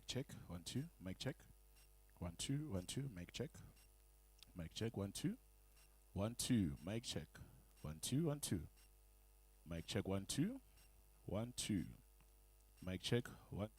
check. 1 2. Mic check. 1 2 1 2. Mic check. Mic check. 1 2 1 2. Mic check. 1 2 1 2. Mic check. 1 2 1 2. Mic check. 1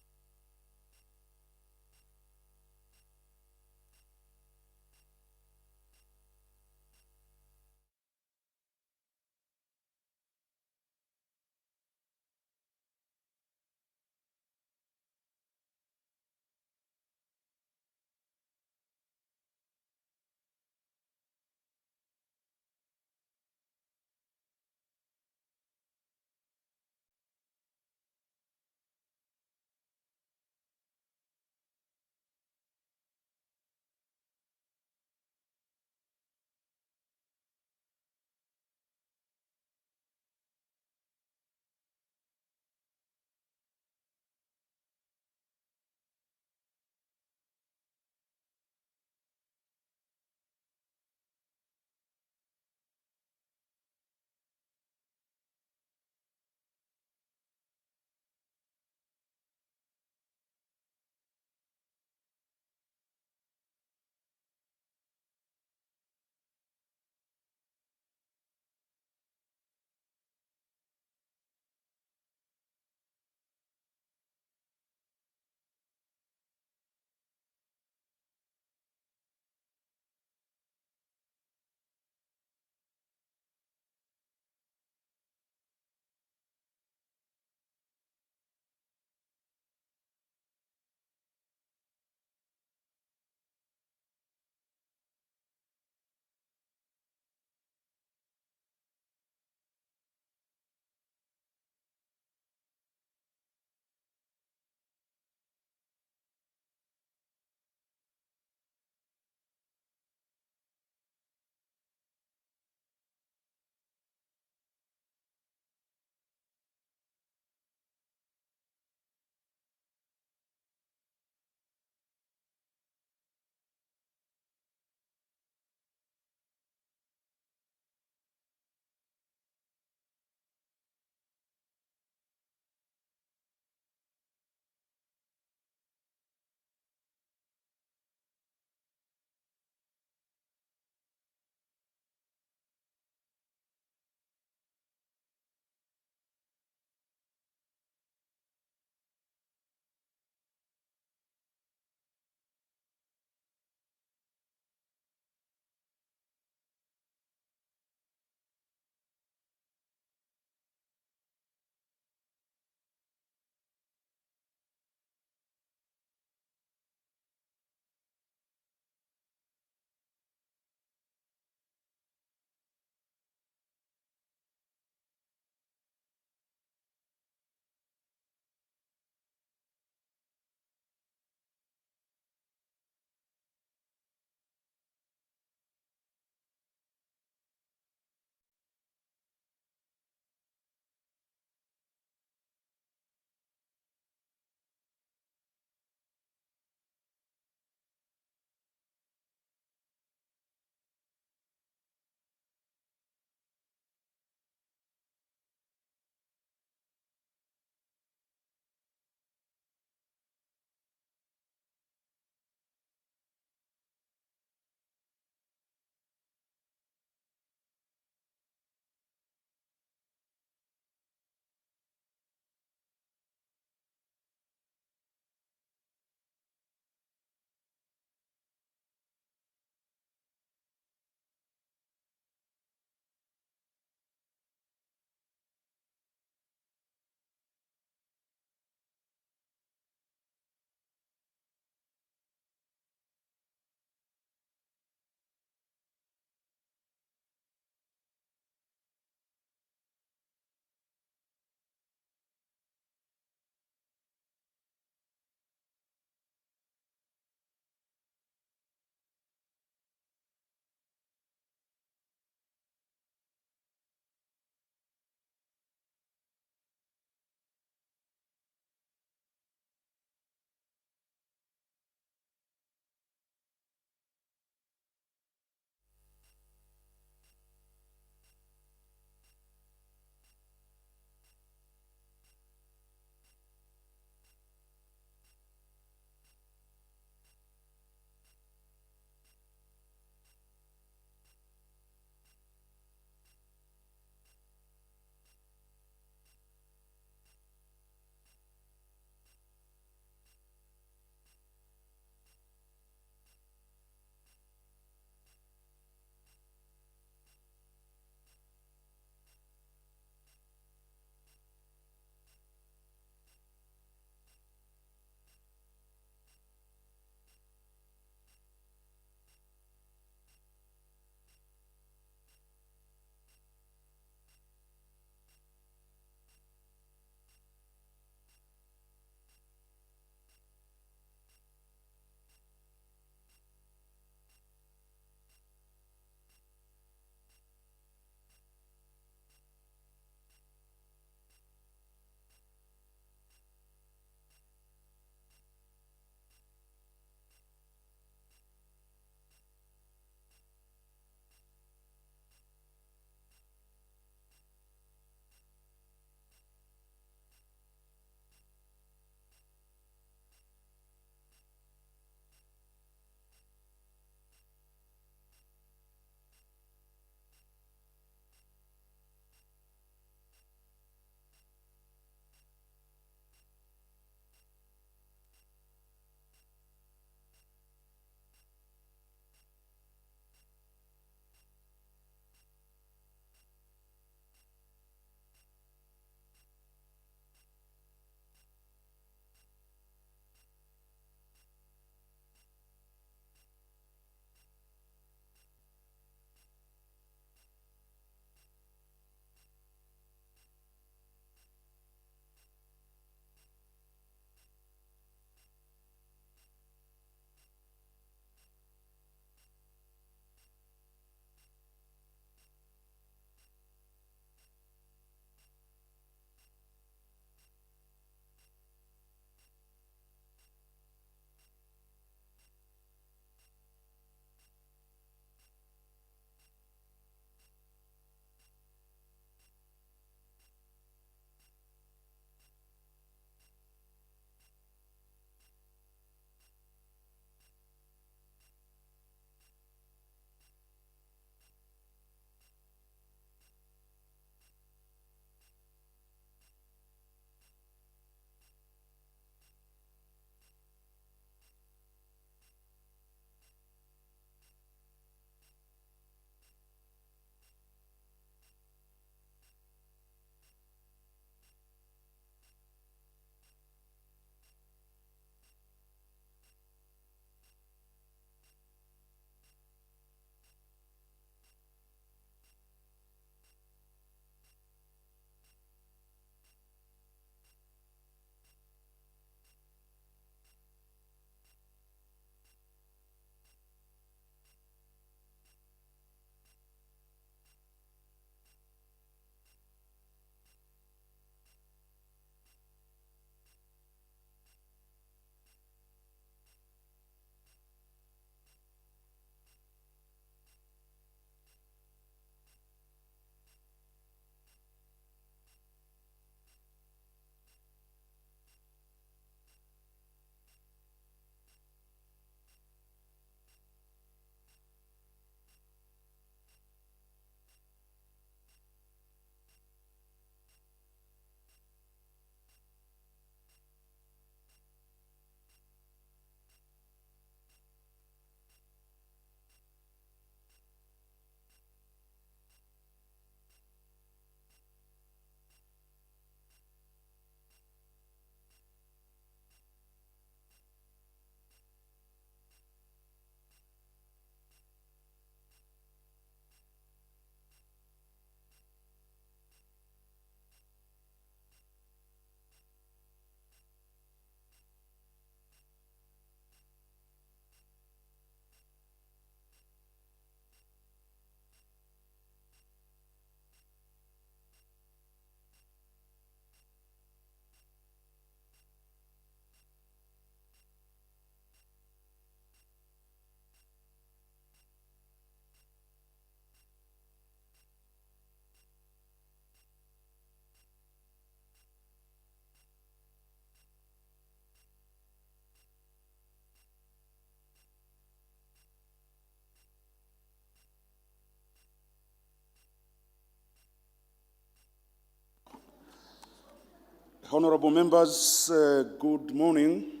Honorable members, good morning.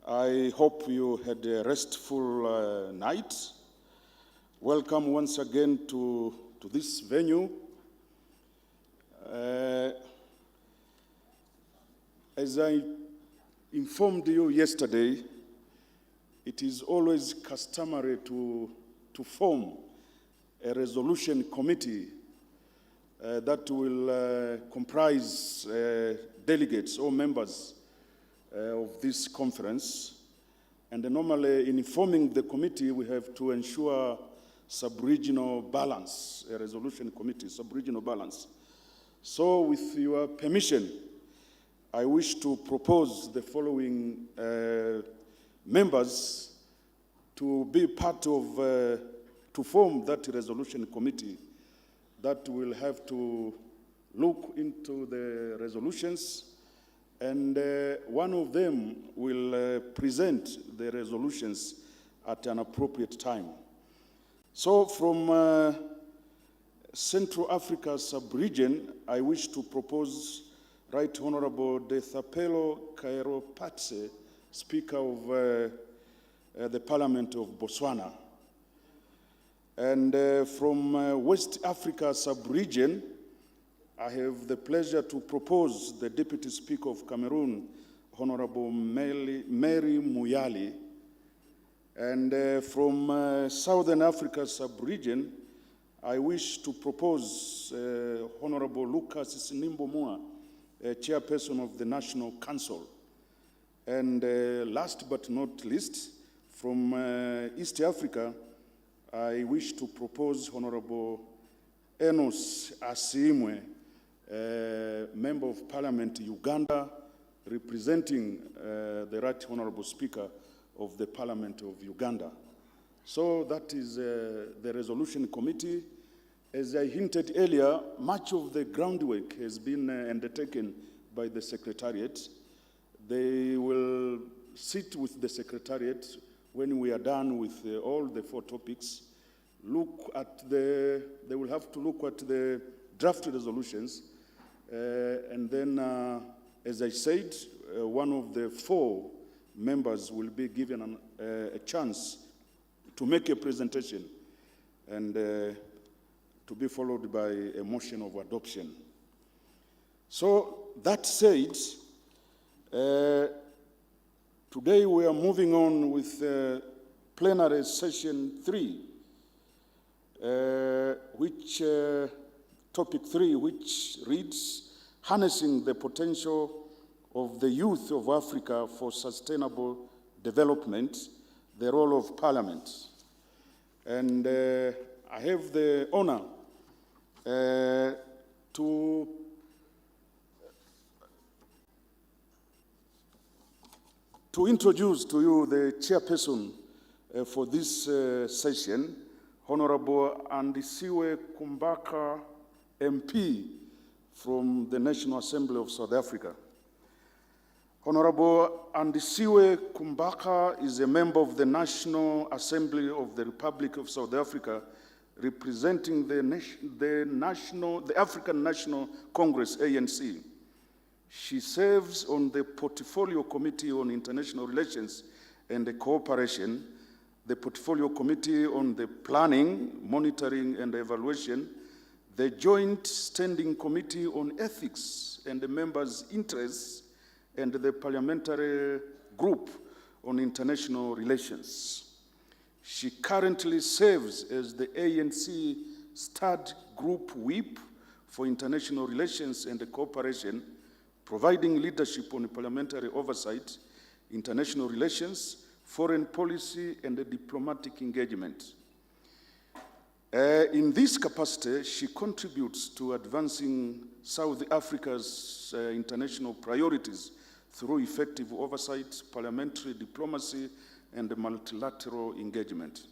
I hope you had a restful night. Welcome once again to this venue. As I informed you yesterday, it is always customary to form a resolution committee that will comprise delegates or members of this conference. And normally in forming the committee, we have to ensure sub-regional balance, a resolution committee, sub-regional balance. So with your permission, I wish to propose the following members to be part of, to form that resolution committee that will have to look into the resolutions, and one of them will present the resolutions at an appropriate time. So from Central Africa sub-region, I wish to propose Right Honorable Dethapelo Kairopatse, Speaker of the Parliament of Botswana. And from West Africa sub-region, I have the pleasure to propose the Deputy Speaker of Cameroon, Honorable Mary Muyali. And from Southern Africa sub-region, I wish to propose Honorable Lucas Sinimbomua, Chairperson of the National Council. And last but not least, from East Africa, I wish to propose Honorable Enos Asimwe, Member of Parliament, Uganda, representing the Right Honorable Speaker of the Parliament of Uganda. So that is the resolution committee. As I hinted earlier, much of the groundwork has been undertaken by the Secretariat. They will sit with the Secretariat when we are done with all the 4 topics. They will have to look at the draft resolutions, and then, as I said, one of the 4 members will be given a chance to make a presentation, and to be followed by a motion of adoption. So that said, today we are moving on with plenary session 3, topic 3, which reads, Harnessing the Potential of the Youth of Africa for Sustainable Development, the Role of Parliament. And I have the honor to introduce to you the chairperson for this session, Honorable Andisiwe Kumbaka, MP from the National Assembly of South Africa. Honorable Andisiwe Kumbaka is a member of the National Assembly of the Republic of South Africa, representing the African National Congress, ANC. She serves on the Portfolio Committee on International Relations and Cooperation, the Portfolio Committee on the Planning, Monitoring and Evaluation, the Joint Standing Committee on Ethics and the Members' Interests, and the Parliamentary Group on International Relations. She currently serves as the ANC Study Group Whip for International Relations and Cooperation, providing leadership on parliamentary oversight, international relations, foreign policy, and diplomatic engagement. In this capacity, she contributes to advancing South Africa's international priorities through effective oversight, parliamentary diplomacy, and multilateral engagement.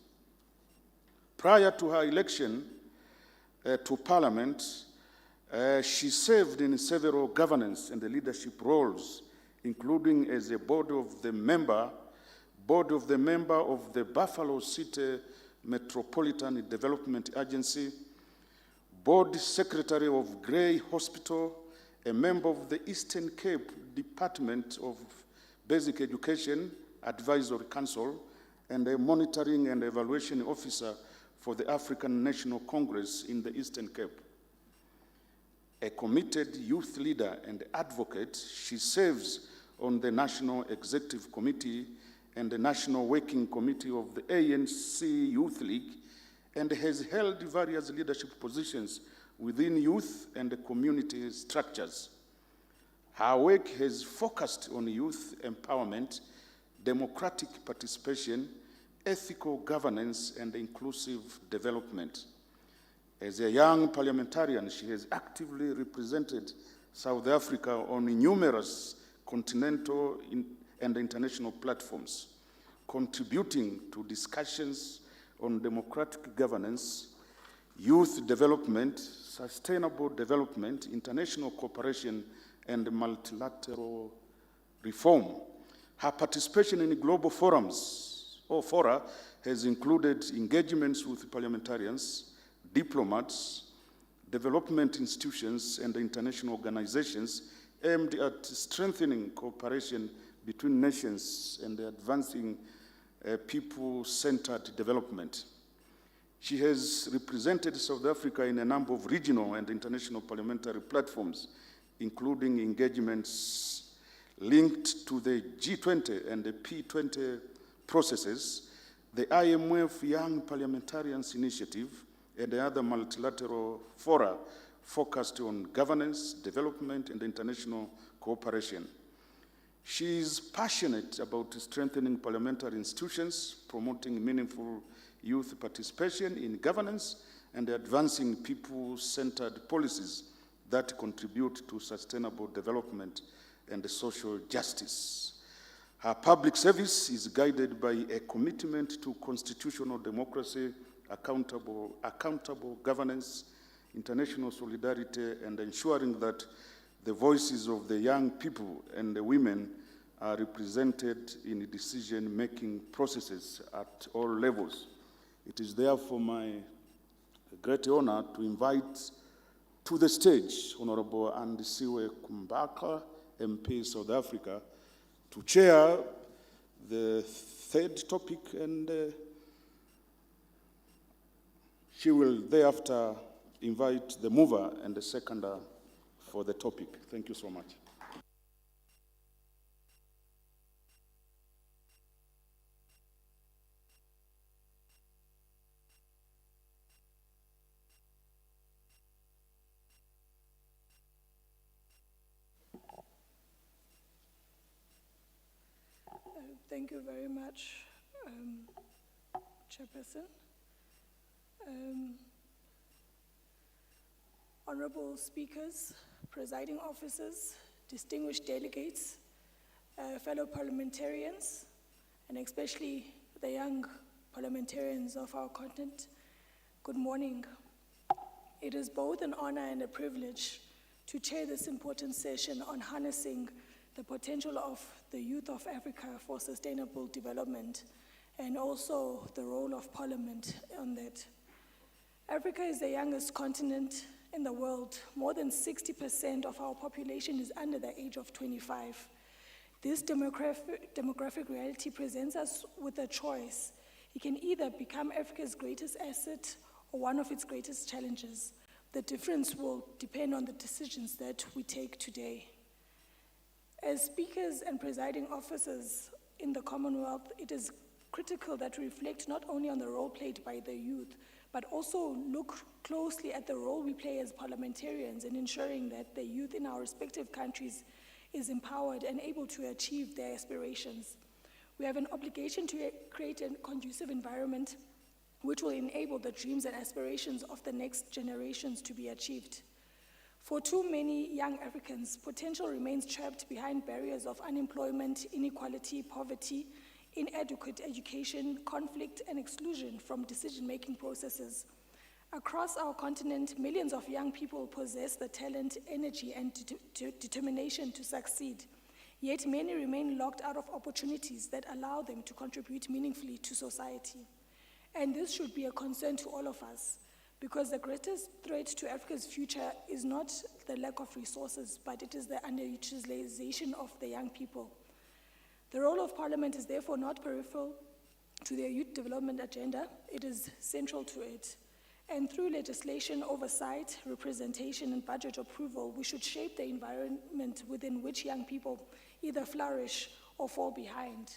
Prior to her election to Parliament, she served in several governance and leadership roles, including as a board of the member of the Buffalo City Metropolitan Development Agency, board secretary of Grey Hospital, a member of the Eastern Cape Department of Basic Education Advisory Council, and a monitoring and evaluation officer for the African National Congress in the Eastern Cape. A committed youth leader and advocate, she serves on the National Executive Committee and the National Working Committee of the ANC Youth League, and has held various leadership positions within youth and community structures. Her work has focused on youth empowerment, democratic participation, ethical governance, and inclusive development. As a young parliamentarian, she has actively represented South Africa on numerous continental and international platforms, contributing to discussions on democratic governance, youth development, sustainable development, international cooperation, and multilateral reform. Her participation in global forums or fora has included engagements with parliamentarians, diplomats, development institutions, and international organizations aimed at strengthening cooperation between nations and advancing people-centered development. She has represented South Africa in a number of regional and international parliamentary platforms, including engagements linked to the G20 and the P20 processes, the IMF Young Parliamentarians Initiative, and the other multilateral fora focused on governance, development, and international cooperation. She is passionate about strengthening parliamentary institutions, promoting meaningful youth participation in governance, and advancing people-centered policies that contribute to sustainable development and social justice. Her public service is guided by a commitment to constitutional democracy, accountable governance, international solidarity, and ensuring that the voices of the young people and the women are represented in decision-making processes at all levels. It is therefore my great honor to invite to the stage Honorable Andisiwe Kumbaka, MP, South Africa, to chair the third topic, and she will thereafter invite the mover and the seconder for the topic. Thank you so much. Thank you very much, Chairperson. Honorable speakers, presiding officers, distinguished delegates, fellow parliamentarians, and especially the young parliamentarians of our continent, good morning. It is both an honor and a privilege to chair this important session on harnessing the potential of the youth of Africa for sustainable development, and also the role of Parliament on that. Africa is the youngest continent in the world. More than 60% of our population is under the age of 25. This demographic reality presents us with a choice. It can either become Africa's greatest asset or one of its greatest challenges. The difference will depend on the decisions that we take today. As speakers and presiding officers in the Commonwealth, it is critical that we reflect not only on the role played by the youth, but also look closely at the role we play as parliamentarians in ensuring that the youth in our respective countries is empowered and able to achieve their aspirations. We have an obligation to create a conducive environment which will enable the dreams and aspirations of the next generations to be achieved. For too many young Africans, potential remains trapped behind barriers of unemployment, inequality, poverty, inadequate education, conflict, and exclusion from decision-making processes. Across our continent, millions of young people possess the talent, energy, and determination to succeed. Yet many remain locked out of opportunities that allow them to contribute meaningfully to society. And this should be a concern to all of us, because the greatest threat to Africa's future is not the lack of resources, but it is the underutilization of the young people. The role of Parliament is therefore not peripheral to their youth development agenda, it is central to it. And through legislation, oversight, representation, and budget approval, we should shape the environment within which young people either flourish or fall behind.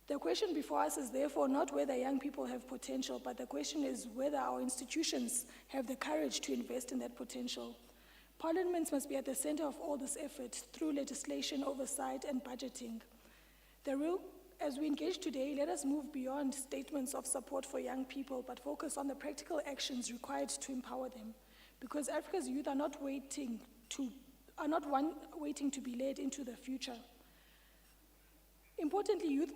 The question before us is therefore not whether young people have potential, but the question is whether our institutions have the courage to invest in that potential. Parliaments must be at the center of all this effort through legislation, oversight, and budgeting. As we engage today, let us move beyond statements of support for young people, but focus on the practical actions required to empower them. Because Africa's youth are not waiting to be led into the future. Importantly, youth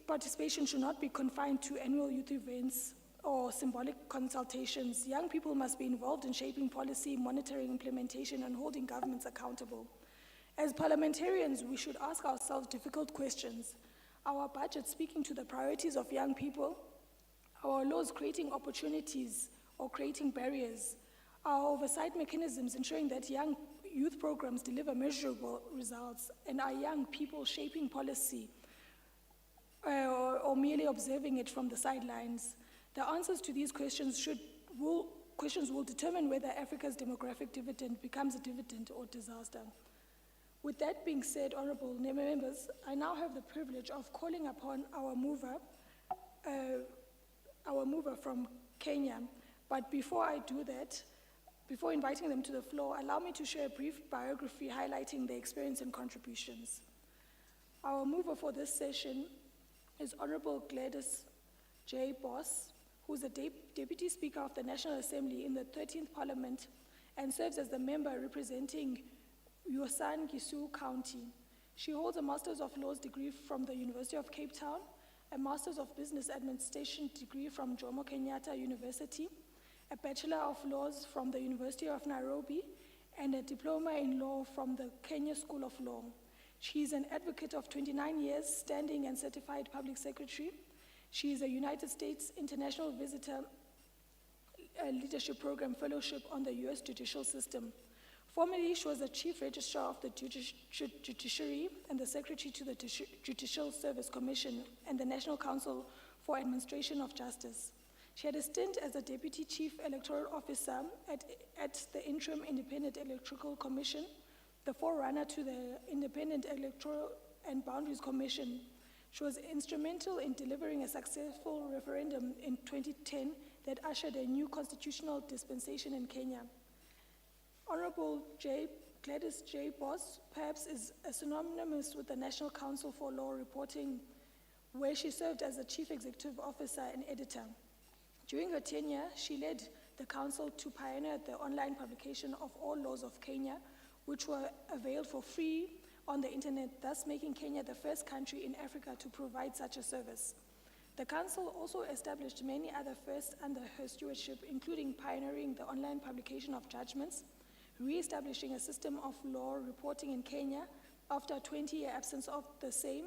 participation should not be confined to annual youth events or symbolic consultations. Young people must be involved in shaping policy, monitoring implementation, and holding governments accountable. As parliamentarians, we should ask ourselves difficult questions. Our budget speaking to the priorities of young people, our laws creating opportunities or creating barriers, our oversight mechanisms ensuring that young youth programs deliver measurable results, and our young people shaping policy or merely observing it from the sidelines. The answers to these questions will determine whether Africa's demographic dividend becomes a dividend or disaster. With that being said, honorable members, I now have the privilege of calling upon our mover from Kenya. But before I do that, before inviting them to the floor, allow me to share a brief biography highlighting their experience and contributions. Our mover for this session is Honorable Gladys J. Boss, who is the Deputy Speaker of the National Assembly in the 13th Parliament and serves as the member representing Uasin Gishu County. She holds a Master's of Laws degree from the University of Cape Town, a Master's of Business Administration degree from Jomo Kenyatta University, a Bachelor of Laws from the University of Nairobi, and a Diploma in Law from the Kenya School of Law. She is an advocate of 29 years, standing and certified public secretary. She is a United States International Visitor Leadership Program Fellowship on the U.S. judicial system. Formerly, she was the Chief Registrar of the Judiciary and the Secretary to the Judicial Service Commission and the National Council for Administration of Justice. She had a stint as a Deputy Chief Electoral Officer at the Interim Independent Electoral Commission, the forerunner to the Independent Electoral and Boundaries Commission. She was instrumental in delivering a successful referendum in 2010 that ushered a new constitutional dispensation in Kenya. Honorable Gladys J. Boss perhaps is synonymous with the National Council for Law Reporting, where she served as the Chief Executive Officer and Editor. During her tenure, she led the council to pioneer the online publication of all laws of Kenya, which were availed for free on the internet, thus making Kenya the first country in Africa to provide such a service. The council also established many other firsts under her stewardship, including pioneering the online publication of judgments, re-establishing a system of law reporting in Kenya after a 20-year absence of the same,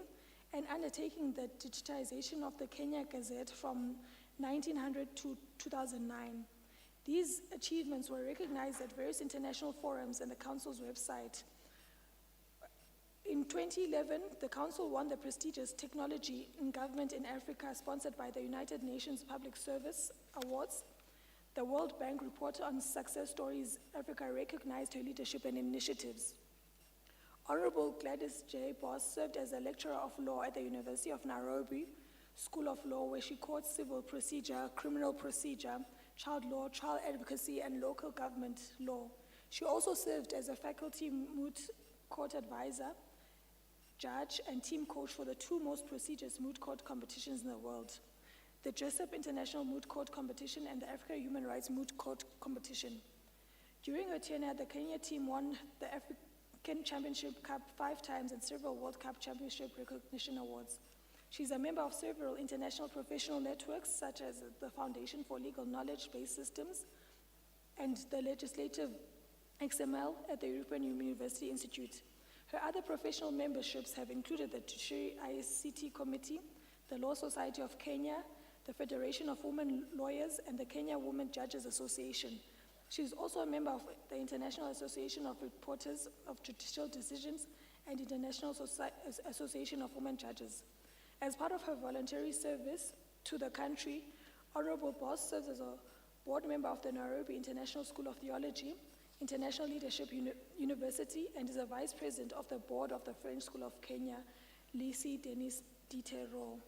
and undertaking the digitization of the Kenya Gazette from 1900 to 2009. These achievements were recognized at various international forums and the Council's website. In 2011, the Council won the prestigious Technology in Government in Africa, sponsored by the United Nations Public Service Awards. The World Bank report on success stories Africa recognized her leadership and initiatives. Honorable Gladys J. Boss served as a lecturer of law at the University of Nairobi School of Law, where she taught civil procedure, criminal procedure, child law, child advocacy, and local government law. She also served as a faculty moot court advisor, judge, and team coach for the two most prestigious moot court competitions in the world, the Jessup International Moot Court Competition and the Africa Human Rights Moot Court Competition. During her tenure, the Kenya team won the African Championship Cup 5 times and several World Cup Championship recognition awards. She's a member of several international professional networks, such as the Foundation for Legal Knowledge-Based Systems and the Legislative XML at the European University Institute. Her other professional memberships have included the Judiciary ICT Committee, the Law Society of Kenya, the Federation of Women Lawyers, and the Kenya Women Judges Association. She is also a member of the International Association of Reporters of Judicial Decisions and International Association of Women Judges. As part of her voluntary service to the country, Honorable Boss serves as a board member of the Nairobi International School of Theology, International Leadership University, and is a vice president of the board of the French School of Kenya, Lycée Denis Diderot.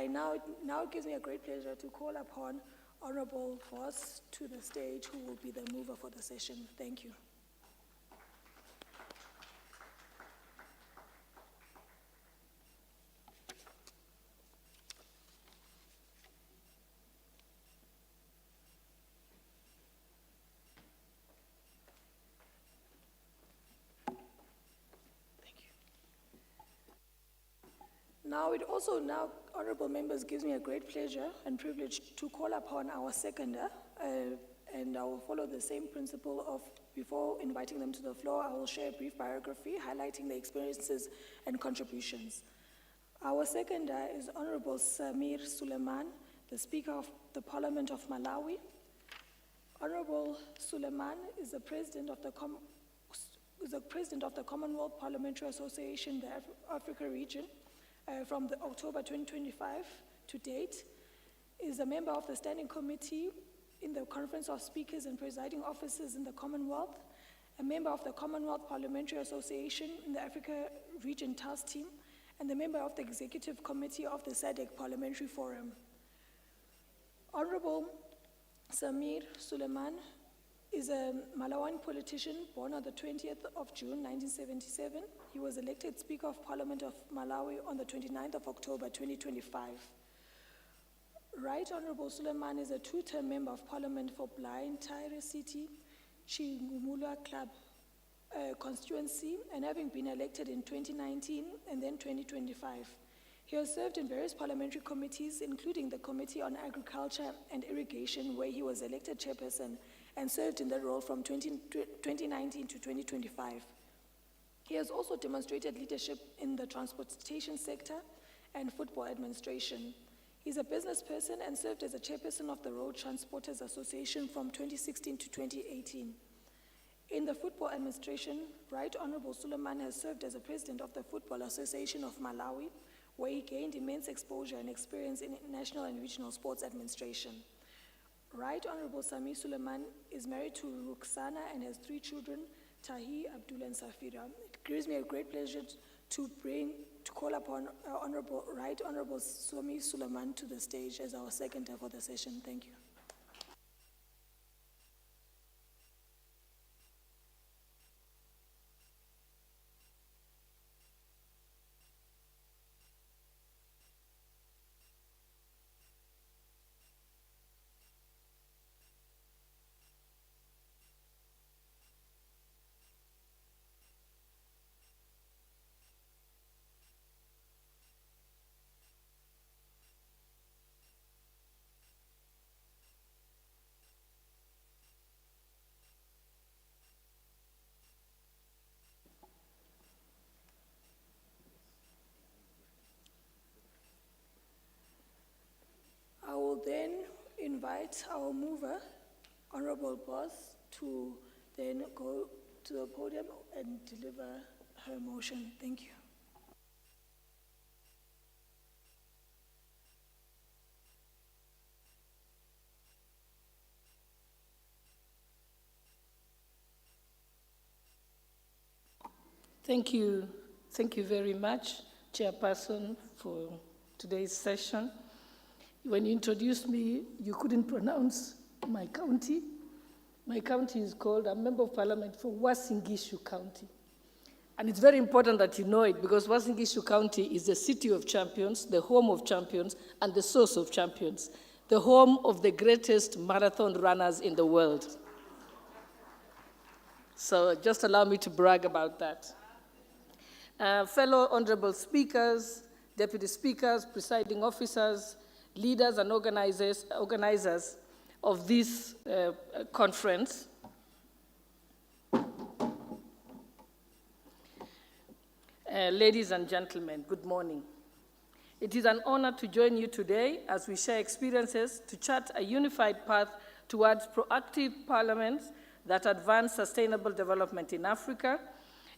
Now it gives me a great pleasure to call upon Honorable Boss to the stage, who will be the mover for the session. Thank you. Now, honorable members, gives me a great pleasure and privilege to call upon our seconder, and I will follow the same principle of, before inviting them to the floor, I will share a brief biography highlighting their experiences and contributions. Our seconder is Honorable Samir Suleiman, the Speaker of the Parliament of Malawi. Honorable Suleiman is the President of the Commonwealth Parliamentary Association, the Africa region. From October 2025 to date, is a member of the Standing Committee in the Conference of Speakers and Presiding Officers in the Commonwealth, a member of the Commonwealth Parliamentary Association in the Africa Region Task Team, and a member of the Executive Committee of the SADC Parliamentary Forum. Honorable Samir Suleiman is a Malawian politician born on the 20th of June 1977. He was elected Speaker of Parliament of Malawi on the 29th of October 2025. Right Honorable Suleiman is a two-term Member of Parliament for Blantyre City, Chingumula Club constituency, and having been elected in 2019 and then 2025. He has served in various parliamentary committees, including the Committee on Agriculture and Irrigation, where he was elected chairperson and served in that role from 2019 to 2025. He has also demonstrated leadership in the transportation sector and football administration. He's a business person and served as a chairperson of the Road Transporters Association from 2016 to 2018. In the football administration, Right Honorable Suleiman has served as a president of the Football Association of Malawi, where he gained immense exposure and experience in national and regional sports administration. Right Honorable Samir Suleiman is married to Ruxana and has 3 children, Tahi, Abdullah, and Safira. It gives me a great pleasure to call upon Right Honorable Samir Suleiman to the stage as our seconder for the session. Thank you. I will then invite our mover, Honorable Boss, to then go to the podium and deliver her motion. Thank you. Thank you. Thank you very much, Chairperson, for today's session. When you introduced me, you couldn't pronounce my county. My county is called, I'm Member of Parliament for Wasingishu County. And it's very important that you know it, because Wasingishu County is the city of champions, the home of champions, and the source of champions, the home of the greatest marathon runners in the world. So just allow me to brag about that. Fellow honorable speakers, deputy speakers, presiding officers, leaders and organizers of this conference. Ladies and gentlemen, good morning. It is an honor to join you today as we share experiences to chart a unified path towards proactive parliaments that advance sustainable development in Africa.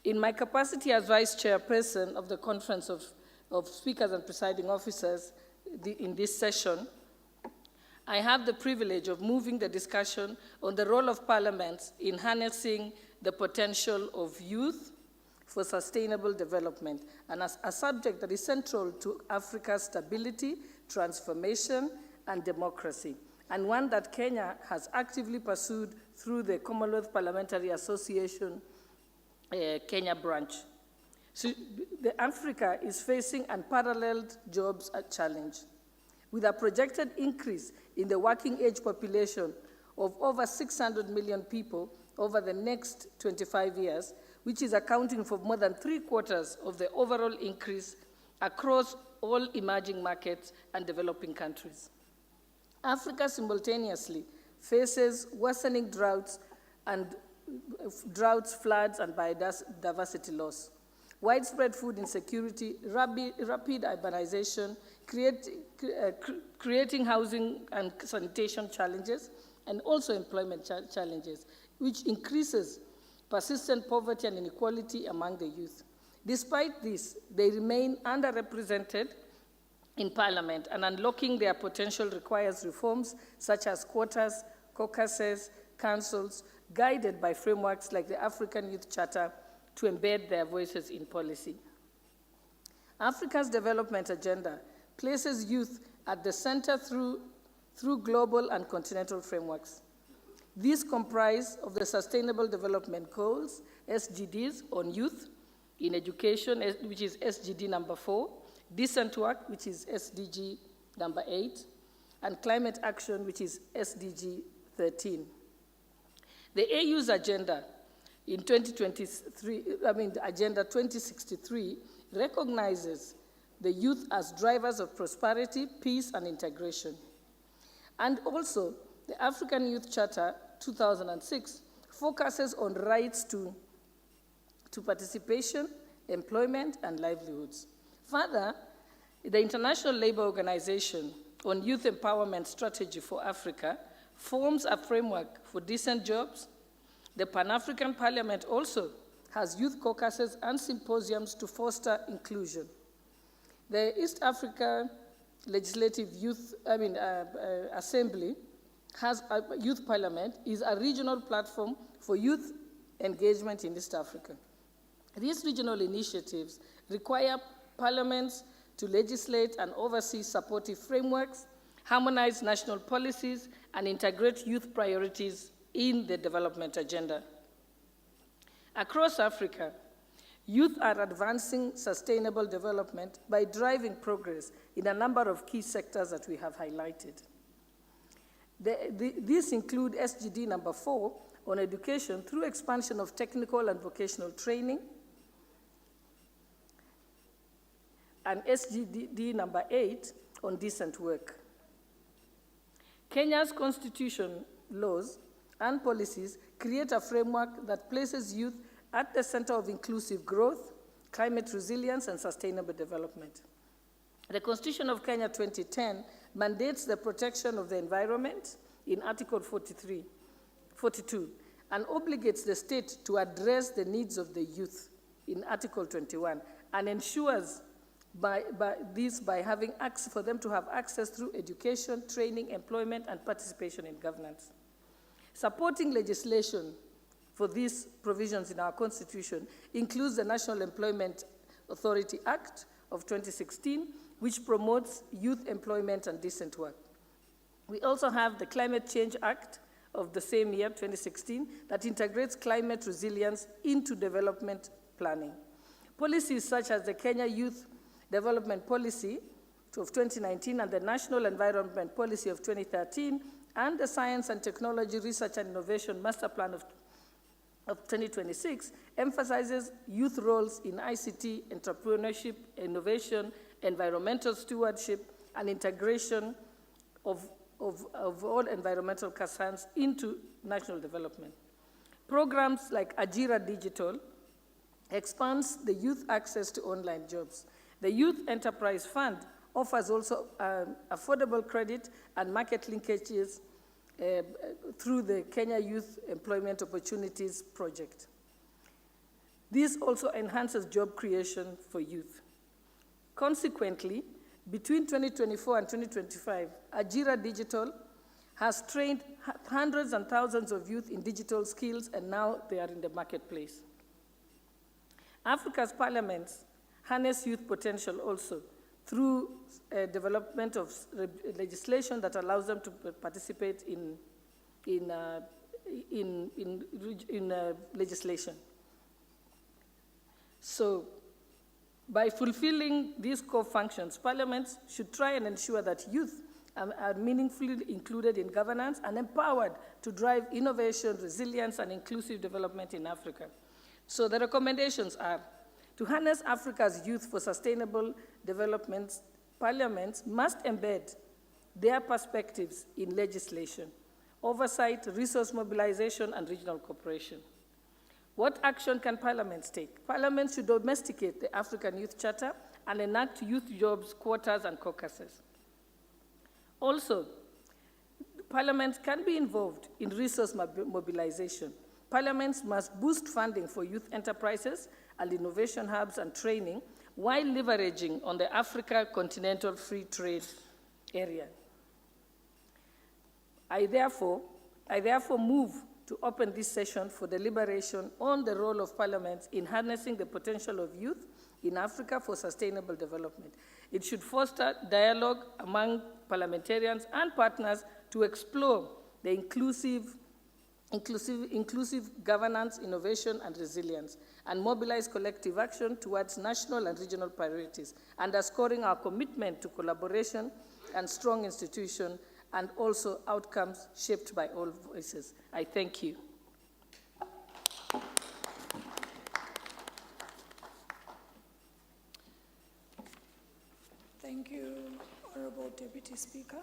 In my capacity as Vice Chairperson of the Conference of Speakers and Presiding Officers in this session, I have the privilege of moving the discussion on the role of parliaments in harnessing the potential of youth for sustainable development, and as a subject that is central to Africa's stability, transformation, and democracy, and one that Kenya has actively pursued through the Commonwealth Parliamentary Association Kenya branch. So Africa is facing unparalleled jobs challenge, with a projected increase in the working age population of over 600 million people over the next 25 years, which is accounting for more than 3/4 of the overall increase across all emerging markets and developing countries. Africa simultaneously faces worsening droughts, floods, and biodiversity loss, widespread food insecurity, rapid urbanization, creating housing and sanitation challenges, and also employment challenges, which increases persistent poverty and inequality among the youth. Despite this, they remain underrepresented in Parliament, and unlocking their potential requires reforms such as quotas, caucuses, councils, guided by frameworks like the African Youth Charter to embed their voices in policy. Africa's development agenda places youth at the center through global and continental frameworks. These comprise of the Sustainable Development Goals, SDGs, on youth, in education, which is SDG number 4, decent work, which is SDG number 8, and climate action, which is SDG 13. The AU's agenda in Agenda 2063 recognizes the youth as drivers of prosperity, peace, and integration. And also, the African Youth Charter 2006 focuses on rights to participation, employment, and livelihoods. Further, the International Labour Organization on Youth Empowerment Strategy for Africa forms a framework for decent jobs. The Pan-African Parliament also has youth caucuses and symposiums to foster inclusion. The East Africa Legislative Assembly has a youth parliament, is a regional platform for youth engagement in East Africa. These regional initiatives require parliaments to legislate and oversee supportive frameworks, harmonize national policies, and integrate youth priorities in the development agenda. Across Africa, youth are advancing sustainable development by driving progress in a number of key sectors that we have highlighted. These include SDG number 4 on education through expansion of technical and vocational training, and SDG number 8 on decent work. Kenya's constitution, laws, and policies create a framework that places youth at the center of inclusive growth, climate resilience, and sustainable development. The Constitution of Kenya 2010 mandates the protection of the environment in Article 42, and obligates the state to address the needs of the youth in Article 21, and ensures by having access for them to have access through education, training, employment, and participation in governance. Supporting legislation for these provisions in our Constitution includes the National Employment Authority Act of 2016, which promotes youth employment and decent work. We also have the Climate Change Act of the same year, 2016, that integrates climate resilience into development planning. Policies such as the Kenya Youth Development Policy of 2019 and the National Environment Policy of 2013 and the Science and Technology Research and Innovation Master Plan of 2026 emphasizes youth roles in ICT, entrepreneurship, innovation, environmental stewardship, and integration of all environmental concerns into national development. Programs like Ajira Digital expands the youth access to online jobs. The Youth Enterprise Fund offers also affordable credit and market linkages through the Kenya Youth Employment Opportunities Project. This also enhances job creation for youth. Consequently, between 2024 and 2025, Ajira Digital has trained hundreds and thousands of youth in digital skills, and now they are in the marketplace. Africa's parliaments harness youth potential also through development of legislation that allows them to participate in legislation. So, by fulfilling these core functions, parliaments should try and ensure that youth are meaningfully included in governance and empowered to drive innovation, resilience, and inclusive development in Africa. So the recommendations are to harness Africa's youth for sustainable development. Parliaments must embed their perspectives in legislation, oversight, resource mobilization, and regional cooperation. What action can parliaments take? Parliaments should domesticate the African Youth Charter and enact youth jobs, quotas, and caucuses. Also, parliaments can be involved in resource mobilization. Parliaments must boost funding for youth enterprises and innovation hubs and training while leveraging on the Africa Continental Free Trade Area. I therefore move to open this session for deliberation on the role of parliaments in harnessing the potential of youth in Africa for sustainable development. It should foster dialogue among parliamentarians and partners to explore the inclusive governance, innovation, and resilience, and mobilize collective action towards national and regional priorities, underscoring our commitment to collaboration and strong institutions, and also outcomes shaped by all voices. I thank you. Thank you, Honorable Deputy Speaker.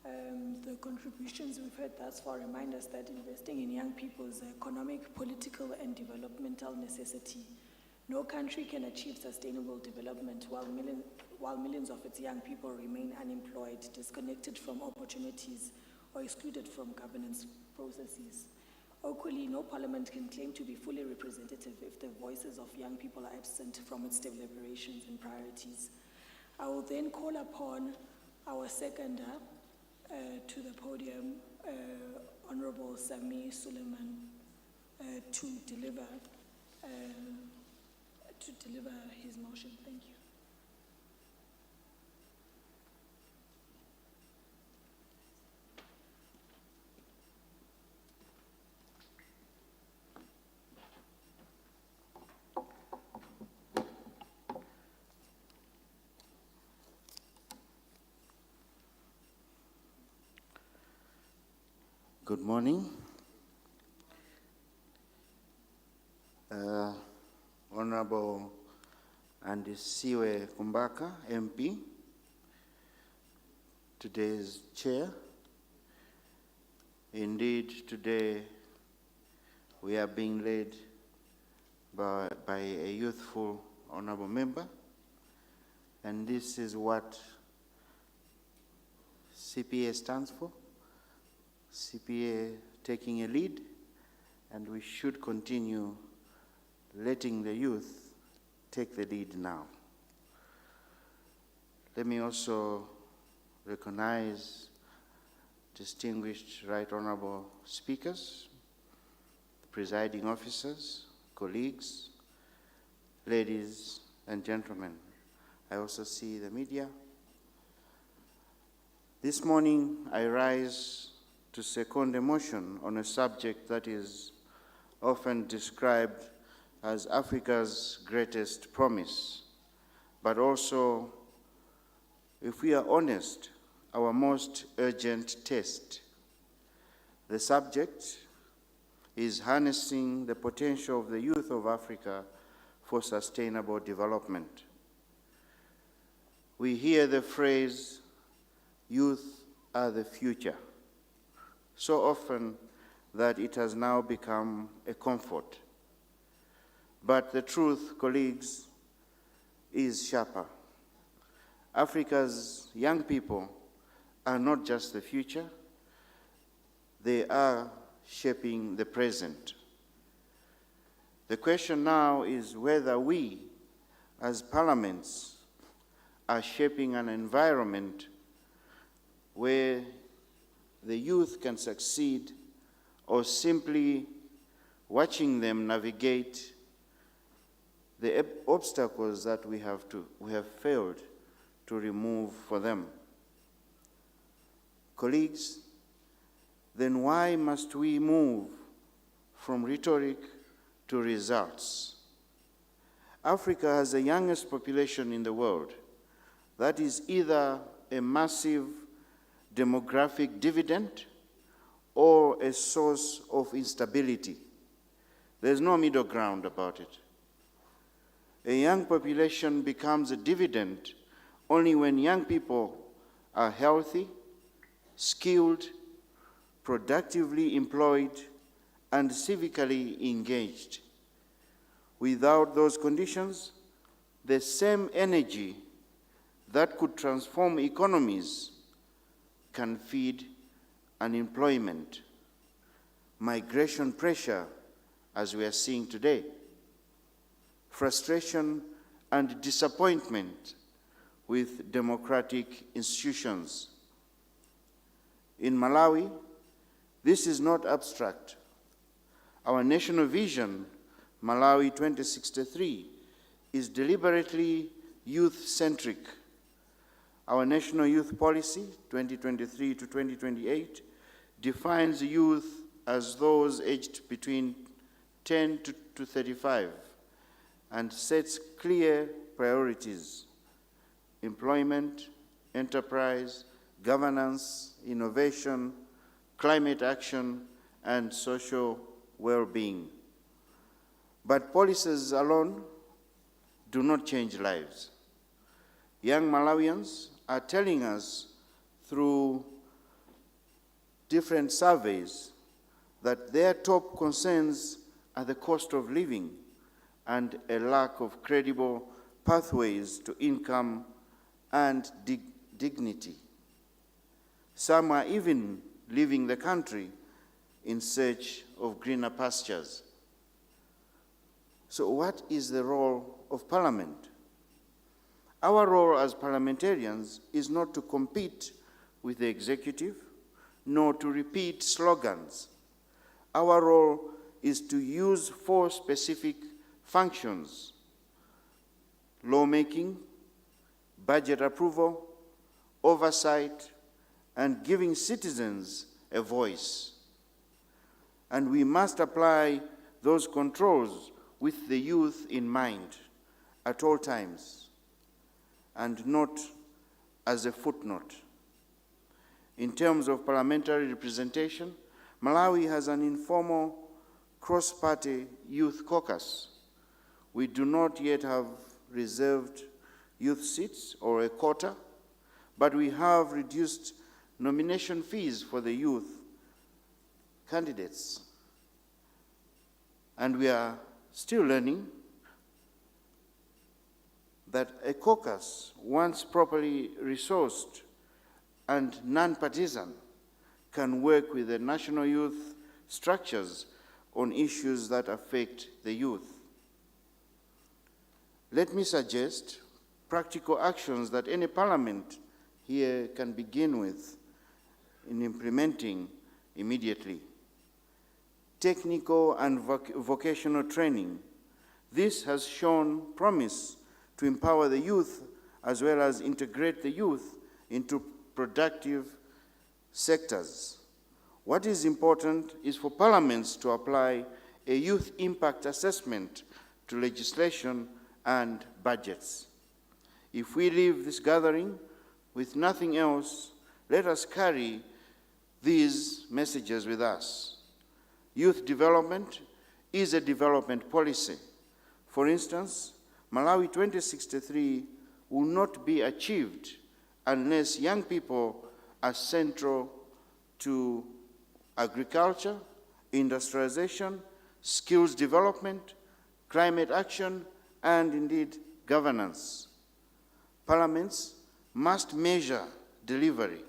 The contributions we've heard thus far remind us that investing in young people is an economic, political, and developmental necessity. No country can achieve sustainable development while millions of its young people remain unemployed, disconnected from opportunities, or excluded from governance processes. Equally, no parliament can claim to be fully representative if the voices of young people are absent from its deliberations and priorities. I will then call upon our seconder to the podium, Honorable Sami Suleiman, to deliver his motion. Thank you. Good morning. Honorable Andisiwe Kumbaka, MP, today's chair. Indeed, today we are being led by a youthful honorable member, and this is what CPA stands for. CPA taking a lead, and we should continue letting the youth take the lead now. Let me also recognize distinguished Right Honorable speakers, presiding officers, colleagues, ladies and gentlemen. I also see the media. This morning I rise to second a motion on a subject that is often described as Africa's greatest promise, but also, if we are honest, our most urgent test. The subject is harnessing the potential of the youth of Africa for sustainable development. We hear the phrase, youth are the future, so often that it has now become a comfort. But the truth, colleagues, is sharper. Africa's young people are not just the future, they are shaping the present. The question now is whether we, as parliaments, are shaping an environment where the youth can succeed, or simply watching them navigate the obstacles that we have failed to remove for them. Colleagues, then why must we move from rhetoric to results? Africa has the youngest population in the world. That is either a massive demographic dividend or a source of instability. There's no middle ground about it. A young population becomes a dividend only when young people are healthy, skilled, productively employed, and civically engaged. Without those conditions, the same energy that could transform economies can feed unemployment, migration pressure, as we are seeing today, frustration and disappointment with democratic institutions. In Malawi, this is not abstract. Our national vision, Malawi 2063, is deliberately youth-centric. Our national youth policy, 2023 to 2028, defines youth as those aged between 10 to 35 and sets clear priorities: employment, enterprise, governance, innovation, climate action, and social well-being. But policies alone do not change lives. Young Malawians are telling us through different surveys that their top concerns are the cost of living and a lack of credible pathways to income and dignity. Some are even leaving the country in search of greener pastures. So what is the role of Parliament? Our role as parliamentarians is not to compete with the executive, nor to repeat slogans. Our role is to use 4 specific functions: lawmaking, budget approval, oversight, and giving citizens a voice. And we must apply those controls with the youth in mind at all times, and not as a footnote. In terms of parliamentary representation, Malawi has an informal cross-party youth caucus. We do not yet have reserved youth seats or a quota, but we have reduced nomination fees for the youth candidates. And we are still learning that a caucus, once properly resourced and non-partisan, can work with the national youth structures on issues that affect the youth. Let me suggest practical actions that any parliament here can begin with in implementing immediately. Technical and vocational training. This has shown promise to empower the youth as well as integrate the youth into productive sectors. What is important is for parliaments to apply a youth impact assessment to legislation and budgets. If we leave this gathering with nothing else, let us carry these messages with us. Youth development is a development policy. For instance, Malawi 2063 will not be achieved unless young people are central to agriculture, industrialization, skills development, climate action, and indeed governance. Parliaments must measure delivery.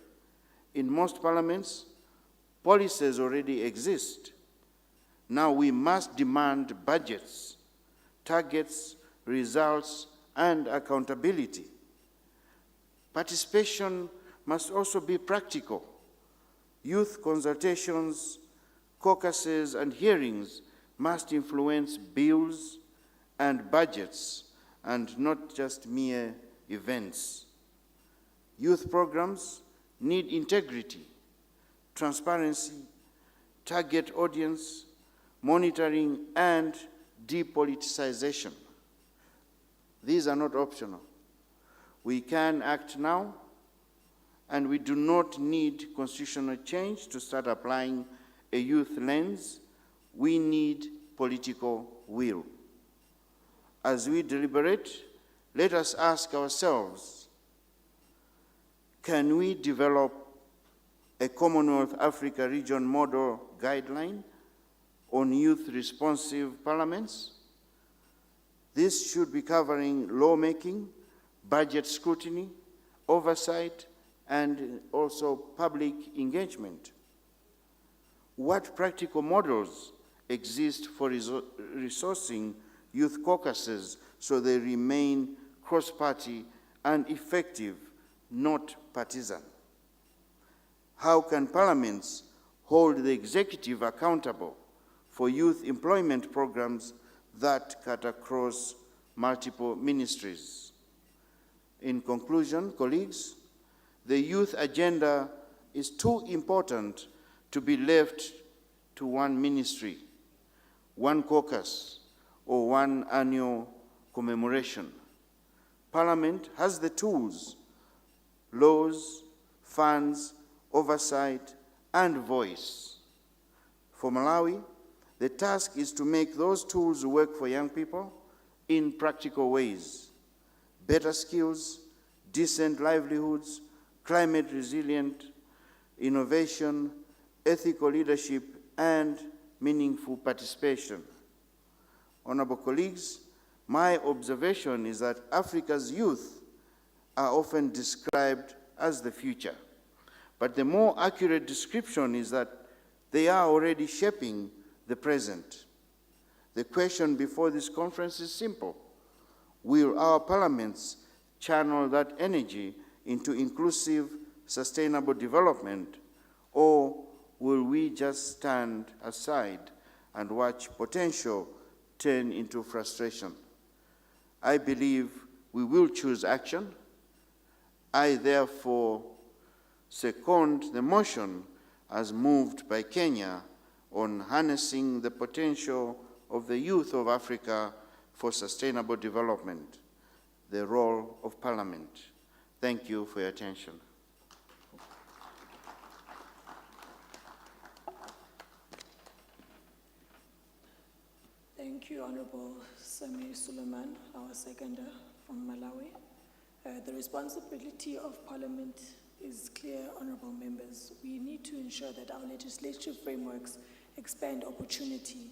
In most parliaments, policies already exist. Now we must demand budgets, targets, results, and accountability. Participation must also be practical. Youth consultations, caucuses, and hearings must influence bills and budgets, and not just mere events. Youth programs need integrity, transparency, target audience, monitoring, and depoliticization. These are not optional. We can act now, and we do not need constitutional change to start applying a youth lens. We need political will. As we deliberate, let us ask ourselves, can we develop a Commonwealth Africa region model guideline on youth-responsive parliaments? This should be covering lawmaking, budget scrutiny, oversight, and also public engagement. What practical models exist for resourcing youth caucuses so they remain cross-party and effective, not partisan? How can parliaments hold the executive accountable for youth employment programs that cut across multiple ministries? In conclusion, colleagues, the youth agenda is too important to be left to one ministry, one caucus, or one annual commemoration. Parliament has the tools, laws, funds, oversight, and voice. For Malawi, the task is to make those tools work for young people in practical ways. Better skills, decent livelihoods, climate resilient innovation, ethical leadership, and meaningful participation. Honorable colleagues, my observation is that Africa's youth are often described as the future, but the more accurate description is that they are already shaping the present. The question before this conference is simple. Will our parliaments channel that energy into inclusive, sustainable development, or will we just stand aside and watch potential turn into frustration? I believe we will choose action. I therefore second the motion as moved by Kenya on harnessing the potential of the youth of Africa for sustainable development, the role of Parliament. Thank you for your attention. Thank you, Honorable Samir Suleiman, our seconder from Malawi. The responsibility of Parliament is clear, honorable members. We need to ensure that our legislative frameworks expand opportunity.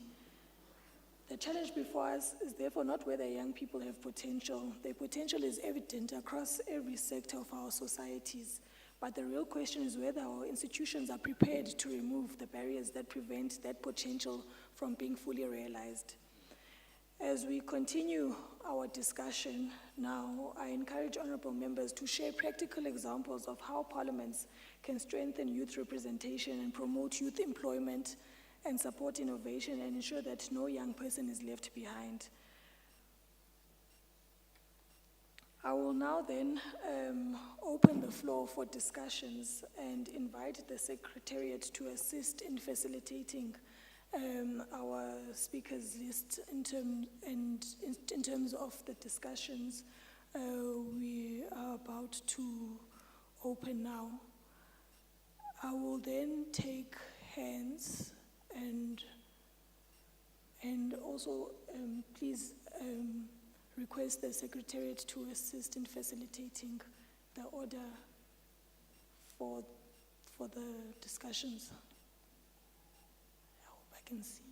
The challenge before us is therefore not whether young people have potential. Their potential is evident across every sector of our societies. But the real question is whether our institutions are prepared to remove the barriers that prevent that potential from being fully realized. As we continue our discussion now, I encourage honorable members to share practical examples of how parliaments can strengthen youth representation and promote youth employment and support innovation and ensure that no young person is left behind. I will now then open the floor for discussions and invite the Secretariat to assist in facilitating our speakers list in terms of the discussions we are about to open now. I will then take hands and also please request the Secretariat to assist in facilitating the order for the discussions. I hope I can see.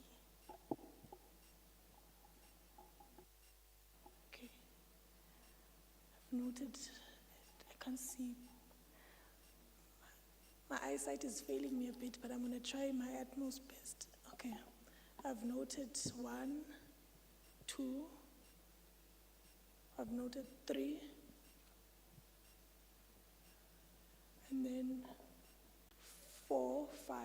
Okay. I've noted that I can't see. My eyesight is failing me a bit, but I'm going to try my utmost best. Okay, I've noted 1, 2, I've noted 3, and then 4, 5.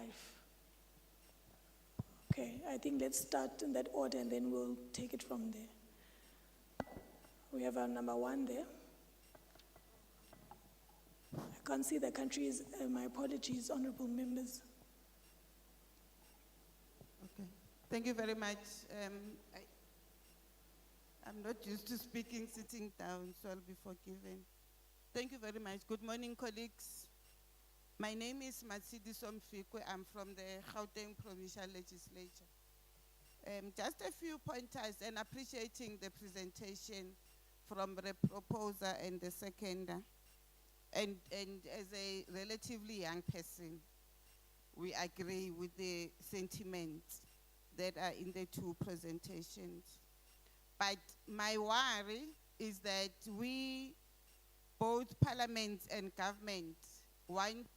Okay, I think let's start in that order and then we'll take it from there. We have our number 1 there. I can't see the countries. My apologies, honorable members. Okay. Thank you very much. I'm not used to speaking sitting down, so I'll be forgiven. Thank you very much. Good morning, colleagues. My name is Matsidi Somfikwe. I'm from the Gauteng Provincial Legislature. Just a few pointers and appreciating the presentation from the proposer and the seconder. And as a relatively young person, we agree with the sentiments that are in the two presentations. But my worry is that we, both parliament and government, want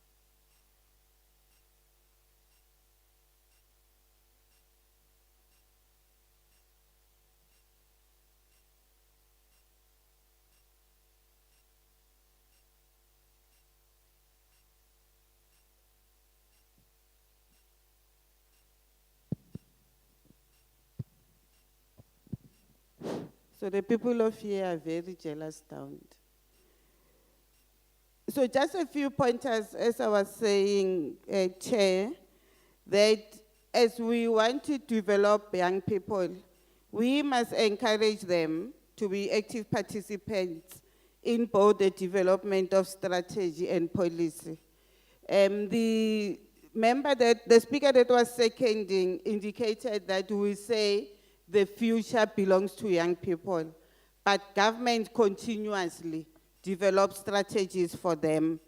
so the people of here are very jealous down. So just a few pointers, as I was saying, Chair, that as we want to develop young people, we must encourage them to be active participants in both the development of strategy and policy. The speaker that was seconding indicated that we say the future belongs to young people, but government continuously develop strategies for them,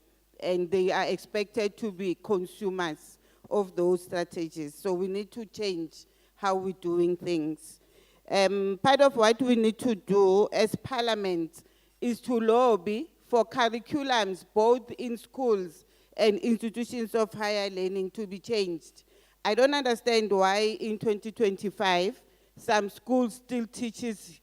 and they are expected to be consumers of those strategies. So we need to change how we're doing things. Part of what we need to do as parliament is to lobby for curriculums, both in schools and institutions of higher learning, to be changed. I don't understand why in 2025, some schools still teaches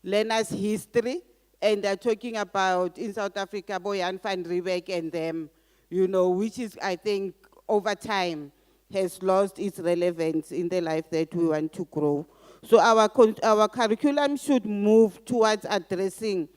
learners history, and they're talking about in South Africa, Boyan van Riebeck and them, which is, I think, over time has lost its relevance in the life that we want to grow. So our curriculum should move towards addressing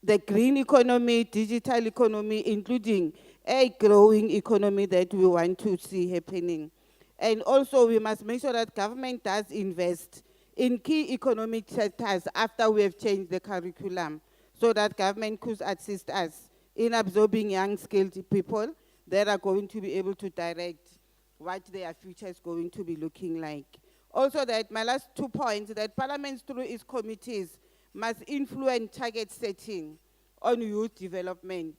the green economy, digital economy, including a growing economy that we want to see happening. And also we must make sure that government does invest in key economic sectors after we have changed the curriculum, so that government could assist us in absorbing young skilled people that are going to be able to direct what their future is going to be looking like. Also that my last 2 points, that Parliament through its committees must influence target setting on youth development.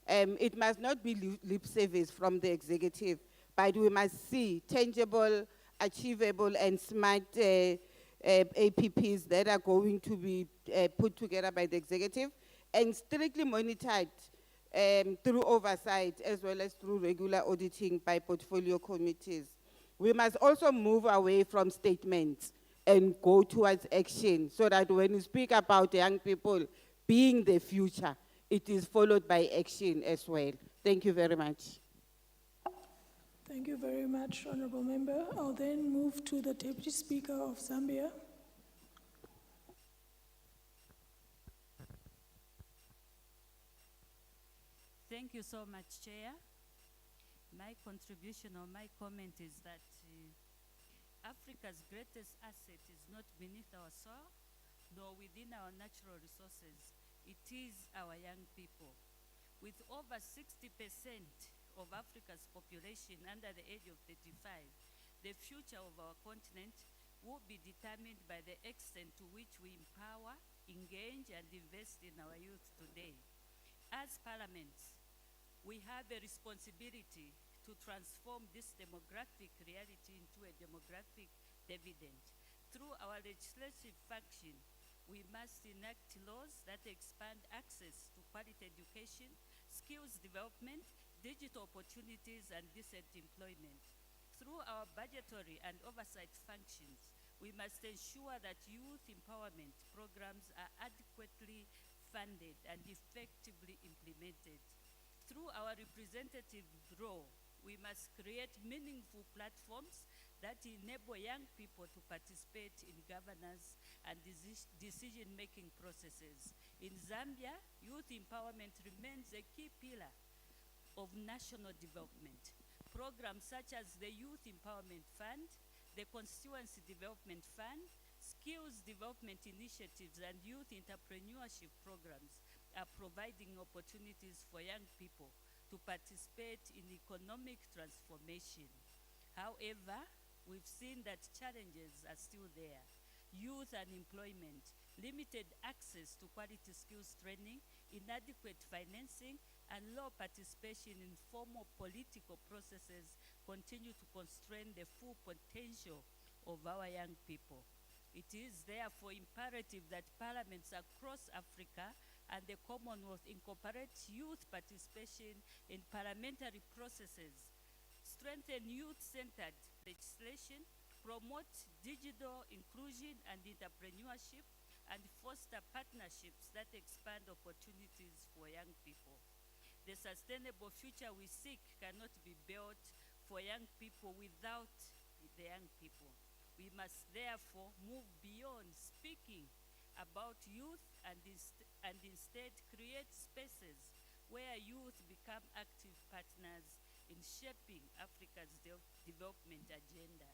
It must not be lip service from the executive, but we must see tangible, achievable and smart APPs that are going to be put together by the executive and strictly monitored through oversight as well as through regular auditing by portfolio committees. We must also move away from statements and go towards action, so that when we speak about young people being the future, it is followed by action as well. Thank you very much. Thank you very much, honorable member. I'll then move to the Deputy Speaker of Zambia. Thank you so much, Chair. My contribution or my comment is that Africa's greatest asset is not beneath our soil, nor within our natural resources. It is our young people. With over 60% of Africa's population under the age of 35, the future of our continent will be determined by the extent to which we empower, engage, and invest in our youth today. As parliaments, we have a responsibility to transform this demographic reality into a demographic dividend. Through our legislative function, we must enact laws that expand access to quality education, skills development, digital opportunities, and decent employment. Through our budgetary and oversight functions, we must ensure that youth empowerment programs are adequately funded and effectively implemented. Through our representative role, we must create meaningful platforms that enable young people to participate in governance and decision-making processes. In Zambia, youth empowerment remains a key pillar of national development. Programs such as the Youth Empowerment Fund, the Constituency Development Fund, skills development initiatives, and youth entrepreneurship programs are providing opportunities for young people to participate in economic transformation. However, we've seen that challenges are still there. Youth unemployment, limited access to quality skills training, inadequate financing, and low participation in formal political processes continue to constrain the full potential of our young people. It is therefore imperative that parliaments across Africa and the Commonwealth incorporate youth participation in parliamentary processes, strengthen youth-centered legislation, promote digital inclusion and entrepreneurship, and foster partnerships that expand opportunities for young people. The sustainable future we seek cannot be built for young people without the young people. We must therefore move beyond speaking about youth and instead create spaces where youth become active partners in shaping Africa's development agenda.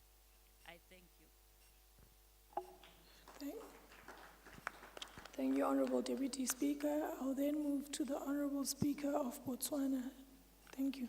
I thank you. Thank you, Honorable Deputy Speaker. I'll then move to the Honorable Speaker of Botswana. Thank you.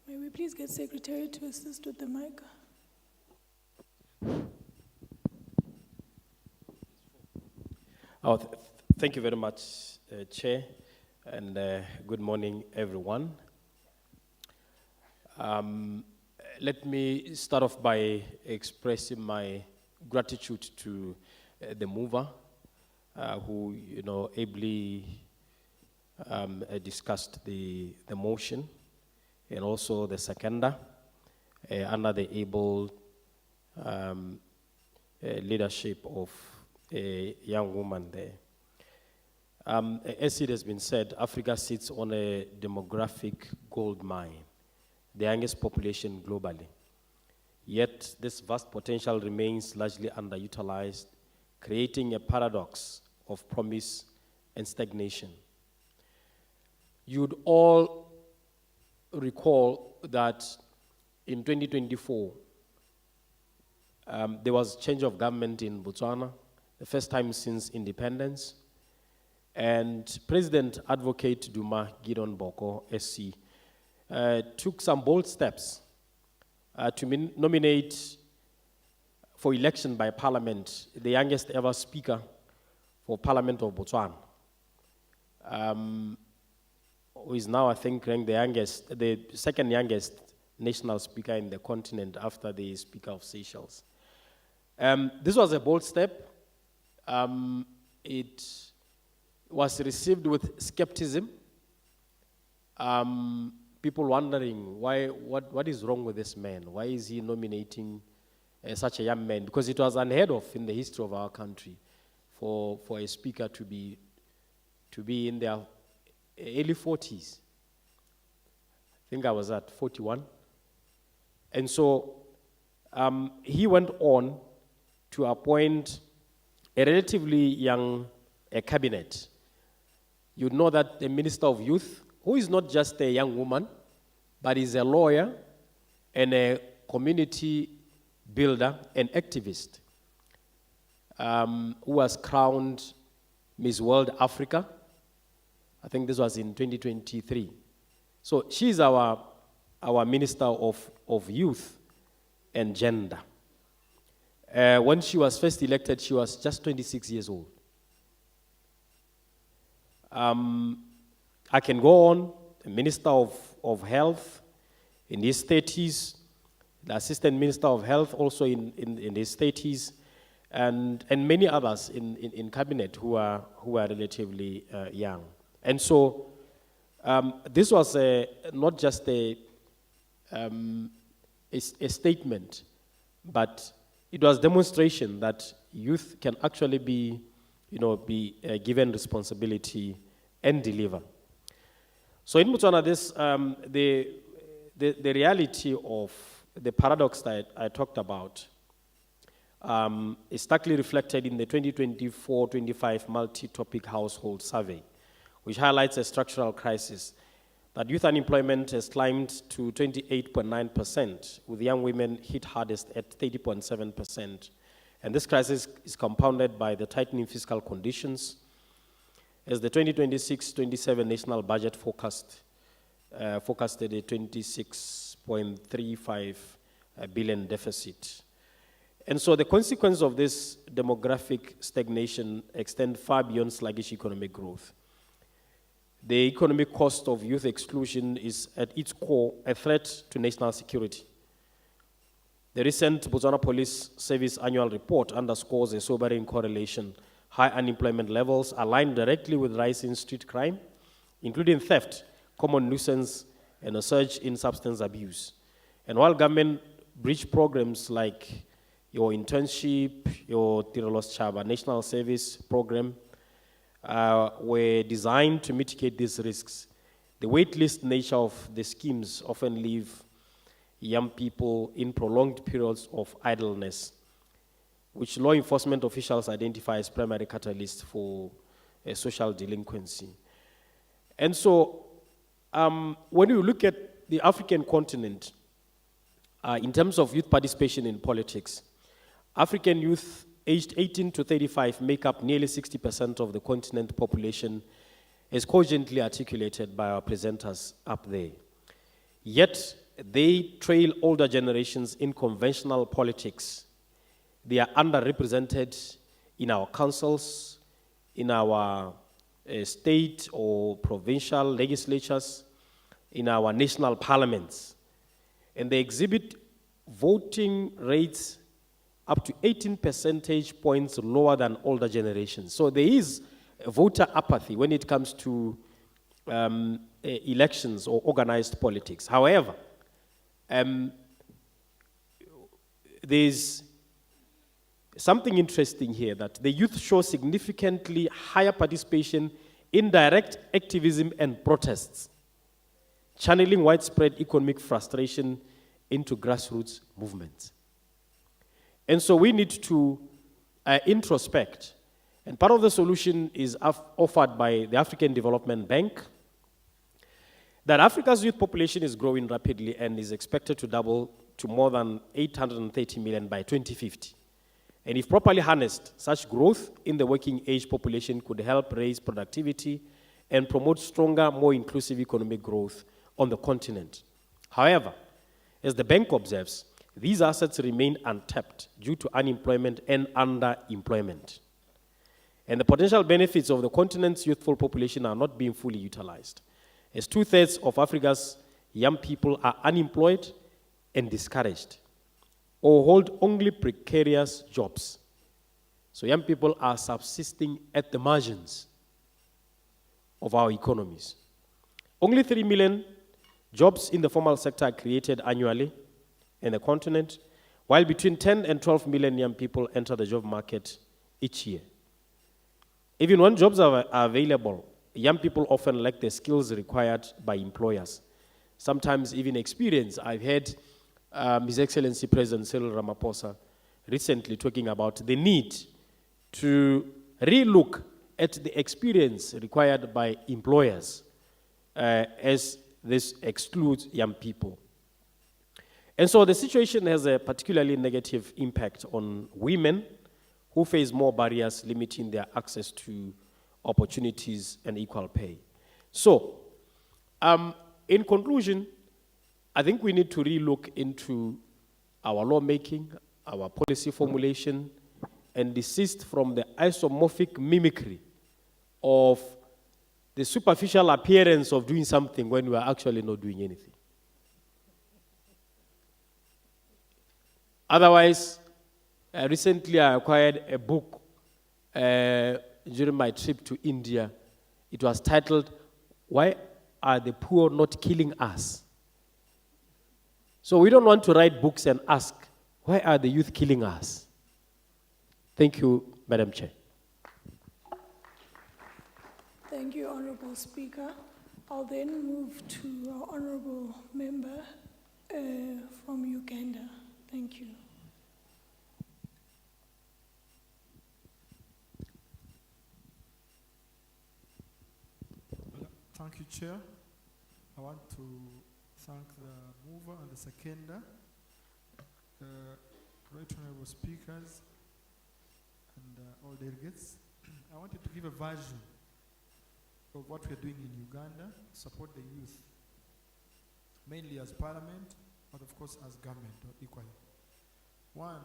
May we please get Secretary to assist with the mic? Thank you very much, Chair, and good morning, everyone. Let me start off by expressing my gratitude to the mover, who, ably discussed the motion, and also the seconder, under the able leadership of a young woman there. As it has been said, Africa sits on a demographic gold mine, the youngest population globally. Yet this vast potential remains largely underutilized, creating a paradox of promise and stagnation. You'd all recall that in 2024, there was change of government in Botswana, the first time since independence, and President Advocate Duma Gideon Boko, SC, took some bold steps to nominate for election by Parliament the youngest ever Speaker for Parliament of Botswana, who is now, I think, ranked the second youngest national speaker in the continent after the Speaker of Seychelles. This was a bold step. It was received with skepticism. People wondering what is wrong with this man? Why is he nominating such a young man? Because it was unheard of in the history of our country for a speaker to be in their early 40s. I think I was at 41. And so he went on to appoint a relatively young cabinet. You know that the Minister of Youth, who is not just a young woman, but is a lawyer and a community builder and activist, who was crowned Miss World Africa. I think this was in 2023. So she's our our Minister of Youth and Gender. When she was first elected, she was just 26 years old. I can go on, the Minister of Health in his 30s, the Assistant Minister of Health also in his 30s, and many others in cabinet who are relatively young. And so this was not just a statement, but it was demonstration that youth can actually be given responsibility and deliver. So in Botswana, this the reality of the paradox that I talked about is starkly reflected in the 2024-25 multi-topic household survey, which highlights a structural crisis that youth unemployment has climbed to 28.9%, with young women hit hardest at 30.7%. And this crisis is compounded by the tightening fiscal conditions, as the 2026-27 national budget forecasted a 26.35 billion deficit. And so the consequence of this demographic stagnation extend far beyond sluggish economic growth. The economic cost of youth exclusion is at its core a threat to national security. The recent Botswana Police Service annual report underscores a sobering correlation. High unemployment levels align directly with rising street crime, including theft, common nuisance, and a surge in substance abuse. And while government bridge programs like your internship, your Tirolos Chaba National Service Program were designed to mitigate these risks, the waitlist nature of the schemes often leave young people in prolonged periods of idleness, which law enforcement officials identify as primary catalyst for social delinquency. And so, when you look at the African continent, in terms of youth participation in politics, African youth aged 18 to 35 make up nearly 60% of the continent population, as cogently articulated by our presenters up there. Yet, they trail older generations in conventional politics. They are underrepresented in our councils, in our state or provincial legislatures, in our national parliaments. And they exhibit voting rates up to 18 percentage points lower than older generations. So there is voter apathy when it comes to elections or organized politics. However, there's something interesting here, that the youth show significantly higher participation in direct activism and protests, channeling widespread economic frustration into grassroots movements. And so we need to introspect. And part of the solution is offered by the African Development Bank, that Africa's youth population is growing rapidly and is expected to double to more than 830 million by 2050. And if properly harnessed, such growth in the working age population could help raise productivity and promote stronger, more inclusive economic growth on the continent. However, as the bank observes, these assets remain untapped due to unemployment and underemployment. And the potential benefits of the continent's youthful population are not being fully utilized, as 2/3 of Africa's young people are unemployed and discouraged, or hold only precarious jobs. So young people are subsisting at the margins of our economies. Only 3 million jobs in the formal sector are created annually in the continent, while between 10 and 12 million young people enter the job market each year. Even when jobs are available, young people often lack the skills required by employers, sometimes even experience. I've heard His Excellency President Cyril Ramaphosa recently talking about the need to relook at the experience required by employers as this excludes young people. And so the situation has a particularly negative impact on women who face more barriers limiting their access to opportunities and equal pay. So, in conclusion, I think we need to relook into our lawmaking, our policy formulation, and desist from the isomorphic mimicry of the superficial appearance of doing something when we are actually not doing anything. Otherwise, recently I acquired a book during my trip to India. It was titled, "Why Are the Poor Not Killing Us?" So we don't want to write books and ask, why are the youth killing us? Thank you, Madam Chair. Thank you, Honorable Speaker. I'll then move to our Honorable Member from Uganda. Thank you. Thank you, Chair. I want to thank the mover and the seconder, right honorable speakers, and all delegates. I wanted to give a version of what we are doing in Uganda to support the youth, mainly as parliament, but of course as government equally. One,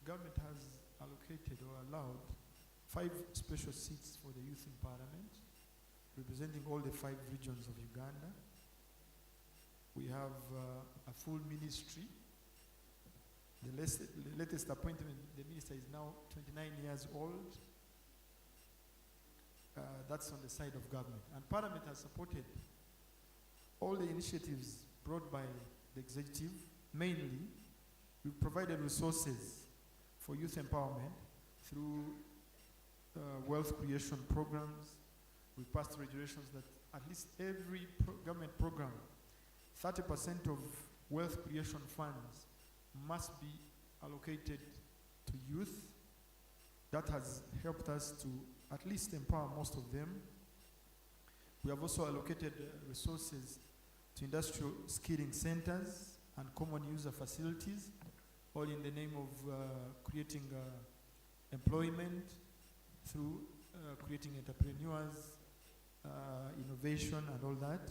government has allocated or allowed 5 special seats for the youth in parliament, representing all the 5 regions of Uganda. We have a full ministry. The latest appointment, the minister is now 29 years old. That's on the side of government. And Parliament has supported all the initiatives brought by the executive. Mainly, we provided resources for youth empowerment through wealth creation programs. We passed regulations that at least every government program, 30% of wealth creation funds must be allocated to youth. That has helped us to at least empower most of them. We have also allocated resources to industrial skilling centers and common user facilities, all in the name of creating employment through creating entrepreneurs, innovation and all that.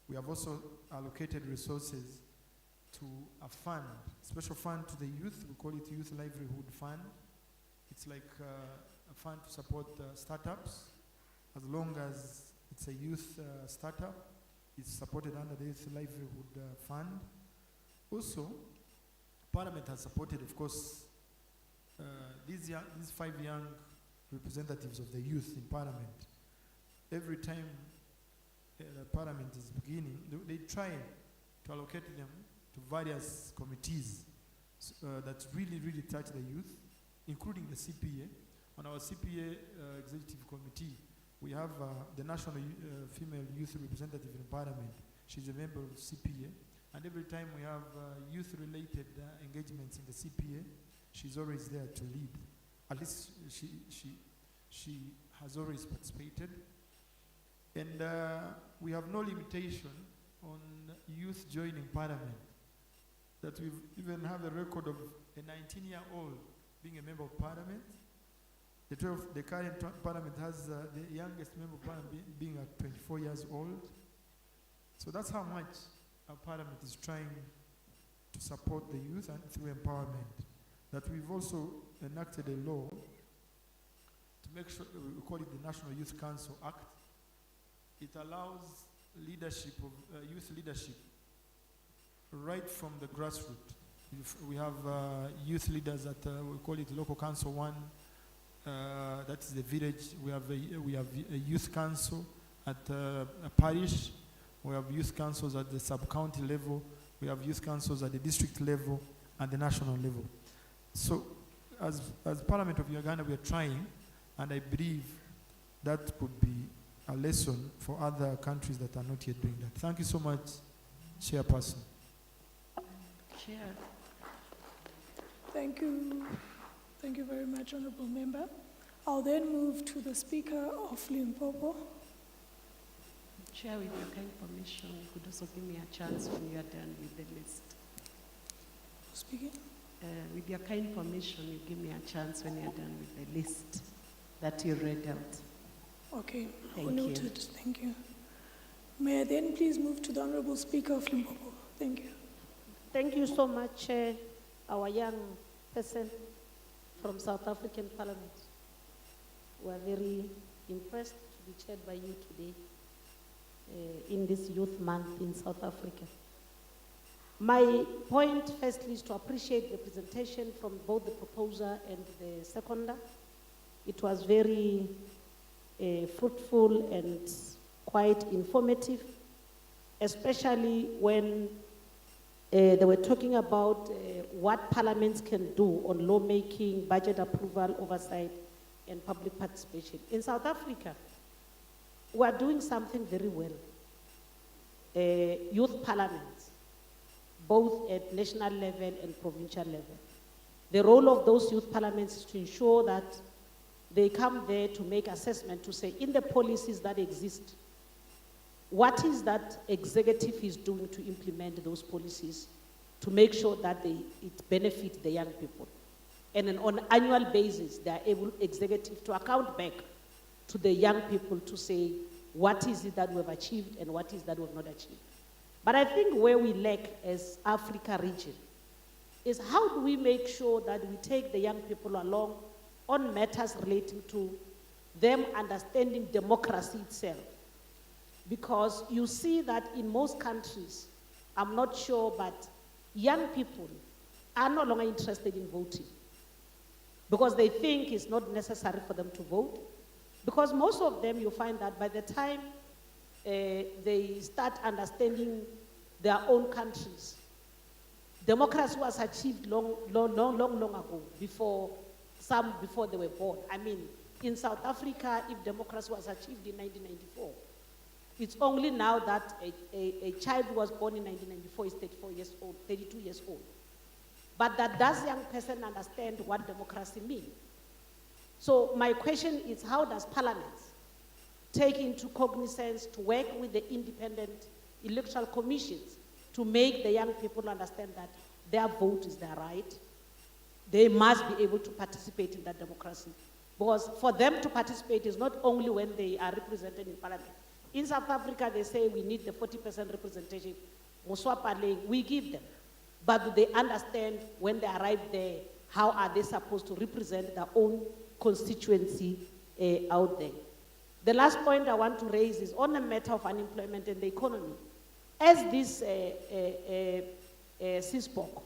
We have also allocated resources to a fund, special fund to the youth. We call it Youth Livelihood Fund. It's like a fund to support startups. As long as it's a youth startup, it's supported under the Youth Livelihood Fund. Also, Parliament has supported, of course, these 5 young representatives of the youth in Parliament. Every time the Parliament is beginning, they try to allocate them to various committees that really, really touch the youth, including the CPA. On our CPA Executive Committee, we have the National Female Youth Representative in Parliament. She's a member of CPA. And every time we have youth-related engagements in the CPA, she's always there to lead. At least she has always participated. And we have no limitation on youth joining Parliament. That we even have a record of a 19-year-old being a member of Parliament. The current Parliament has the youngest member of Parliament being at 24 years old. So that's how much our Parliament is trying to support the youth and through empowerment. That we've also enacted a law to make sure, we call it the National Youth Council Act. It allows leadership of youth leadership right from the grassroots. We have youth leaders at we call it Local Council 1. That is the village. We have a youth council at a parish. We have youth councils at the sub-county level. We have youth councils at the district level and the national level. So, as Parliament of Uganda, we are trying, and I believe that could be a lesson for other countries that are not yet doing that. Thank you so much, Chairperson. Chair. Thank you. Thank you very much, Honourable Member. I'll then move to the Speaker of Limpopo. Chair, with your kind permission, you could also give me a chance when you are done with the list. Speaking. With your kind permission, you give me a chance when you are done with the list that you read out. Okay, Thank noted. you. Thank you. May I then please move to the Honorable Speaker of Limpopo? Thank you. Thank you so much, Chair, our young person from South African Parliament. We are very impressed to be chaired by you today in this Youth Month in South Africa. My point, firstly, is to appreciate the presentation from both the proposer and the seconder. It was very fruitful and quite informative, especially when they were talking about what parliaments can do on lawmaking, budget approval, oversight, and public participation. In South Africa, we are doing something very well. Youth parliaments, both at national level and provincial level. The role of those youth parliaments is to ensure that they come there to make assessment, to say, in the policies that exist, what is that executive is doing to implement those policies to make sure that it benefits the young people. And then on an annual basis, they are able, executive, to account back to the young people to say, what is it that we've achieved and what is that we've not achieved. But I think where we lack as Africa region is how do we make sure that we take the young people along on matters relating to them understanding democracy itself. Because you see that in most countries, I'm not sure, but young people are no longer interested in voting because they think it's not necessary for them to vote. Because most of them, you find that by the time they start understanding their own countries, democracy was achieved long ago, before they were born. I mean, in South Africa, if democracy was achieved in 1994, it's only now that a child who was born in 1994 is 34 years old, 32 years old. But that does young person understand what democracy means? So my question is, how does Parliament take into cognizance to work with the independent electoral commissions to make the young people understand that their vote is their right? They must be able to participate in that democracy. Because for them to participate is not only when they are represented in Parliament. In South Africa, they say we need the 40% representation. We give them. But do they understand when they arrive there, how are they supposed to represent their own constituency out there? The last point I want to raise is on the matter of unemployment and the economy. As this CSPOC,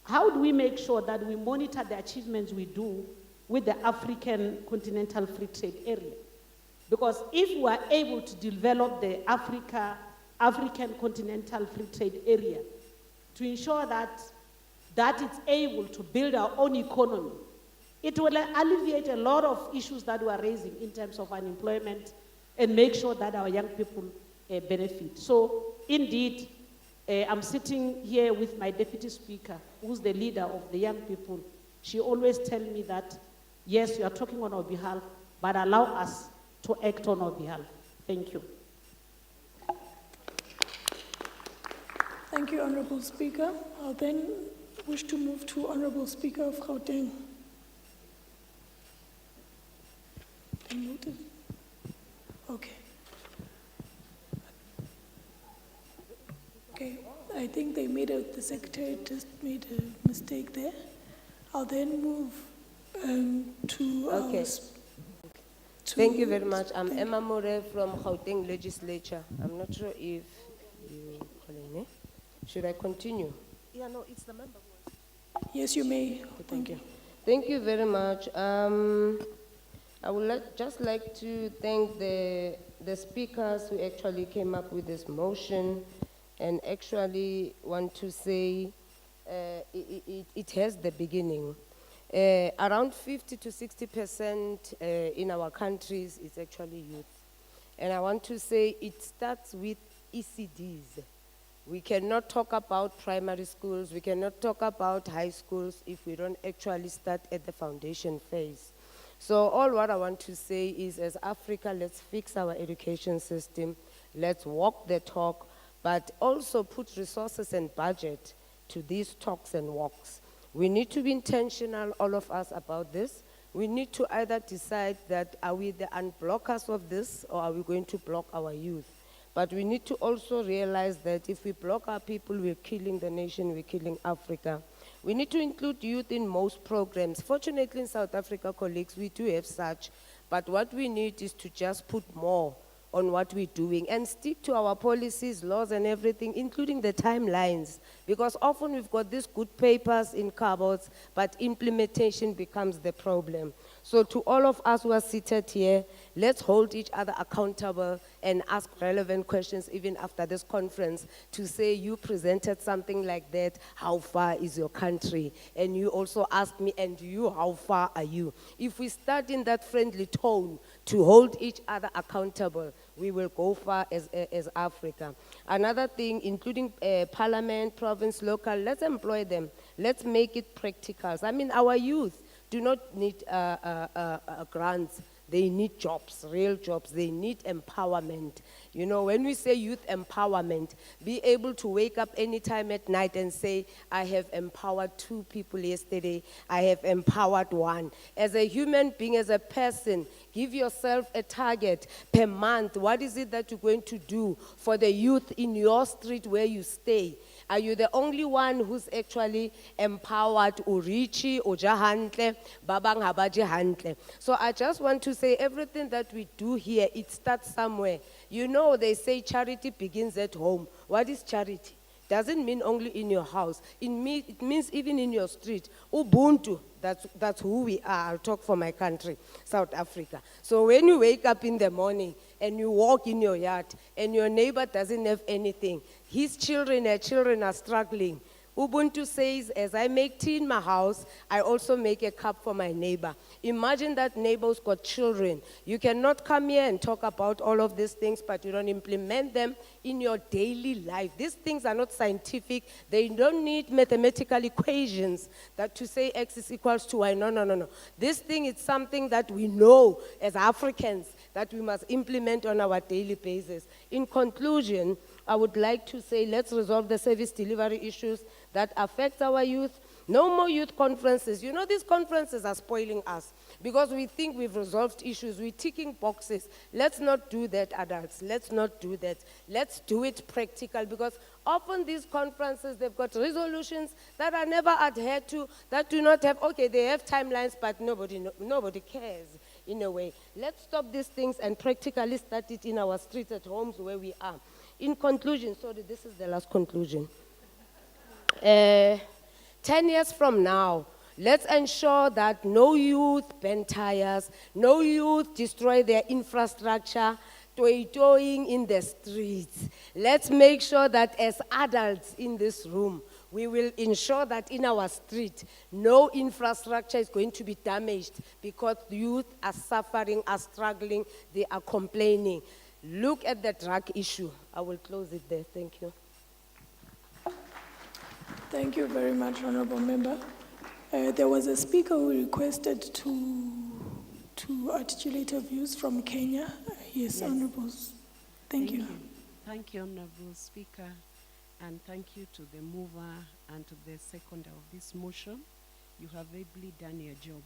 how do we make sure that we monitor the achievements we do with the African Continental Free Trade Area? Because if we are able to develop the African Continental Free Trade Area to ensure that it's able to build our own economy, it will alleviate a lot of issues that we are raising in terms of unemployment and make sure that our young people benefit. So indeed, I'm sitting here with my deputy speaker, who's the leader of the young people. She always tells me that, yes, you are talking on our behalf, but allow us to act on our behalf. Thank you. Thank you, Honorable Speaker. I'll then wish to move to Honorable Speaker of Gauteng. Noted. Okay. Okay, I think the Secretary just made a mistake there. I'll then move to... Okay. Thank you very much. I'm Emma More from Gauteng Legislature. I'm not sure if you calling me. Should I continue? Yeah, no, it's the member voice. Yes, you may. Thank you. Thank you very much. I would just like to thank the speakers who actually came up with this motion, and actually want to say it has the beginning. Around 50 to 60% in our countries is actually youth. And I want to say it starts with ECDs. We cannot talk about primary schools, we cannot talk about high schools if we don't actually start at the foundation phase. So all what I want to say is, as Africa, let's fix our education system, let's walk the talk, but also put resources and budget to these talks and walks. We need to be intentional, all of us, about this. We need to either decide that are we the unblockers of this or are we going to block our youth? But we need to also realize that if we block our people, we're killing the nation, we're killing Africa. We need to include youth in most programs. Fortunately, in South Africa, colleagues, we do have such. But what we need is to just put more on what we're doing and stick to our policies, laws, and everything, including the timelines. Because often we've got these good papers in cupboards, but implementation becomes the problem. So to all of us who are seated here, let's hold each other accountable and ask relevant questions even after this conference to say, you presented something like that, how far is your country? And you also asked me, and you, how far are you? If we start in that friendly tone to hold each other accountable, we will go far as Africa. Another thing, including parliament, province, local, let's employ them. Let's make it practical. I mean, our youth do not need grants. They need jobs, real jobs. They need empowerment. You know, when we say youth empowerment, be able to wake up anytime at night and say, I have empowered 2 people yesterday. I have empowered 1. As a human being, as a person, give yourself a target per month. What is it that you're going to do for the youth in your street where you stay? Are you the only one who's actually empowered Urichi, Ojahantle, Babang Habaji Hantle? So I just want to say everything that we do here, it starts somewhere. You know, they say charity begins at home. What is charity? Doesn't mean only in your house. It means even in your street. Ubuntu, that's who we are. I'll talk for my country, South Africa. So when you wake up in the morning and you walk in your yard and your neighbor doesn't have anything, his children are struggling. Ubuntu says, as I make tea in my house, I also make a cup for my neighbor. Imagine that neighbor's got children. You cannot come here and talk about all of these things, but you don't implement them in your daily life. These things are not scientific. They don't need mathematical equations that to say X is equals to Y. No. This thing is something that we know as Africans that we must implement on our daily basis. In conclusion, I would like to say, let's resolve the service delivery issues that affect our youth. No more youth conferences. You know, these conferences are spoiling us because we think we've resolved issues. We're ticking boxes. Let's not do that, adults. Let's not do that. Let's do it practical, because often these conferences, they've got resolutions that are never adhered to, that do not have, okay, they have timelines, but nobody cares in a way. Let's stop these things and practically start it in our streets, at homes where we are. In conclusion, sorry, this is the last conclusion. 10 years from now, let's ensure that no youth burn tires, no youth destroy their infrastructure, toying in the streets. Let's make sure that as adults in this room, we will ensure that in our street, no infrastructure is going to be damaged because the youth are suffering, are struggling, they are complaining. Look at the drug issue. I will close it there. Thank you. Thank you very much, Honorable Member. There was a speaker who requested to articulate her views from Kenya. Yes, Honorables. Thank you. Thank you, Honorable Speaker, and thank you to the mover and to the seconder of this motion. You have ably done your job.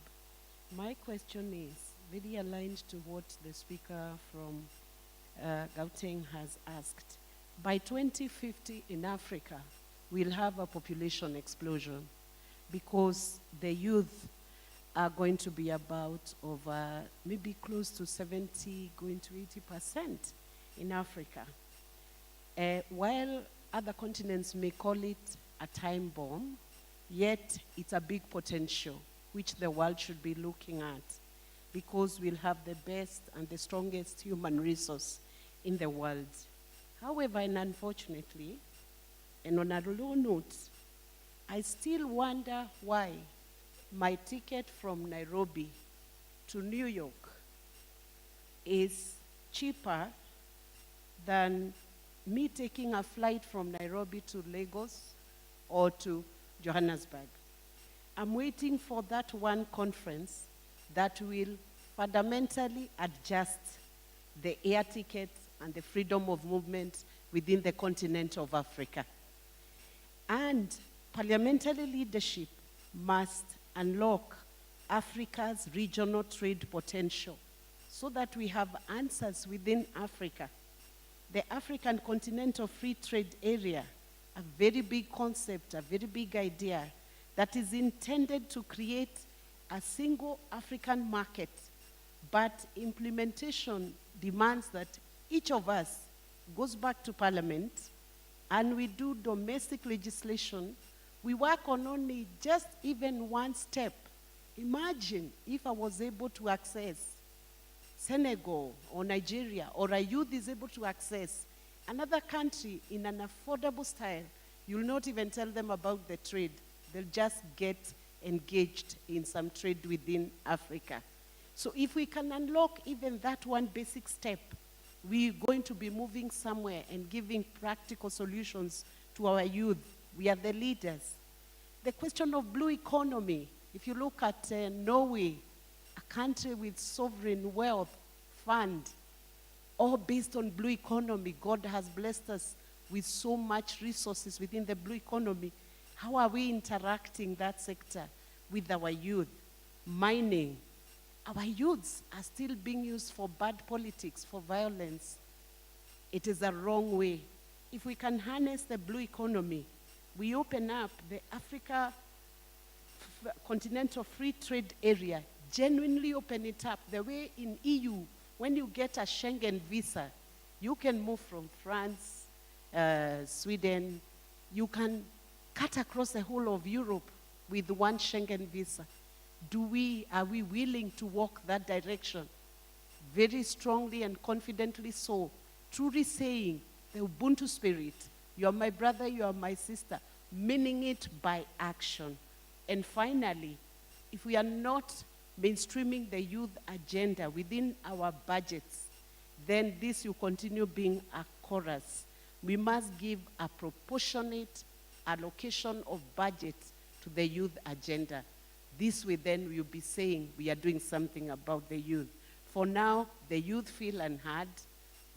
My question is very aligned to what the speaker from Gauteng has asked. By 2050 in Africa, we'll have a population explosion because the youth are going to be about over maybe close to 70, going to 80% in Africa. While other continents may call it a time bomb, yet it's a big potential which the world should be looking at, because we'll have the best and the strongest human resource in the world. However, and unfortunately, and on a low note, I still wonder why my ticket from Nairobi to New York is cheaper than me taking a flight from Nairobi to Lagos or to Johannesburg. I'm waiting for that one conference that will fundamentally adjust the air tickets and the freedom of movement within the continent of Africa. And parliamentary leadership must unlock Africa's regional trade potential so that we have answers within Africa the African Continental Free Trade Area, a very big concept, a very big idea that is intended to create a single African market, but implementation demands that each of us goes back to Parliament and we do domestic legislation. We work on only just even one step. Imagine if I was able to access Senegal or Nigeria, or a youth is able to access another country in an affordable style. You'll not even tell them about the trade. They'll just get engaged in some trade within Africa. So if we can unlock even that one basic step, we're going to be moving somewhere and giving practical solutions to our youth. We are the leaders. The question of blue economy, if you look at Norway, a country with sovereign wealth fund, all based on blue economy. God has blessed us with so much resources within the blue economy. How are we interacting that sector with our youth? Mining. Our youths are still being used for bad politics, for violence. It is a wrong way. If we can harness the blue economy, we open up the Africa Continental Free Trade Area, genuinely open it up. The way in EU, when you get a Schengen visa, you can move from France, Sweden, you can cut across the whole of Europe with one Schengen visa. Are we willing to walk that direction? Very strongly and confidently so, truly saying the Ubuntu spirit, you are my brother, you are my sister, meaning it by action. And finally, if we are not mainstreaming the youth agenda within our budgets, then this will continue being a chorus. We must give a proportionate allocation of budget to the youth agenda. This way then we'll be saying we are doing something about the youth. For now, the youth feel unheard.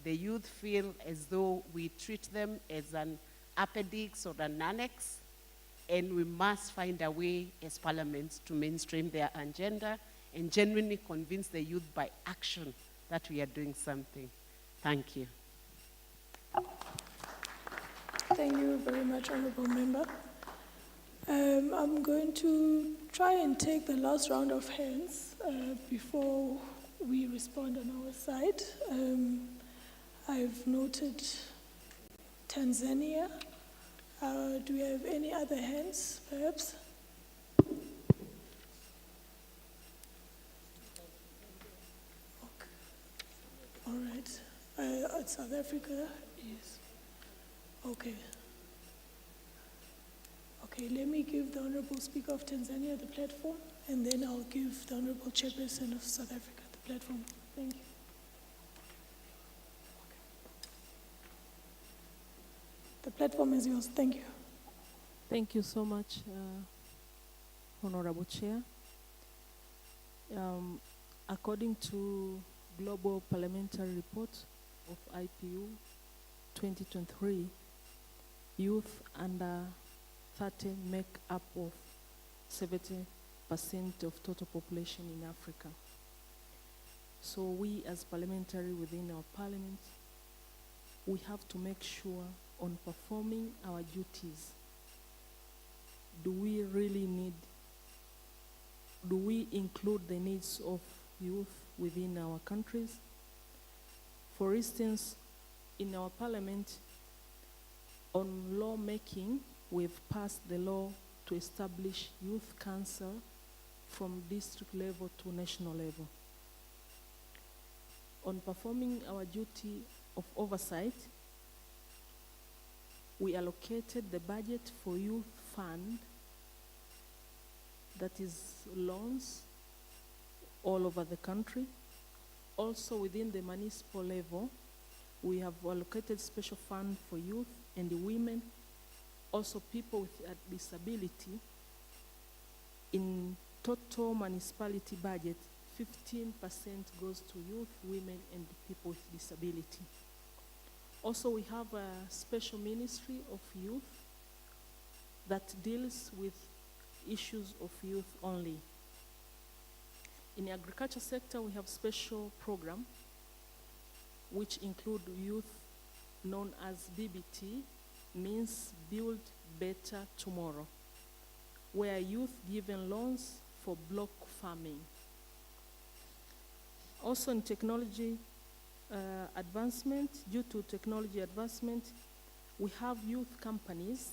The youth feel as though we treat them as an appendix or an annex, and we must find a way as parliaments to mainstream their agenda and genuinely convince the youth by action that we are doing something. Thank you. Thank you very much, Honourable Member. I'm going to try and take the last round of hands before we respond on our side. I've noted Tanzania. Do we have any other hands, perhaps? Okay. All right. South Africa is okay. Okay, let me give the Honourable Speaker of Tanzania the platform, and then I'll give the Honourable Chairperson of South Africa the platform. Thank you. The platform is yours. Thank you. Thank you so much, Honorable Chair. According to Global Parliamentary Report of IPU 2023, youth under 30 make up of 70% of total population in Africa. So we as parliamentary within our parliament, we have to make sure on performing our duties. Do we include the needs of youth within our countries? For instance, in our parliament, on lawmaking, we've passed the law to establish youth council from district level to national level. On performing our duty of oversight, we allocated the budget for youth fund, that is loans all over the country. Also within the municipal level, we have allocated special fund for youth and the women, also people with a disability. In total municipality budget, 15% goes to youth, women, and people with disability. Also, we have a special ministry of youth that deals with issues of youth only. In the agriculture sector, we have special program which include youth known as BBT, means Build Better Tomorrow, where youth given loans for block farming. Also in technology advancement, due to technology advancement, we have youth companies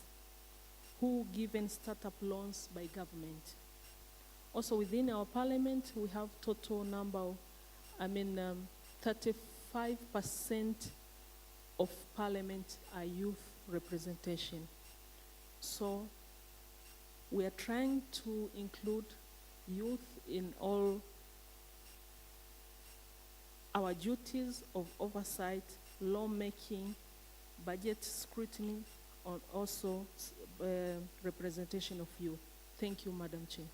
who given startup loans by government. Also within our parliament, we have total number, 35% of parliament are youth representation. So we are trying to include youth in all our duties of oversight, lawmaking, budget scrutiny, and also representation of youth. Thank you, Madam Chair.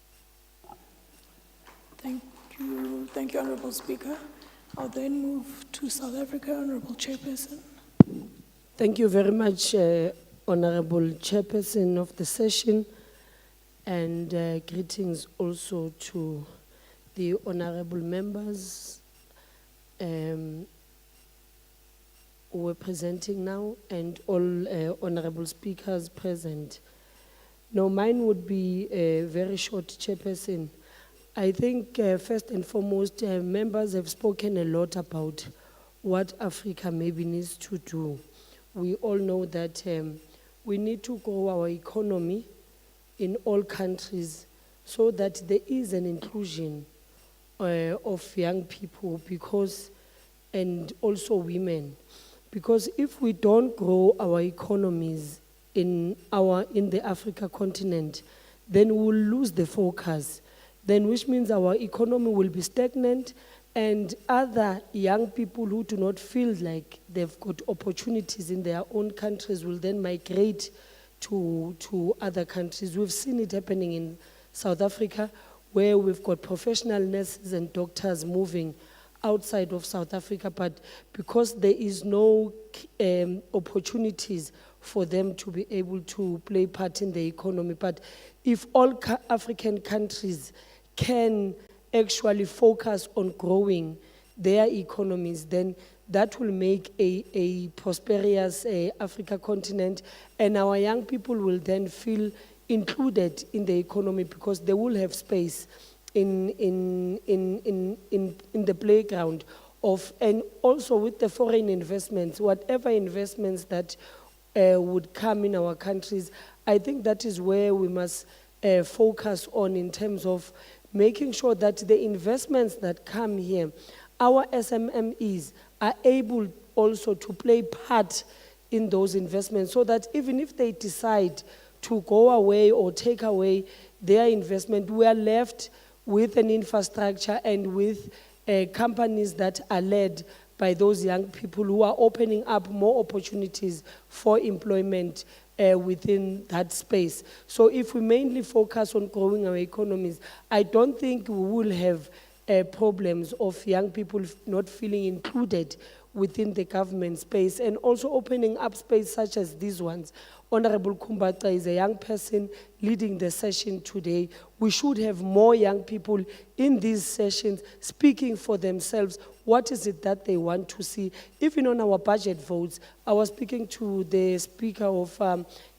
Thank you, Honorable Speaker. I'll then move to South Africa, Honorable Chairperson. Thank you very much, Honorable Chairperson of the session, and greetings also to the honorable members who are presenting now, and all honorable speakers present. Now, mine would be a very short, Chairperson. I think first and foremost, members have spoken a lot about what Africa maybe needs to do. We all know that we need to grow our economy in all countries so that there is an inclusion of young people and also women. Because if we don't grow our economies in the Africa continent, then we'll lose the focus. Then which means our economy will be stagnant, and other young people who do not feel like they've got opportunities in their own countries will then migrate to other countries. We've seen it happening in South Africa, where we've got professional nurses and doctors moving outside of South Africa, but because there is no opportunities for them to be able to play part in the economy. But if all African countries can actually focus on growing their economies, then that will make a prosperous Africa continent, and our young people will then feel included in the economy because they will have space in the playground of, and also with the foreign investments, whatever investments that would come in our countries, I think that is where we must focus on in terms of making sure that the investments that come here, our SMMEs are able also to play part in those investments, so that even if they decide to go away or take away their investment, we are left with an infrastructure and with companies that are led by those young people who are opening up more opportunities for employment within that space. So if we mainly focus on growing our economies, I don't think we will have problems of young people not feeling included within the government space, and also opening up space such as these ones. Honorable Kumbata is a young person leading the session today. We should have more young people in these sessions speaking for themselves. What is it that they want to see? Even on our budget votes, I was speaking to the Speaker of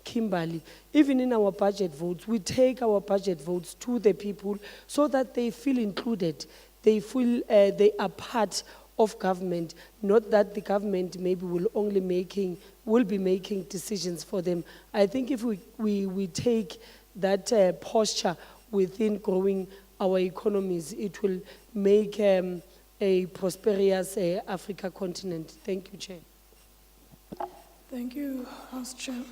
Kimberley. Even in our budget votes, we take our budget votes to the people so that they feel included. They feel they are part of government, not that the government maybe will be making decisions for them. I think if we take that posture within growing our economies, it will make a prosperous Africa continent. Thank you, Chair. Thank you, House Chair.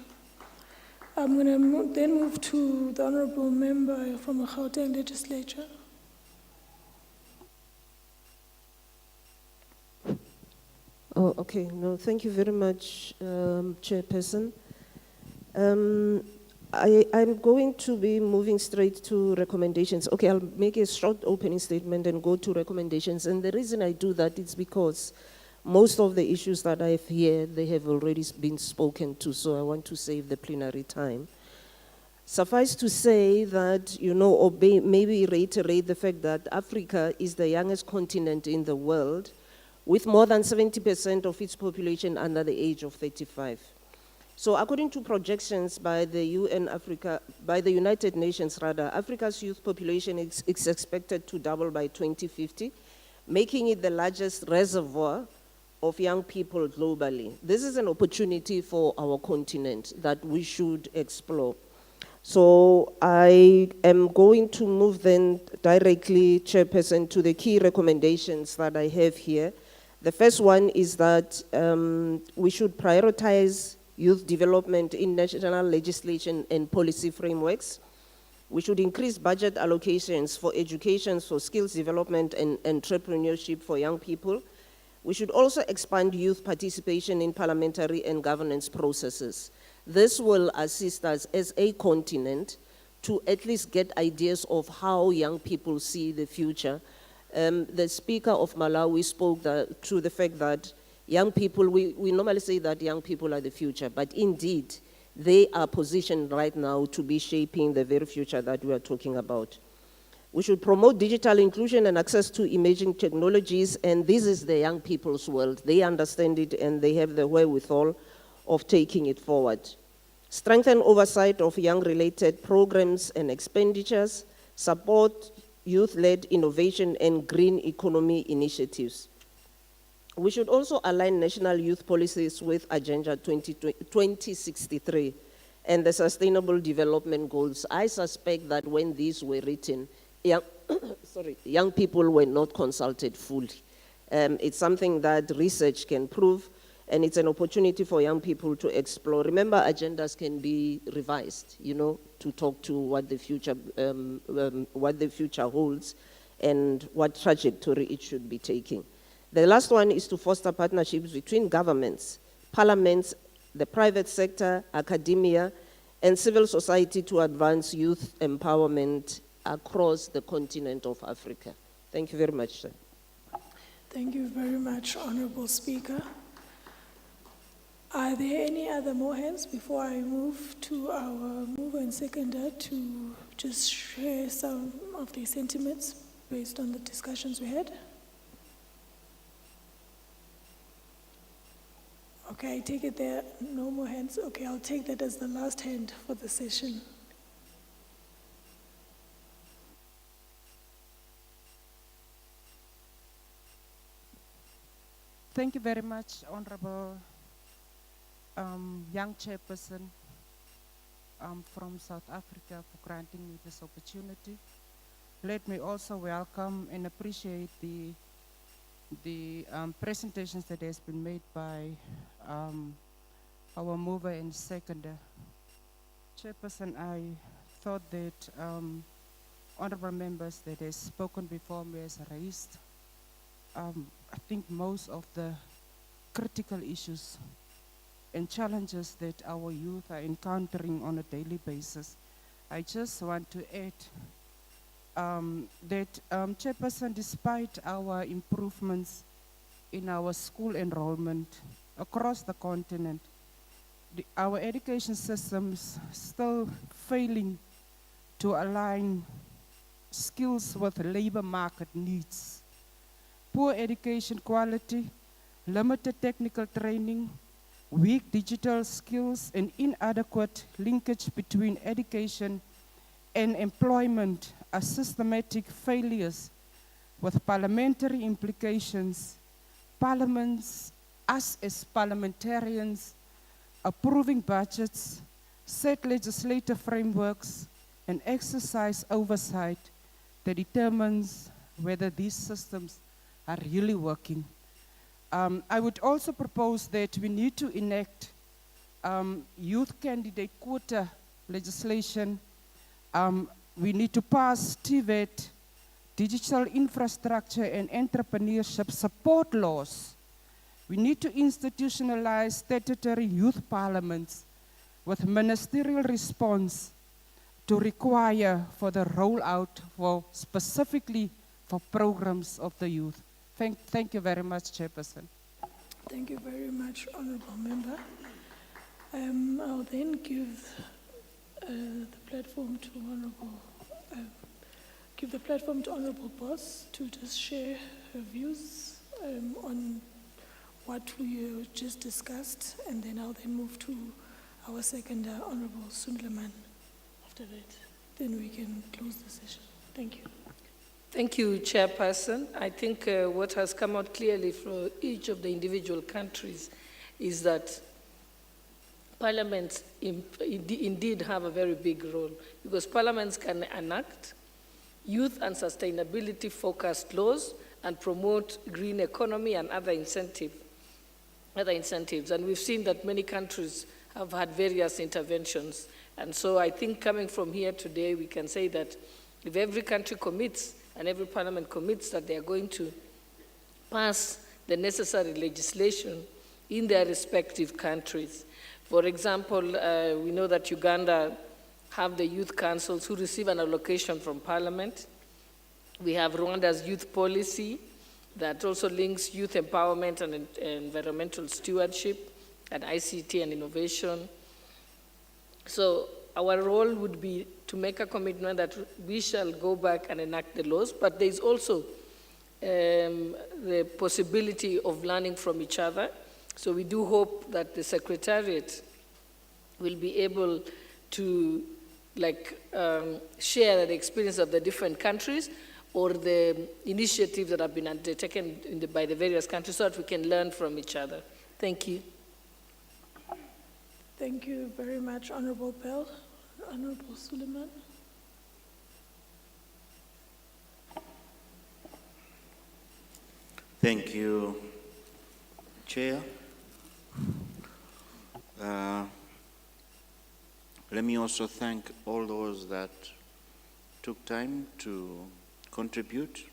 I'm going to then move to the Honourable Member from the Gauteng Legislature. Oh, okay. No, thank you very much, Chairperson. I'm going to be moving straight to recommendations. Okay, I'll make a short opening statement and go to recommendations. And the reason I do that is because most of the issues that I have here, they have already been spoken to, so I want to save the plenary time. Suffice to say that, or maybe reiterate the fact that Africa is the youngest continent in the world, with more than 70% of its population under the age of 35. So according to projections by the United Nations, Africa's youth population is expected to double by 2050, making it the largest reservoir of young people globally. This is an opportunity for our continent that we should explore. So I am going to move then directly, Chairperson, to the key recommendations that I have here. The first one is that we should prioritize youth development in national legislation and policy frameworks. We should increase budget allocations for education, for skills development and entrepreneurship for young people. We should also expand youth participation in parliamentary and governance processes. This will assist us as a continent to at least get ideas of how young people see the future. The Speaker of Malawi spoke to the fact that young people, we normally say that young people are the future, but indeed, they are positioned right now to be shaping the very future that we are talking about. We should promote digital inclusion and access to emerging technologies, and this is the young people's world. They understand it and they have the wherewithal of taking it forward. Strengthen oversight of young-related programs and expenditures, support youth-led innovation and green economy initiatives. We should also align national youth policies with Agenda 2063 and the Sustainable Development Goals. I suspect that when these were written, young people were not consulted fully. It's something that research can prove, and it's an opportunity for young people to explore. Remember, agendas can be revised, to talk to what the future holds and what trajectory it should be taking. The last one is to foster partnerships between governments, parliaments, the private sector, academia, and civil society to advance youth empowerment across the continent of Africa. Thank you very much, sir. Thank you very much, Honorable Speaker. Are there any other more hands before I move to our mover and seconder to just share some of their sentiments based on the discussions we had? Okay, I take it there are no more hands. Okay, I'll take that as the last hand for the session. Thank you very much, Honorable young chairperson from South Africa, for granting me this opportunity. Let me also welcome and appreciate the presentations that has been made by our mover and seconder. Chairperson, I thought that honorable members that have spoken before me has raised I think most of the critical issues and challenges that our youth are encountering on a daily basis. I just want to add that, Chairperson, despite our improvements in our school enrollment across the continent, our education systems still failing to align skills with labor market needs. Poor education quality, limited technical training, weak digital skills, and inadequate linkage between education and employment are systematic failures with parliamentary implications. Parliaments, us as parliamentarians, approving budgets, set legislative frameworks, and exercise oversight that determines whether these systems are really working. I would also propose that we need to enact youth candidate quota legislation. We need to pass TVET, digital infrastructure and entrepreneurship support laws. We need to institutionalize statutory youth parliaments with ministerial response to require for the rollout specifically for programs of the youth. Thank you very much, Chairperson. Thank you very much, Honourable Member. I'll then give the platform to Honourable Boss to just share her views on what we just discussed, and then I'll then move to our second Honorable Sundleman. After that, then we can close the session. Thank you. Thank you, Chairperson. I think what has come out clearly from each of the individual countries is that parliaments indeed have a very big role, because parliaments can enact youth and sustainability focused laws and promote green economy and other incentives. And we've seen that many countries have had various interventions. And so I think coming from here today, we can say that if every country commits and every parliament commits that they are going to pass the necessary legislation in their respective countries. For example, we know that Uganda have the youth councils who receive an allocation from parliament. We have Rwanda's youth policy that also links youth empowerment and environmental stewardship and ICT and innovation. So our role would be to make a commitment that we shall go back and enact the laws, but there's also the possibility of learning from each other. So we do hope that the Secretariat will be able to share the experience of the different countries or the initiatives that have been undertaken by the various countries so that we can learn from each other. Thank you. Thank you very much, Honorable Bell. Honorable Suleiman. Thank you, Chair. Let me also thank all those that took time to contribute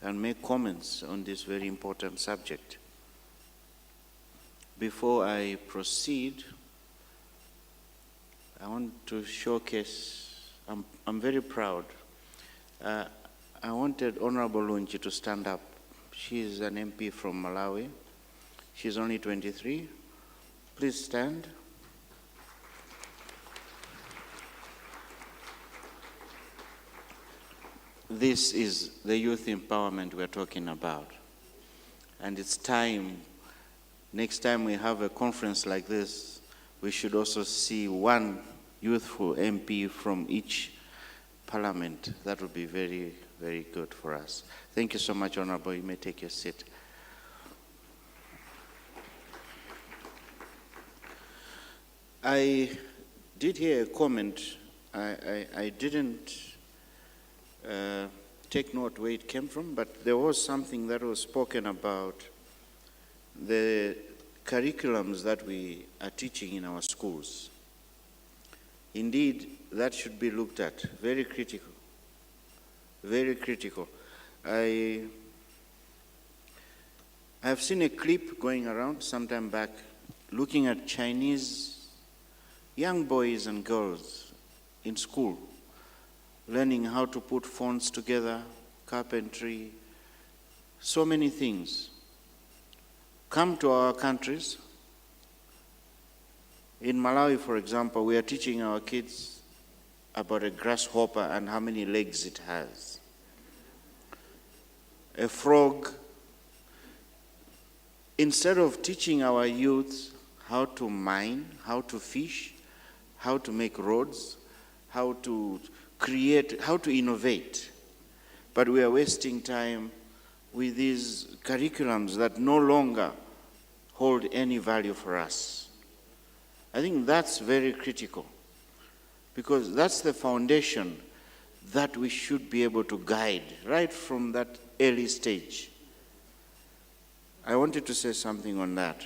and make comments on this very important subject. Before I proceed, I want to showcase, I'm very proud. I wanted Honorable Lunchi to stand up. She is an MP from Malawi. She's only 23. Please stand. This is the youth empowerment we're talking about. And it's time, next time we have a conference like this, we should also see one youthful MP from each parliament. That would be very, very good for us. Thank you so much, Honorable. You may take your seat. I did hear a comment. I didn't take note where it came from, but there was something that was spoken about the curriculums that we are teaching in our schools. Indeed, that should be looked at. Very critical. Very critical. I have seen a clip going around some time back looking at Chinese young boys and girls in school, learning how to put phones together, carpentry, so many things. Come to our countries. In Malawi, for example, we are teaching our kids about a grasshopper and how many legs it has. A frog. Instead of teaching our youth how to mine, how to fish, how to make roads, how to create, how to innovate. But we are wasting time with these curriculums that no longer hold any value for us. I think that's very critical, because that's the foundation that we should be able to guide right from that early stage. I wanted to say something on that.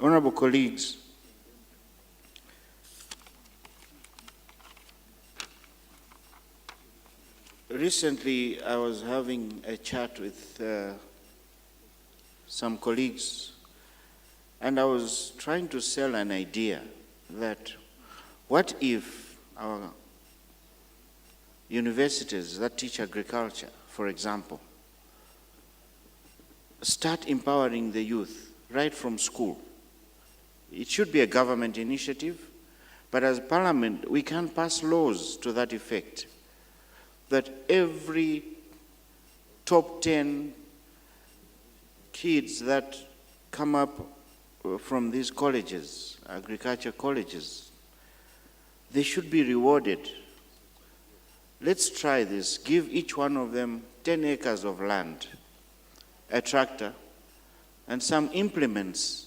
Honorable colleagues, recently I was having a chat with some colleagues, and I was trying to sell an idea that what if our universities that teach agriculture, for example, start empowering the youth right from school. It should be a government initiative, but as Parliament, we can pass laws to that effect, that every top 10 kids that come up from these colleges, agriculture colleges, they should be rewarded. Let's try this. Give each one of them 10 acres of land, a tractor, and some implements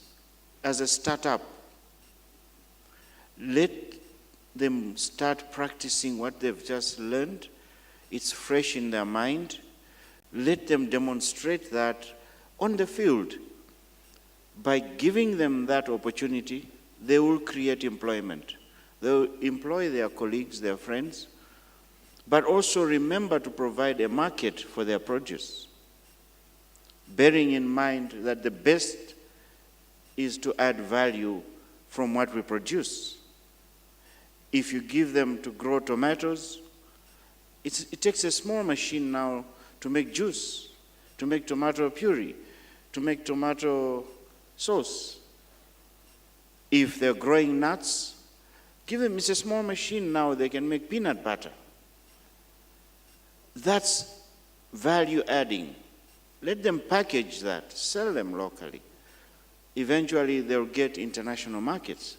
as a startup. Let them start practicing what they've just learned. It's fresh in their mind. Let them demonstrate that on the field. By giving them that opportunity, they will create employment. They'll employ their colleagues, their friends, but also remember to provide a market for their produce, bearing in mind that the best is to add value from what we produce. If you give them to grow tomatoes, it takes a small machine now to make juice, to make tomato puree, to make tomato sauce. If they're growing nuts, give them, it's a small machine now, they can make peanut butter. That's value adding. Let them package that, sell them locally. Eventually they'll get international markets.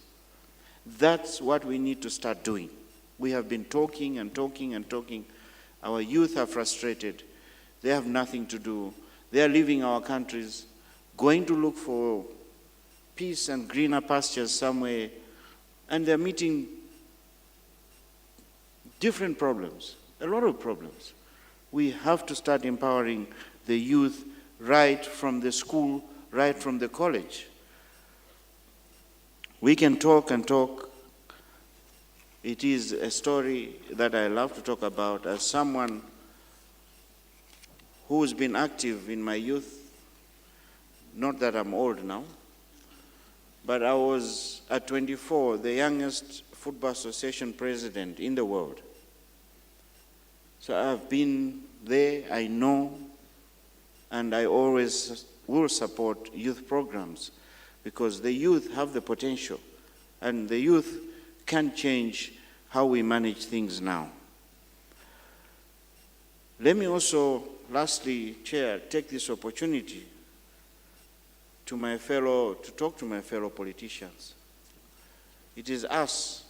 That's what we need to start doing. We have been talking and talking and talking. Our youth are frustrated. They have nothing to do. They are leaving our countries, going to look for peace and greener pastures somewhere, and they're meeting different problems, a lot of problems. We have to start empowering the youth right from the school, right from the college. We can talk and talk. It is a story that I love to talk about as someone who's been active in my youth. Not that I'm old now, but I was at 24, the youngest football association president in the world. So I've been there, I know, and I always will support youth programs because the youth have the potential and the youth can change how we manage things now. Let me also, lastly, Chair, take this opportunity to talk to my fellow politicians. It is us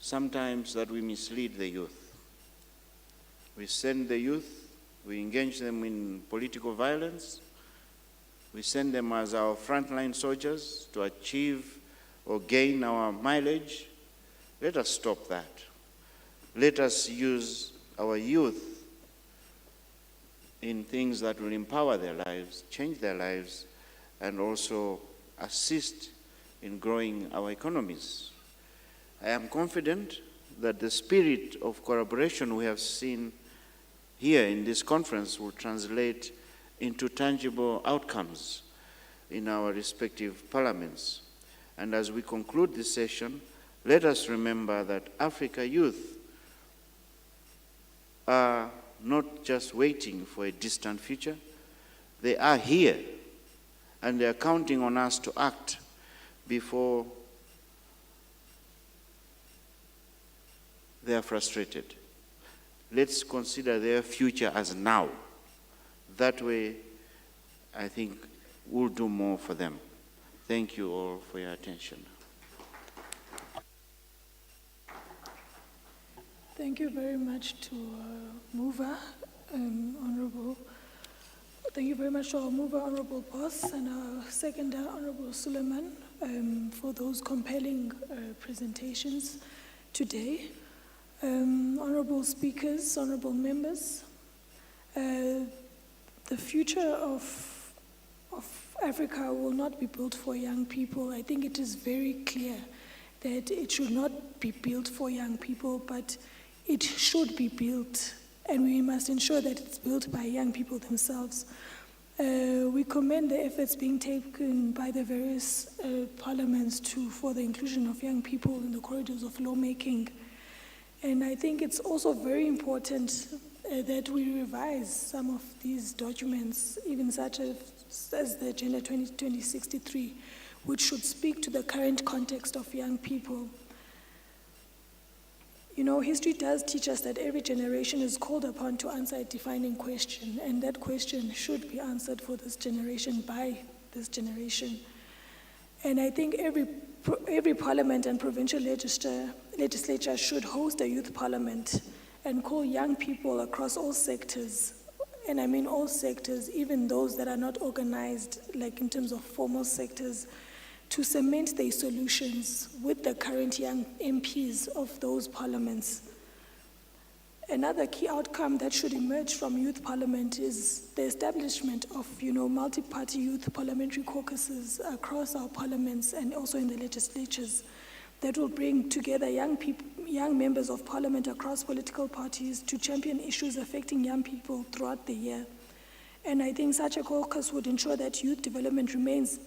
sometimes that we mislead the youth. We send the youth, we engage them in political violence, we send them as our frontline soldiers to achieve or gain our mileage. Let us stop that. Let us use our youth in things that will empower their lives, change their lives, and also assist in growing our economies. I am confident that the spirit of collaboration we have seen here in this conference will translate into tangible outcomes in our respective parliaments. And as we conclude this session, let us remember that Africa youth are not just waiting for a distant future. They are here, and they are counting on us to act before they are frustrated. Let's consider their future as now. That way, I think we'll do more for them. Thank you all for your attention. Thank you very much to Mover, Honorable. Thank you very much to our Mover, Honorable Boss, and our Seconder, Honorable Suleiman, for those compelling presentations today. Honorable speakers, honorable members, the future of Africa will not be built for young people. I think it is very clear that it should not be built for young people, but it should be built, and we must ensure that it's built by young people themselves. We commend the efforts being taken by the various parliaments for the inclusion of young people in the corridors of lawmaking. And I think it's also very important that we revise some of these documents, even such as the Agenda 2063, which should speak to the current context of young people. You know, history does teach us that every generation is called upon to answer a defining question, and that question should be answered for this generation by this generation. And I think every parliament and provincial legislature should host a youth parliament and call young people across all sectors, and I mean all sectors, even those that are not organized, like in terms of formal sectors, to cement their solutions with the current young MPs of those parliaments. Another key outcome that should emerge from youth parliament is the establishment of, multi-party youth parliamentary caucuses across our parliaments and also in the legislatures that will bring together young members of parliament across political parties to champion issues affecting young people throughout the year. And I think such a caucus would ensure that youth development remains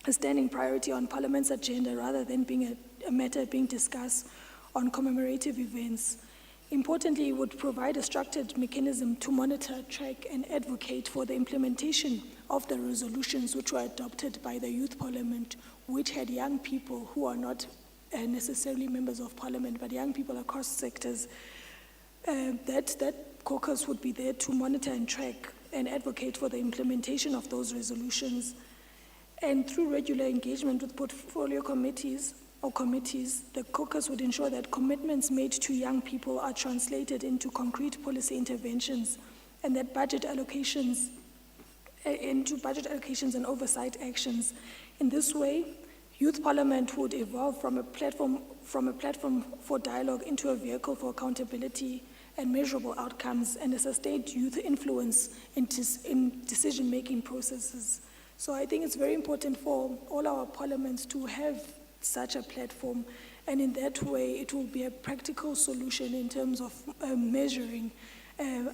a standing priority on Parliament's agenda rather than being a matter being discussed on commemorative events. Importantly, it would provide a structured mechanism to monitor, track, and advocate for the implementation of the resolutions which were adopted by the Youth Parliament, which had young people who are not necessarily members of Parliament, but young people across sectors. That caucus would be there to monitor and track and advocate for the implementation of those resolutions. And through regular engagement with portfolio committees, the caucus would ensure that commitments made to young people are translated into concrete policy interventions and that budget allocations and oversight actions. In this way, Youth Parliament would evolve from a platform for dialogue into a vehicle for accountability and measurable outcomes and a sustained youth influence in decision-making processes. So I think it's very important for all our parliaments to have such a platform, and in that way it will be a practical solution in terms of measuring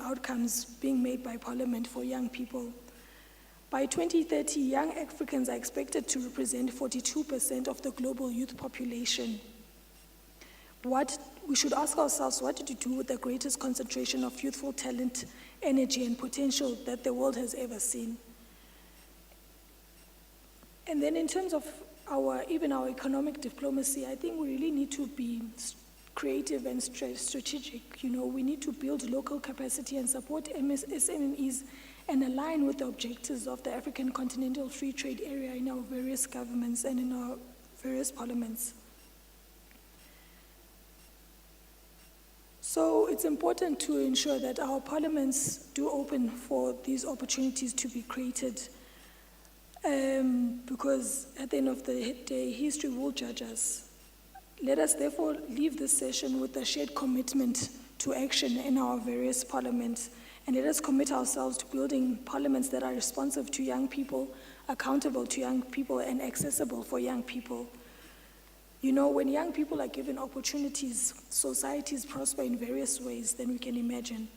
outcomes being made by Parliament for young people. By 2030, young Africans are expected to represent 42% of the global youth population. We should ask ourselves, what did you do with the greatest concentration of youthful talent, energy, and potential that the world has ever seen? And then in terms of our economic diplomacy, I think we really need to be creative and strategic. We need to build local capacity and support SMEs and align with the objectives of the African Continental Free Trade Area in our various governments and in our various parliaments. So it's important to ensure that our parliaments do open for these opportunities to be created, because at the end of the day, history will judge us. Let us therefore leave this session with a shared commitment to action in our various parliaments, and let us commit ourselves to building parliaments that are responsive to young people, accountable to young people, and accessible for young people. When young people are given opportunities, societies prosper in various ways than we can imagine.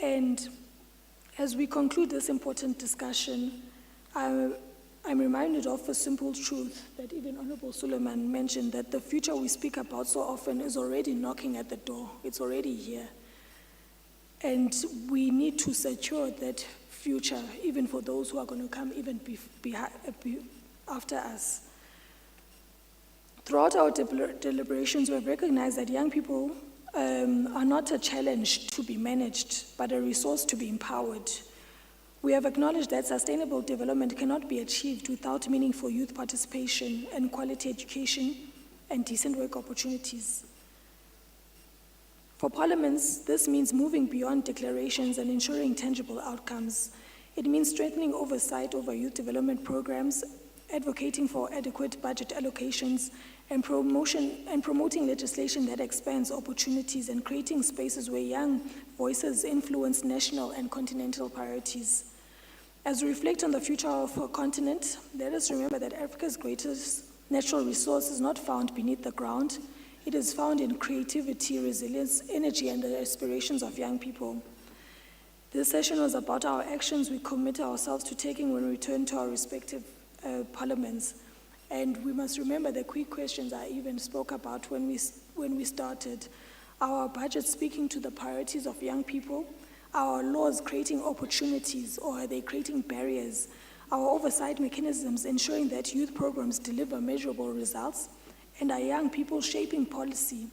And as we conclude this important discussion, I'm reminded of a simple truth that even Honorable Suleiman mentioned, that the future we speak about so often is already knocking at the door. It's already here. And we need to secure that future, even for those who are going to come even after us. Throughout our deliberations, we have recognized that young people are not a challenge to be managed, but a resource to be empowered. We have acknowledged that sustainable development cannot be achieved without meaningful youth participation and quality education and decent work opportunities. For parliaments, this means moving beyond declarations and ensuring tangible outcomes. It means strengthening oversight over youth development programs, advocating for adequate budget allocations, and promoting legislation that expands opportunities and creating spaces where young voices influence national and continental priorities. As we reflect on the future of our continent, let us remember that Africa's greatest natural resource is not found beneath the ground. It is found in creativity, resilience, energy, and the aspirations of young people. This session was about our actions we commit ourselves to taking when we return to our respective parliaments. And we must remember the quick questions I even spoke about when we started. Are our budgets speaking to the priorities of young people? Are our laws creating opportunities, or are they creating barriers? Our oversight mechanisms ensuring that youth programs deliver measurable results? And are young people shaping policy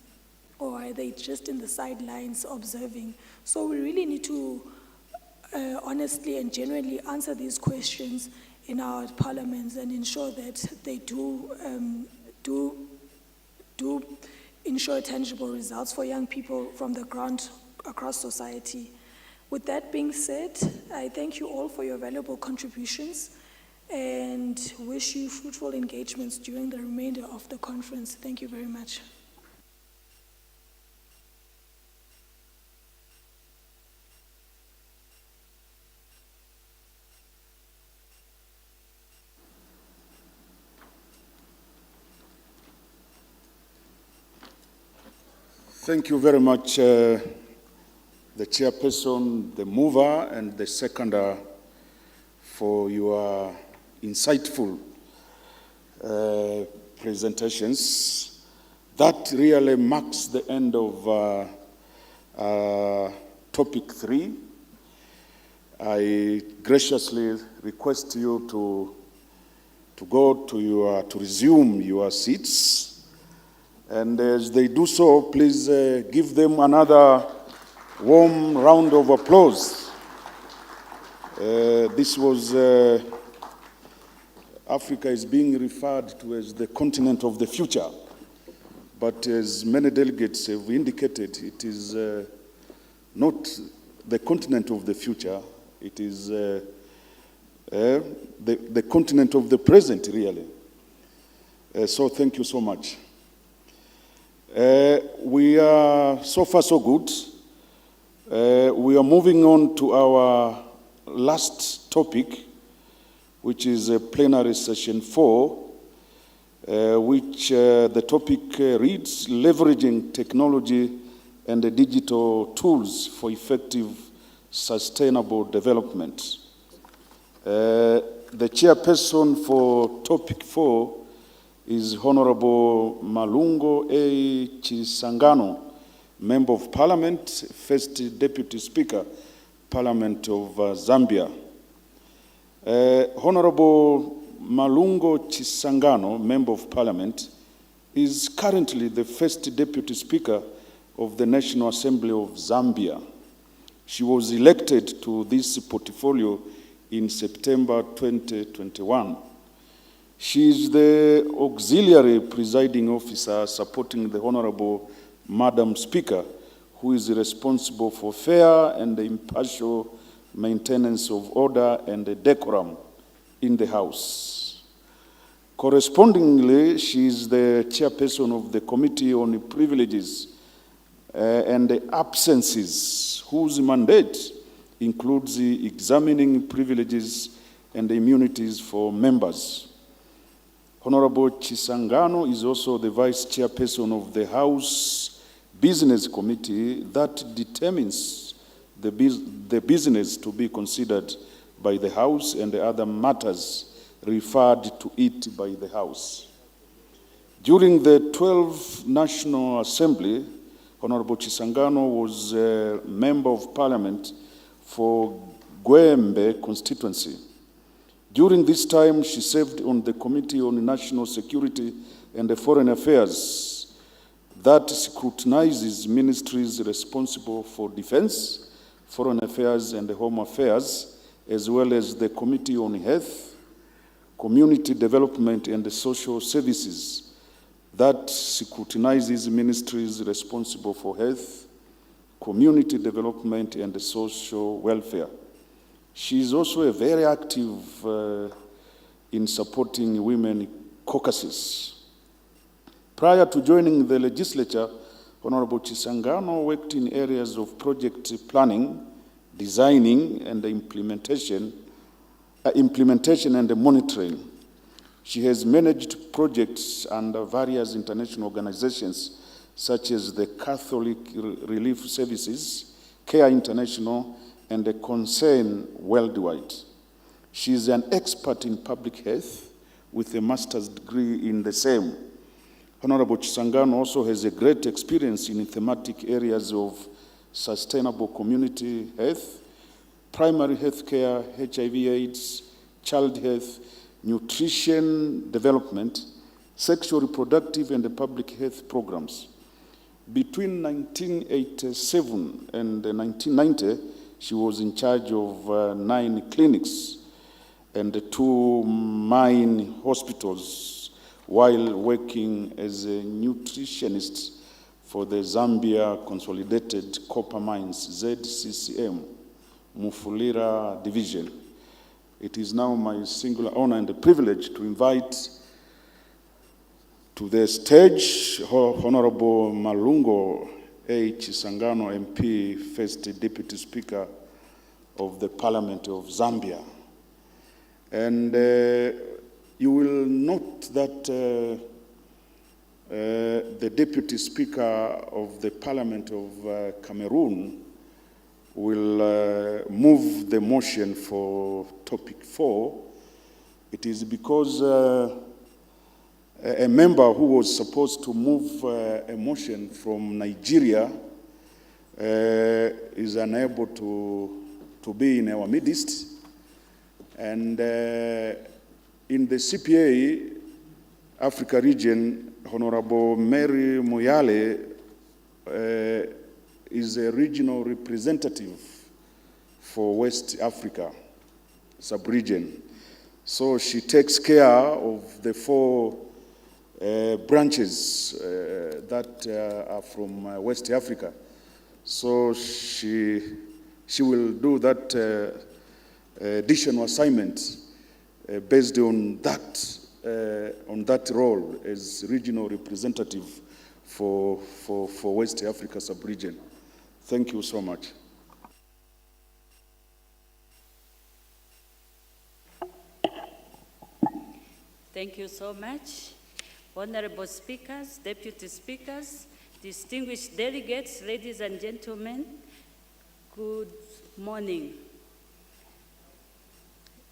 or are they just in the sidelines observing? So we really need to honestly and genuinely answer these questions in our parliaments and ensure that they do ensure tangible results for young people from the ground across society. With that being said, I thank you all for your valuable contributions and wish you fruitful engagements during the remainder of the conference. Thank you very much. Thank you very much, the chairperson, the mover, and the seconder for your insightful presentations. That really marks the end of topic 3. I graciously request you to resume your seats. And as they do so, please give them another warm round of applause. This was, Africa is being referred to as the continent of the future. But as many delegates have indicated, it is not the continent of the future. It is the continent of the present, really. So thank you so much. We are, so far so good. We are moving on to our last topic, which is plenary session 4, which the topic reads, leveraging technology and the digital tools for effective sustainable development. The chairperson for topic 4 is Honorable Malungo A. Chisangano, Member of Parliament, First Deputy Speaker, Parliament of Zambia. Honorable Malungo Chisangano, Member of Parliament, is currently the First Deputy Speaker of the National Assembly of Zambia. She was elected to this portfolio in September 2021. She is the auxiliary presiding officer supporting the Honorable Madam Speaker, who is responsible for fair and impartial maintenance of order and decorum in the House. Correspondingly, she is the chairperson of the Committee on Privileges and Absences, whose mandate includes examining privileges and immunities for members. Honorable Chisangano is also the vice chairperson of the House Business Committee that determines the business to be considered by the House and the other matters referred to it by the House. During the 12th National Assembly, Honorable Chisangano was a Member of Parliament for Gwembe constituency. During this time, she served on the Committee on National Security and Foreign Affairs that scrutinizes ministries responsible for defense, foreign affairs, and home affairs, as well as the Committee on Health, Community Development, and Social Services that scrutinizes ministries responsible for health, community development, and social welfare. She is also a very active in supporting women caucuses. Prior to joining the legislature, Honorable Chisangano worked in areas of project planning, designing, and implementation and monitoring. She has managed projects under various international organizations, such as the Catholic Relief Services, Care International, and the Concern Worldwide. She is an expert in public health with a master's degree in the same. Honorable Chisangano also has a great experience in thematic areas of sustainable community health, primary health care, HIV/AIDS, child health, nutrition development, sexual reproductive and public health programs. Between 1987 and 1990, she was in charge of 9 clinics and 2 mine hospitals while working as a nutritionist for the Zambia Consolidated Copper Mines, ZCCM, Mufulira Division. It is now my singular honor and privilege to invite to the stage Honorable Malungo H. Sangano MP, First Deputy Speaker of the Parliament of Zambia. And you will note that the Deputy Speaker of the Parliament of Cameroon will move the motion for topic 4. It is because a member who was supposed to move a motion from Nigeria is unable to be in our midst. And in the CPA Africa region, Honorable Mary Moyale is a regional representative for West Africa sub-region. So she takes care of the 4 branches that are from West Africa. So she will do that additional assignment based on that role as regional representative for West Africa sub-region. Thank you so much. Thank you so much. Honorable speakers, deputy speakers, distinguished delegates, ladies and gentlemen, good morning.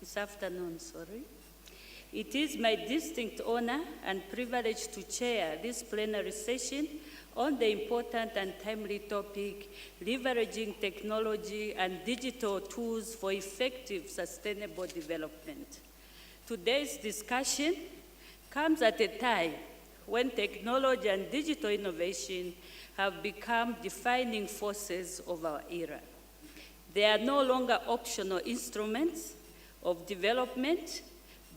It's afternoon, sorry. It is my distinct honor and privilege to chair this plenary session on the important and timely topic, leveraging technology and digital tools for effective sustainable development. Today's discussion comes at a time when technology and digital innovation have become defining forces of our era. They are no longer optional instruments of development,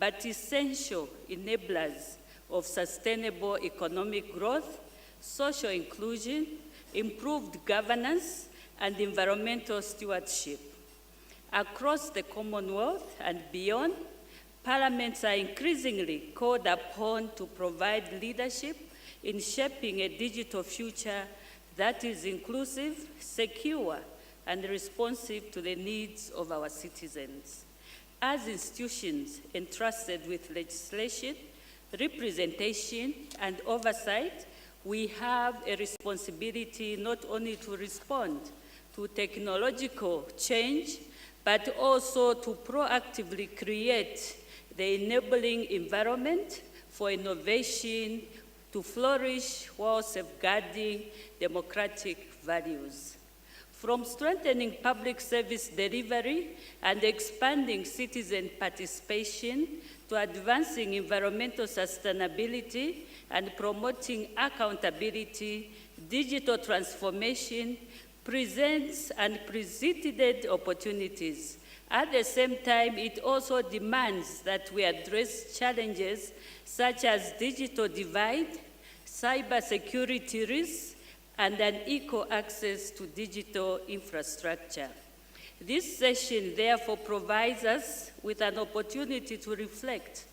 but essential enablers of sustainable economic growth, social inclusion, improved governance, and environmental stewardship. Across the Commonwealth and beyond, parliaments are increasingly called upon to provide leadership in shaping a digital future that is inclusive, secure, and responsive to the needs of our citizens. As institutions entrusted with legislation, representation, and oversight, we have a responsibility not only to respond to technological change, but also to proactively create the enabling environment for innovation to flourish while safeguarding democratic values. From strengthening public service delivery and expanding citizen participation to advancing environmental sustainability and promoting accountability, digital transformation presents unprecedented opportunities. At the same time, it also demands that we address challenges such as digital divide, cybersecurity risks, and unequal access to digital infrastructure. This session, therefore, provides us with an opportunity to reflect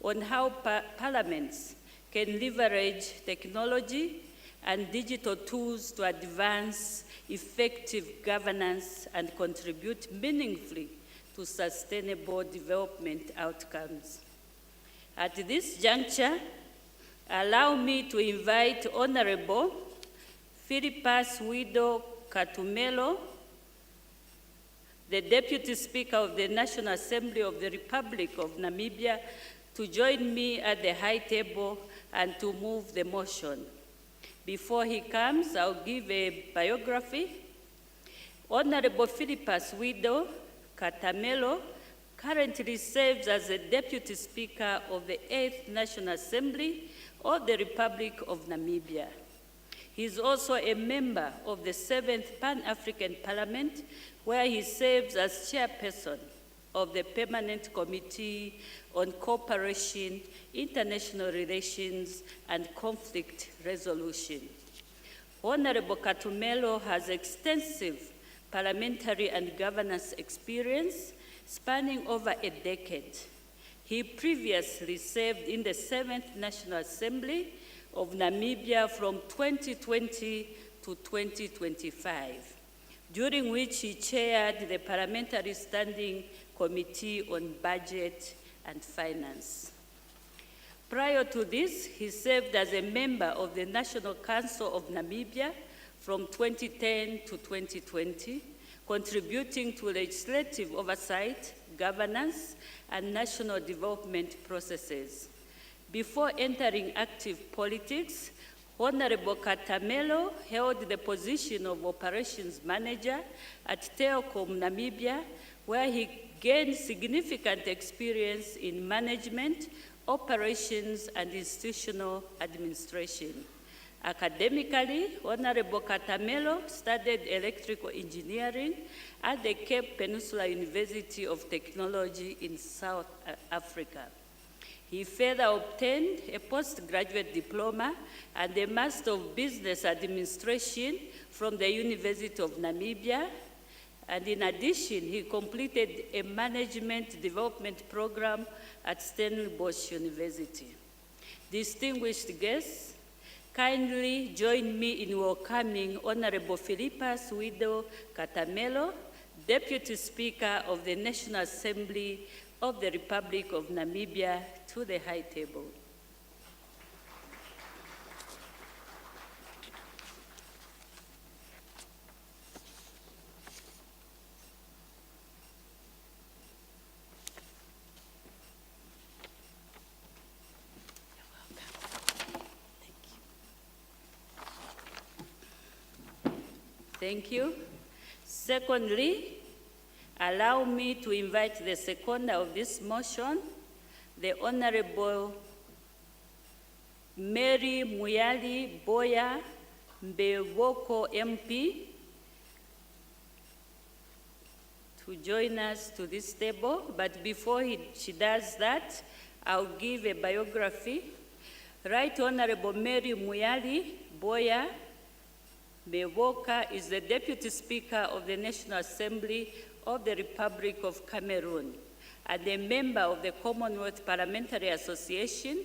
on how parliaments can leverage technology and digital tools to advance effective governance and contribute meaningfully to sustainable development outcomes. At this juncture, allow me to invite Honorable Philippus Wido Katumelo, the Deputy Speaker of the National Assembly of the Republic of Namibia, to join me at the high table and to move the motion. Before he comes, I'll give a biography. Honorable Philippus Wido Katumelo currently serves as the Deputy Speaker of the 8th National Assembly of the Republic of Namibia. He is also a member of the 7th Pan-African Parliament, where he serves as chairperson of the Permanent Committee on Cooperation, International Relations, and Conflict Resolution. Honorable Katumelo has extensive parliamentary and governance experience spanning over a decade. He previously served in the 7th National Assembly of Namibia from 2020 to 2025, during which he chaired the Parliamentary Standing Committee on Budget and Finance. Prior to this, he served as a member of the National Council of Namibia from 2010 to 2020, contributing to legislative oversight, governance, and national development processes. Before entering active politics, Honorable Katamelo held the position of Operations Manager at Telkom Namibia, where he gained significant experience in management, operations, and institutional administration. Academically, Honorable Katamelo studied electrical engineering at the Cape Peninsula University of Technology in South Africa. He further obtained a postgraduate diploma and a Master of Business Administration from the University of Namibia. And in addition, he completed a management development program at Stellenbosch University. Distinguished guests, kindly join me in welcoming Honorable Philippas Widow Katamelo, Deputy Speaker of the National Assembly of the Republic of Namibia, to the high table. Thank you. Secondly, allow me to invite the seconder of this motion, the Honorable Mary Muyali Boya Mbewoko MP, to join us to this table. But before she does that, I'll give a biography. Right Honorable Mary Muyali Boya Mbewoka is the Deputy Speaker of the National Assembly of the Republic of Cameroon and a member of the Commonwealth Parliamentary Association,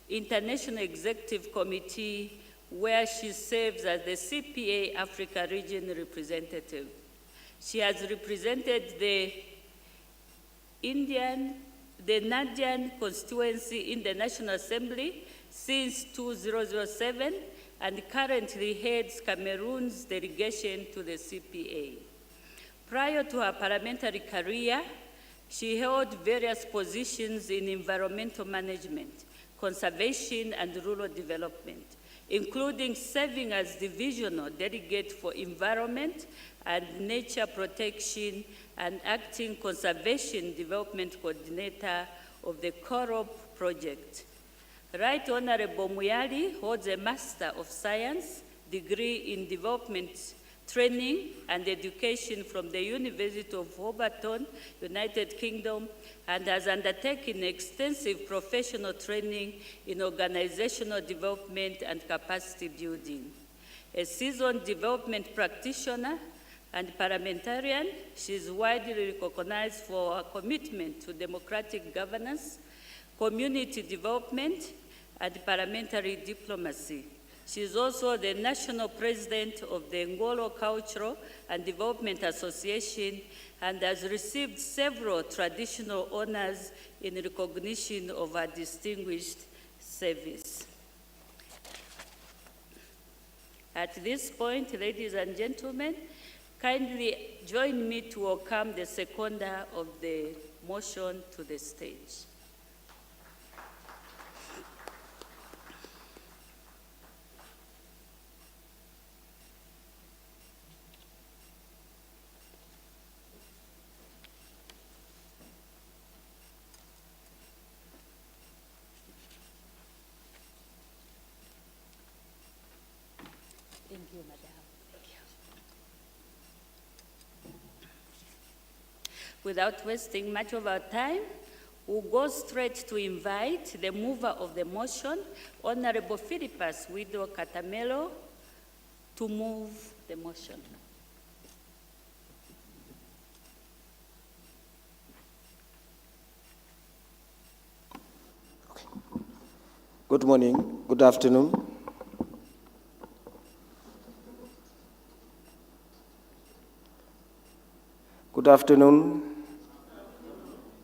International Executive Committee, where she serves as the CPA Africa Region representative. She has represented the Nadian constituency in the National Assembly since 2007 and currently heads Cameroon's delegation to the CPA. Prior to her parliamentary career, she held various positions in environmental management, conservation, and rural development, including serving as divisional delegate for environment and nature protection and acting conservation development coordinator of the Korop project. Right Honorable Muyali holds a Master of Science degree in Development Training and Education from the University of Hobart, United Kingdom, and has undertaken extensive professional training in organizational development and capacity building. A seasoned development practitioner and parliamentarian, she is widely recognized for her commitment to democratic governance, community development, and parliamentary diplomacy. She is also the national president of the Ngolo Cultural and Development Association and has received several traditional honors in recognition of her distinguished service. At this point, ladies and gentlemen, kindly join me to welcome the seconder of the motion to the stage. without wasting much of our time, we'll go straight to invite the mover of the motion, Honorable Philippus Widow Katamelo, to move the motion. Good morning, good afternoon. Good afternoon.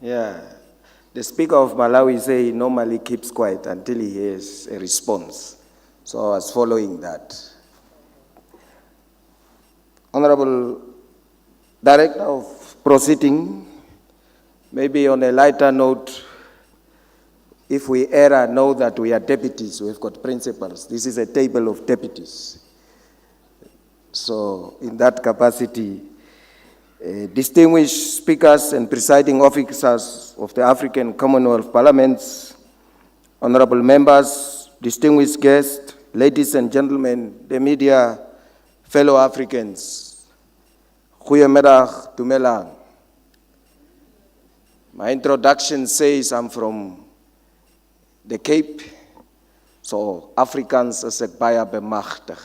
Yeah, the Speaker of Malawi say he normally keeps quiet until he hears a response. So I was following that. Honorable Director of Proceeding, maybe on a lighter note, if we err, know that we are deputies, we've got principals. This is a table of deputies. So in that capacity, distinguished speakers and presiding officers of the African Commonwealth Parliaments, honorable members, distinguished guests, ladies and gentlemen, the media, fellow Africans, goeiemiddag, dumelang. My introduction says I'm from the Cape, so Afrikaans is ek baie bemagtig.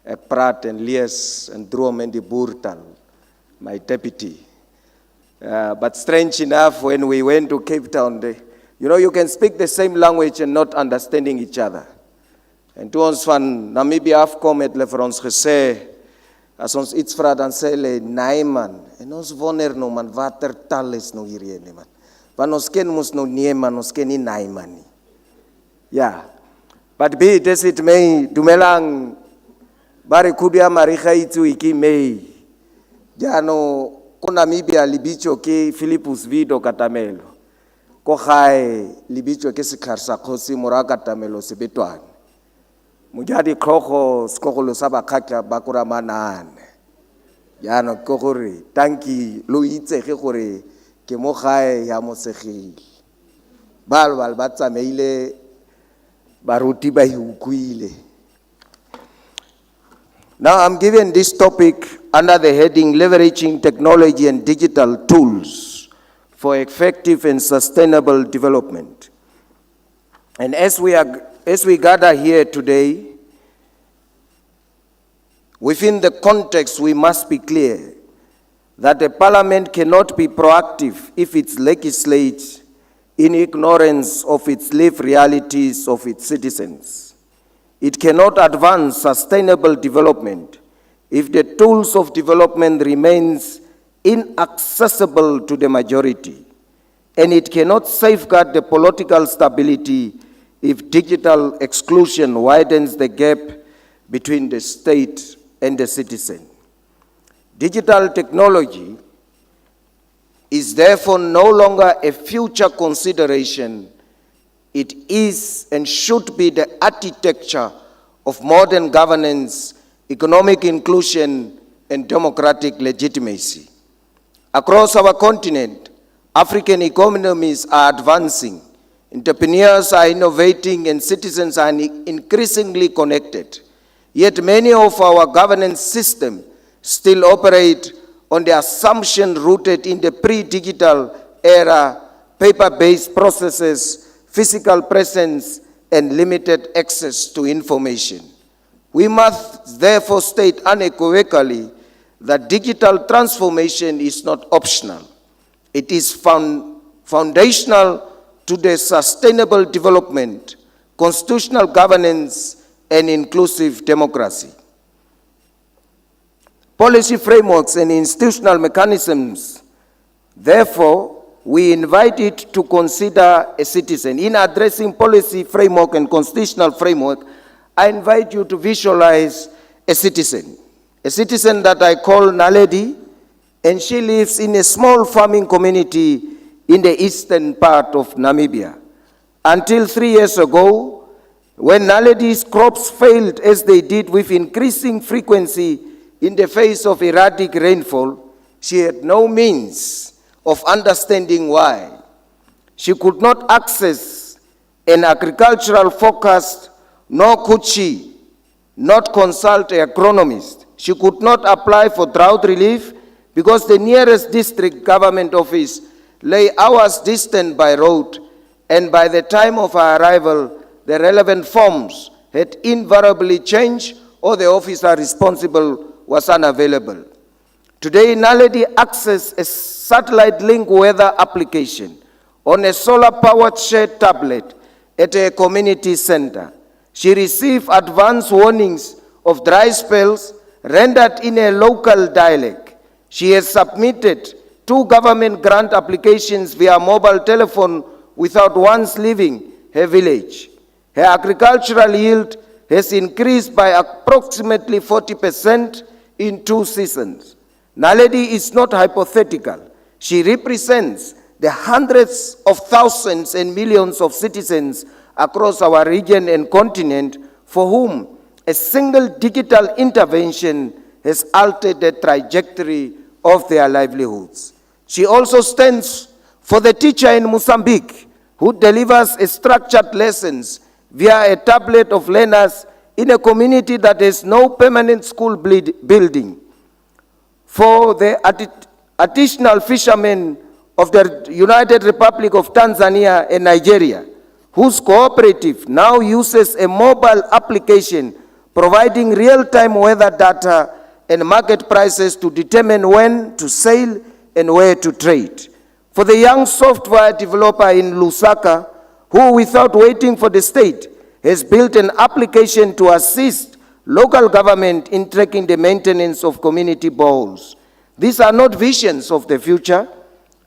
Ek praat en lees en droom in die boertaal, my deputy. But strange enough, when we went to Cape Town, you know, you can speak the same language and not understanding each other. En toe ons van Namibia afkom, het hulle vir ons gesê, as ons iets vra, dan sê hulle, nee man, en ons wonder nou man, watter taal is nou hierheen, man. Want ons ken ons nou nie, man, ons ken nie naai man nie. Yeah. But be it as it may, dumelang, bari kudia maricha itu iki may. Jano, ko Namibia libicho ke Philippus Widow Katamelo. Ko hai libicho ke sikarsa kosi mura Katamelo sibetwan. Mujadi kroko skokolo saba kaka bakura manan. Jano kokori, tanki lo itse ke gore ke mo gae ya mosegile. Balbal batsa meile baruti ba hiukuile. Now I'm given this topic under the heading Leveraging Technology and Digital Tools for Effective and Sustainable Development. And as we gather here today, within the context we must be clear that the Parliament cannot be proactive if it legislates in ignorance of its lived realities of its citizens. It cannot advance sustainable development if the tools of development remains inaccessible to the majority, and it cannot safeguard the political stability if digital exclusion widens the gap between the state and the citizen. Digital technology is therefore no longer a future consideration. It is and should be the architecture of modern governance, economic inclusion, and democratic legitimacy. Across our continent, African economies are advancing, entrepreneurs are innovating, and citizens are increasingly connected. Yet many of our governance systems still operate on the assumption rooted in the pre-digital era, paper-based processes, physical presence, and limited access to information. We must therefore state unequivocally that digital transformation is not optional. It is foundational to the sustainable development, constitutional governance, and inclusive democracy. Policy frameworks and institutional mechanisms, therefore, we invite it to consider a citizen. In addressing policy framework and constitutional framework, I invite you to visualize a citizen that I call Naledi, and she lives in a small farming community in the eastern part of Namibia. Until 3 years ago, when Naledi's crops failed as they did with increasing frequency in the face of erratic rainfall, she had no means of understanding why. She could not access an agricultural forecast, nor could she not consult an agronomist. She could not apply for drought relief because the nearest district government office lay hours distant by road, and by the time of our arrival, the relevant forms had invariably changed or the officer responsible was unavailable. Today, Naledi accessed a satellite link weather application on a solar-powered shared tablet at a community center. She received advance warnings of dry spells rendered in a local dialect. She has submitted 2 government grant applications via mobile telephone without once leaving her village. Her agricultural yield has increased by approximately 40% in 2 seasons. Naledi is not hypothetical. She represents the hundreds of thousands and millions of citizens across our region and continent for whom a single digital intervention has altered the trajectory of their livelihoods. She also stands for the teacher in Mozambique who delivers structured lessons via a tablet of learners in a community that has no permanent school building. For the artisanal fishermen of the United Republic of Tanzania and Nigeria, whose cooperative now uses a mobile application providing real-time weather data and market prices to determine when to sail and where to trade. For the young software developer in Lusaka, who without waiting for the state, has built an application to assist local government in tracking the maintenance of community boreholes. These are not visions of the future.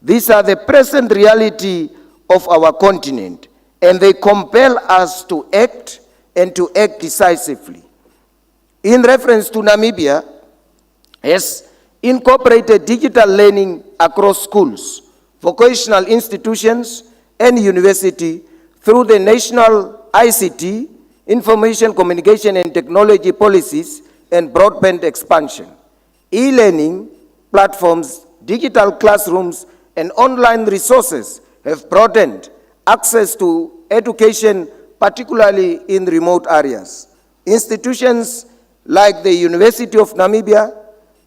These are the present reality of our continent, and they compel us to act and to act decisively. In reference to Namibia, has incorporated digital learning across schools, vocational institutions, and university through the national ICT, Information, Communication, and Technology policies and broadband expansion. E-learning platforms, digital classrooms, and online resources have broadened access to education, particularly in remote areas. Institutions like the University of Namibia,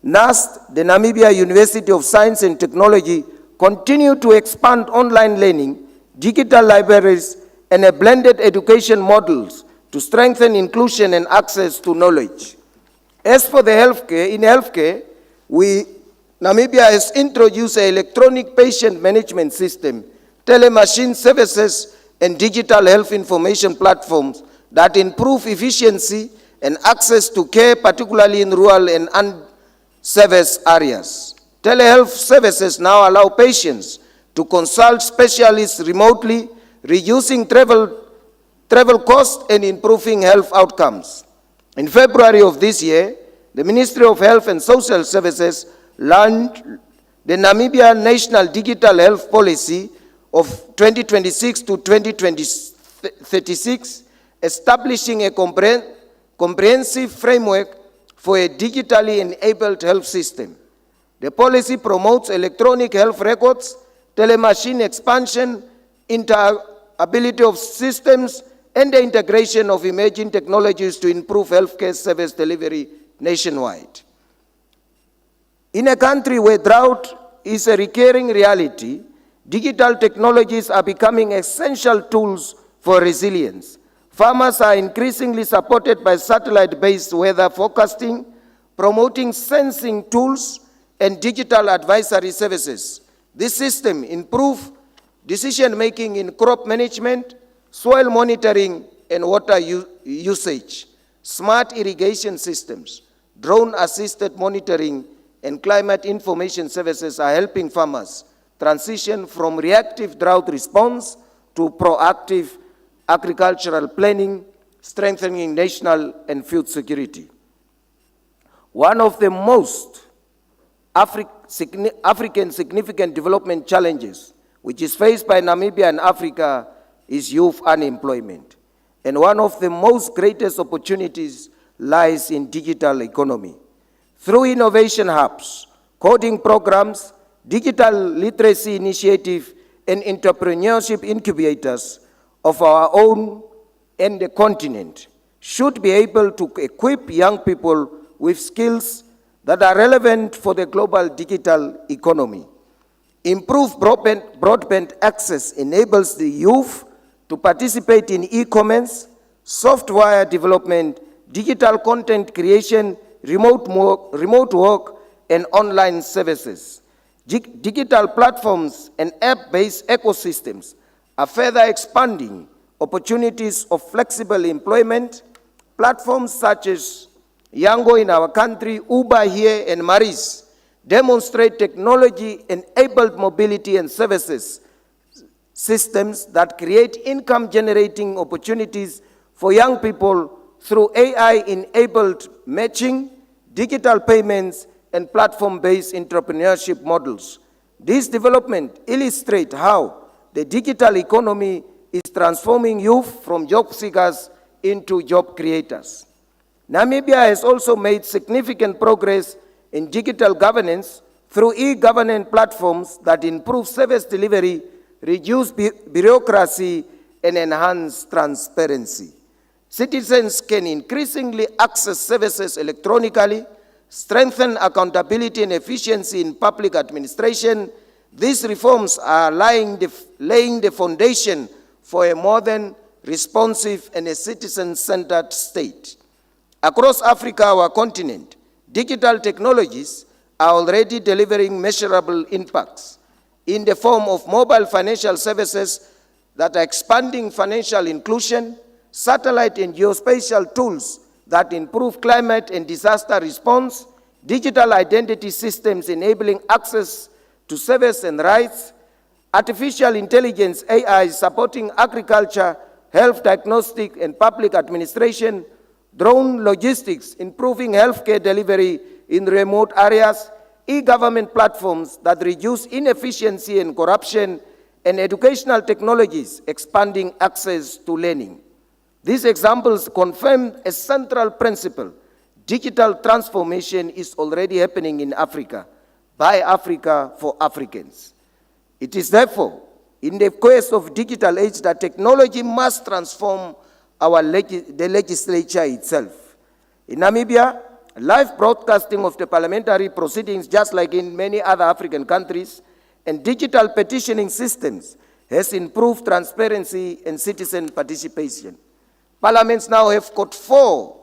NAST, the Namibia University of Science and Technology, continue to expand online learning, digital libraries, and a blended education models to strengthen inclusion and access to knowledge. As for the healthcare, Namibia has introduced an electronic patient management system, telemachine services, and digital health information platforms that improve efficiency and access to care, particularly in rural and unserviced areas. Telehealth services now allow patients to consult specialists remotely, reducing travel costs and improving health outcomes. In February of this year, the Ministry of Health and Social Services launched the Namibia National Digital Health Policy of 2026 to 2036, establishing a comprehensive framework for a digitally enabled health system. The policy promotes electronic health records, telemachine expansion, interoperability of systems, and the integration of emerging technologies to improve healthcare service delivery nationwide. In a country where drought is a recurring reality, digital technologies are becoming essential tools for resilience. Farmers are increasingly supported by satellite-based weather forecasting, promoting sensing tools, and digital advisory services. This system improves decision-making in crop management, soil monitoring, and water usage. Smart irrigation systems, drone-assisted monitoring, and climate information services are helping farmers transition from reactive drought response to proactive agricultural planning, strengthening national and food security. One of the most African significant development challenges which is faced by Namibia and Africa is youth unemployment. And one of the most greatest opportunities lies in digital economy. Through innovation hubs, coding programs, digital literacy initiative, and entrepreneurship incubators of our own and the continent should be able to equip young people with skills that are relevant for the global digital economy. Improved broadband access enables the youth to participate in e-commerce, software development, digital content creation, remote work, and online services. Digital platforms and app-based ecosystems are further expanding opportunities of flexible employment. Platforms such as Yango in our country, Uber here, and Maris demonstrate technology-enabled mobility and services systems that create income-generating opportunities for young people through AI-enabled matching, digital payments, and platform-based entrepreneurship models. This development illustrates how the digital economy is transforming youth from job seekers into job creators. Namibia has also made significant progress in digital governance through e-governance platforms that improve service delivery, reduce bureaucracy, and enhance transparency. Citizens can increasingly access services electronically, strengthen accountability and efficiency in public administration. These reforms are laying the foundation for a modern, responsive, and a citizen-centered state. Across Africa, our continent, digital technologies are already delivering measurable impacts in the form of mobile financial services that are expanding financial inclusion, satellite and geospatial tools that improve climate and disaster response, digital identity systems enabling access to service and rights, artificial intelligence AI supporting agriculture, health diagnostic and public administration, drone logistics improving healthcare delivery in remote areas, e-government platforms that reduce inefficiency and corruption, and educational technologies expanding access to learning. These examples confirm a central principle. Digital transformation is already happening in Africa, by Africa, for Africans. It is therefore in the quest of digital age that technology must transform the legislature itself. In Namibia, live broadcasting of the parliamentary proceedings, just like in many other African countries, and digital petitioning systems has improved transparency and citizen participation. Parliaments now have got 4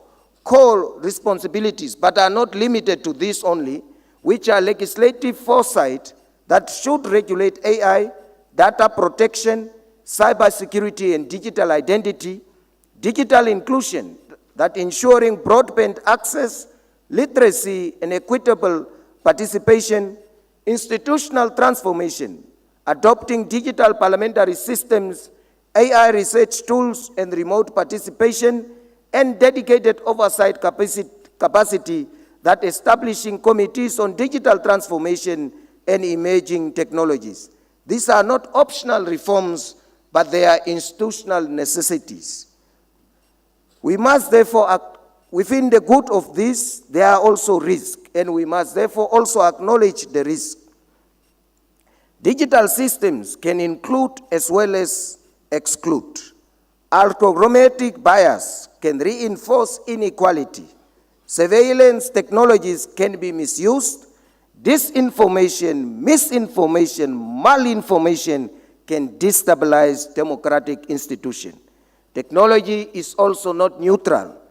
core responsibilities, but are not limited to this only, which are legislative foresight that should regulate AI, data protection, cybersecurity and digital identity, digital inclusion that ensuring broadband access, literacy and equitable participation, institutional transformation, adopting digital parliamentary systems, AI research tools and remote participation, and dedicated oversight capacity that establishing committees on digital transformation and emerging technologies. These are not optional reforms, but they are institutional necessities. We must therefore act within the good of this. There are also risks, and we must therefore also acknowledge the risk. Digital systems can include as well as exclude. Algorithmic bias can reinforce inequality. Surveillance technologies can be misused. Disinformation, misinformation, malinformation can destabilize democratic institutions. Technology is also not neutral.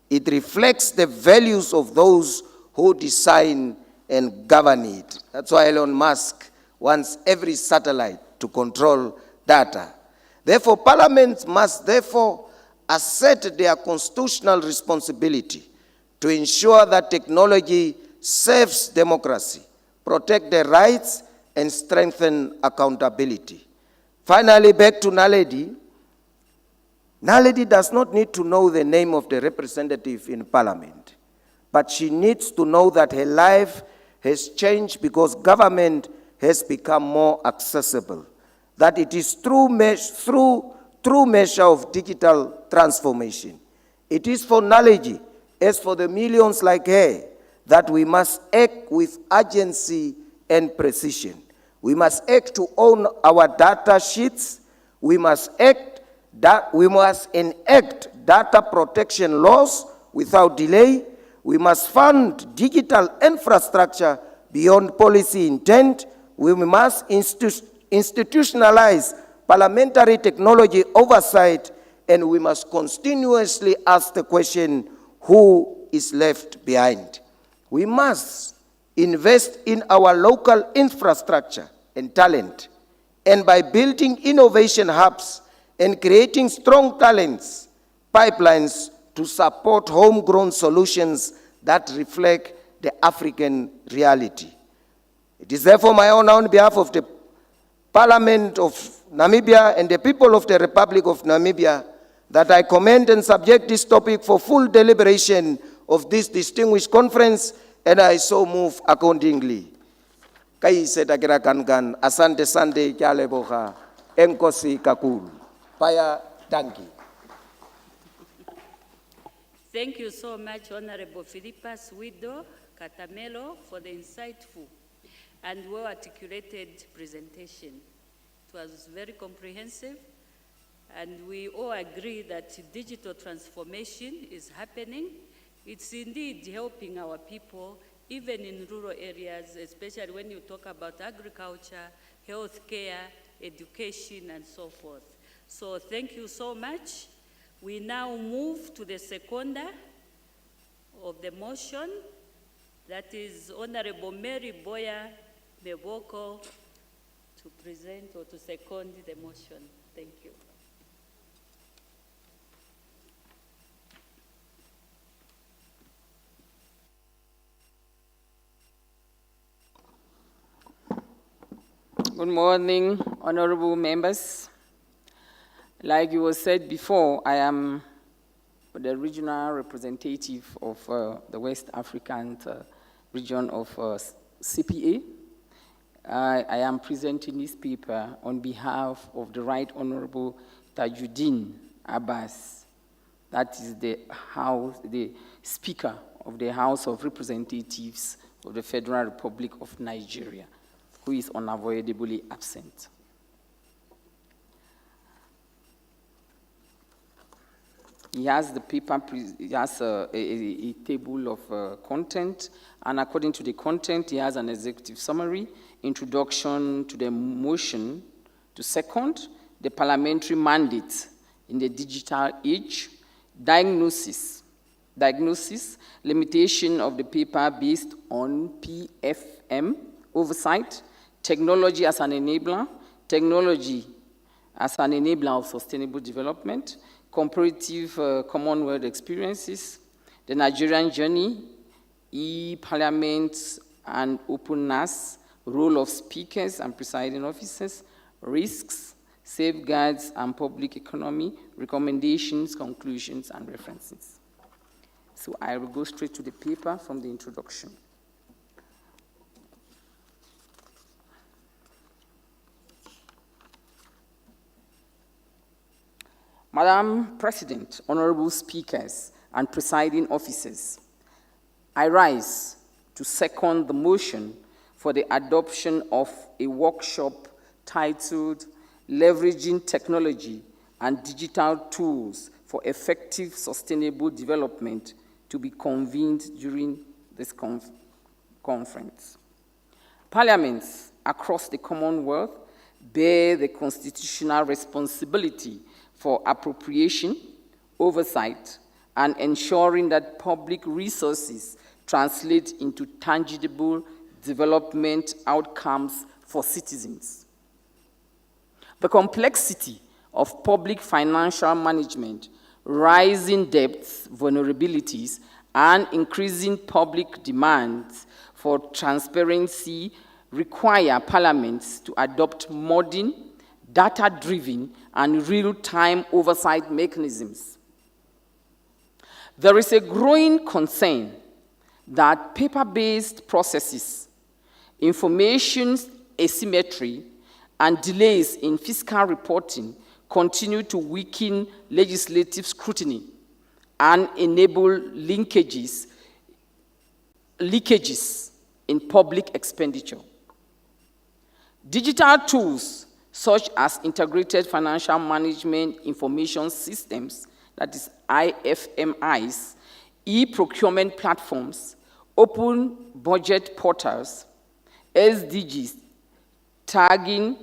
It reflects the values of those who design and govern it. That's why Elon Musk wants every satellite to control data. Therefore, parliaments must therefore assert their constitutional responsibility to ensure that technology serves democracy, protect their rights, and strengthen accountability. Finally, back to Naledi. Naledi does not need to know the name of the representative in parliament, but she needs to know that her life has changed because government has become more accessible, that it is through measure of digital transformation. It is for Naledi, as for the millions like her, that we must act with urgency and precision. We must act to own our data sheets. We must enact data protection laws without delay. We must fund digital infrastructure beyond policy intent. We must institutionalize parliamentary technology oversight, and we must continuously ask the question, who is left behind? We must invest in our local infrastructure and talent, and by building innovation hubs and creating strong talents pipelines to support homegrown solutions that reflect the African reality. It is therefore my honor on behalf of the Parliament of Namibia and the people of the Republic of Namibia that I commend and subject this topic for full deliberation of this distinguished conference, and I so move accordingly. Kaise takira kankan, asante sande kyaleboha, enkosi kakulu. Paya tanki. Thank you so much, Honorable Philippas Wido Katamelo, for the insightful and well-articulated presentation. It was very comprehensive, and we all agree that digital transformation is happening. It's indeed helping our people, even in rural areas, especially when you talk about agriculture, healthcare, education, and so forth. So thank you so much. We now move to the seconder of the motion, that is Honorable Mary Boya Meboko, to present or to second the motion. Thank you. Good morning, honorable members. Like you was said before, I am the regional representative of the West African region of CPA. I am presenting this paper on behalf of the Right Honorable Tajuddin Abbas. That is the Speaker of the House of Representatives of the Federal Republic of Nigeria, who is unavoidably absent. He has the paper, he has a table of content, and according to the content, he has an executive summary, introduction to the motion, to second, the parliamentary mandate in the digital age, diagnosis, limitation of the paper based on PFM, oversight, technology as an enabler, technology as an enabler of sustainable development, comparative Commonwealth experiences, the Nigerian journey, e-parliament and openness, role of speakers and presiding officers, risks, safeguards and public economy, recommendations, conclusions, and references. So I will go straight to the paper from the introduction. Madam President, honorable speakers, and presiding officers, I rise to second the motion for the adoption of a workshop titled Leveraging Technology and Digital Tools for Effective Sustainable Development to be convened during this conference. Parliaments across the Commonwealth bear the constitutional responsibility for appropriation, oversight, and ensuring that public resources translate into tangible development outcomes for citizens. The complexity of public financial management, rising debts, vulnerabilities, and increasing public demands for transparency require parliaments to adopt modern, data-driven, and real-time oversight mechanisms. There is a growing concern that paper-based processes, information asymmetry, and delays in fiscal reporting continue to weaken legislative scrutiny and enable leakages in public expenditure. Digital tools such as integrated financial management information systems, that is IFMIs, e-procurement platforms, open budget portals, SDGs, tagging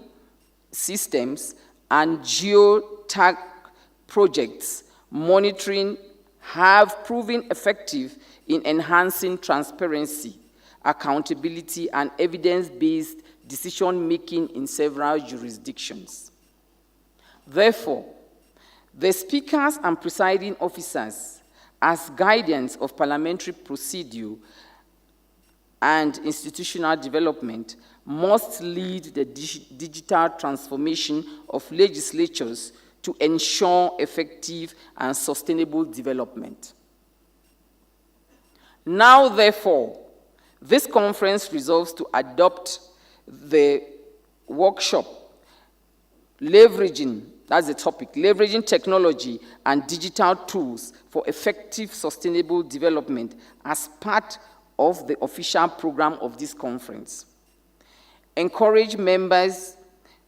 systems, and geotag projects monitoring have proven effective in enhancing transparency, accountability, and evidence-based decision-making in several jurisdictions. Therefore, the speakers and presiding officers, as guardians of parliamentary procedure and institutional development, must lead the digital transformation of legislatures to ensure effective and sustainable development. Now, therefore, this conference resolves to adopt the workshop, leveraging, that's the topic, leveraging technology and digital tools for effective sustainable development as part of the official program of this conference. Encourage members,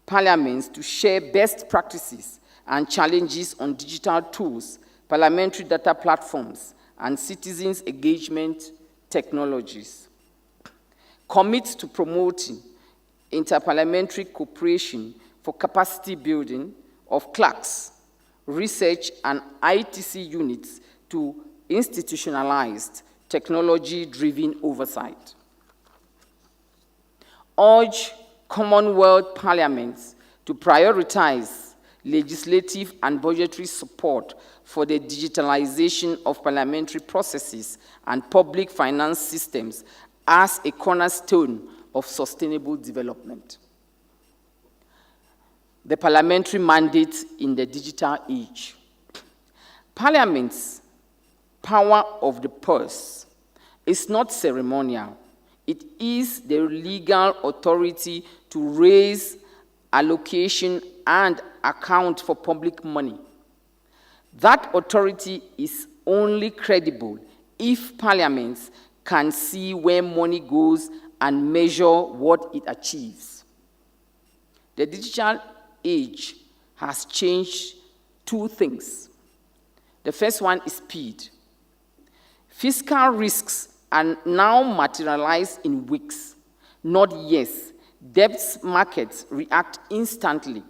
parliaments to share best practices and challenges on digital tools, parliamentary data platforms, and citizens' engagement technologies. Commit to promoting interparliamentary cooperation for capacity building of clerks, research, and ITC units to institutionalized technology-driven oversight. Urge Commonwealth parliaments to prioritize legislative and budgetary support for the digitalization of parliamentary processes and public finance systems as a cornerstone of sustainable development. The parliamentary mandate in the digital age. Parliament's power of the purse is not ceremonial. It is the legal authority to raise, allocation, and account for public money. That authority is only credible if parliaments can see where money goes and measure what it achieves. The digital age has changed two things. The first one is speed. Fiscal risks are now materialized in weeks, not years. Debt markets react instantly.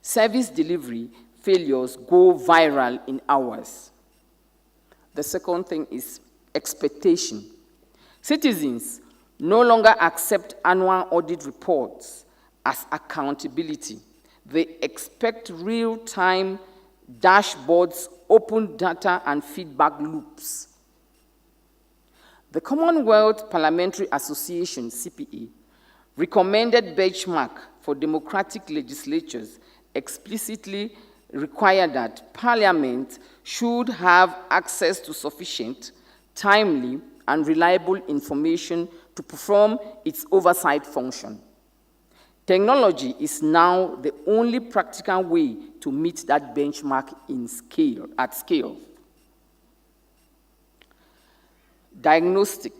Service delivery failures go viral in hours. The second thing is expectation. Citizens no longer accept annual audit reports as accountability. They expect real-time dashboards, open data, and feedback loops. The Commonwealth Parliamentary Association, CPA, recommended benchmark for democratic legislatures explicitly require that Parliament should have access to sufficient, timely, and reliable information to perform its oversight function. Technology is now the only practical way to meet that benchmark at scale. Diagnostic.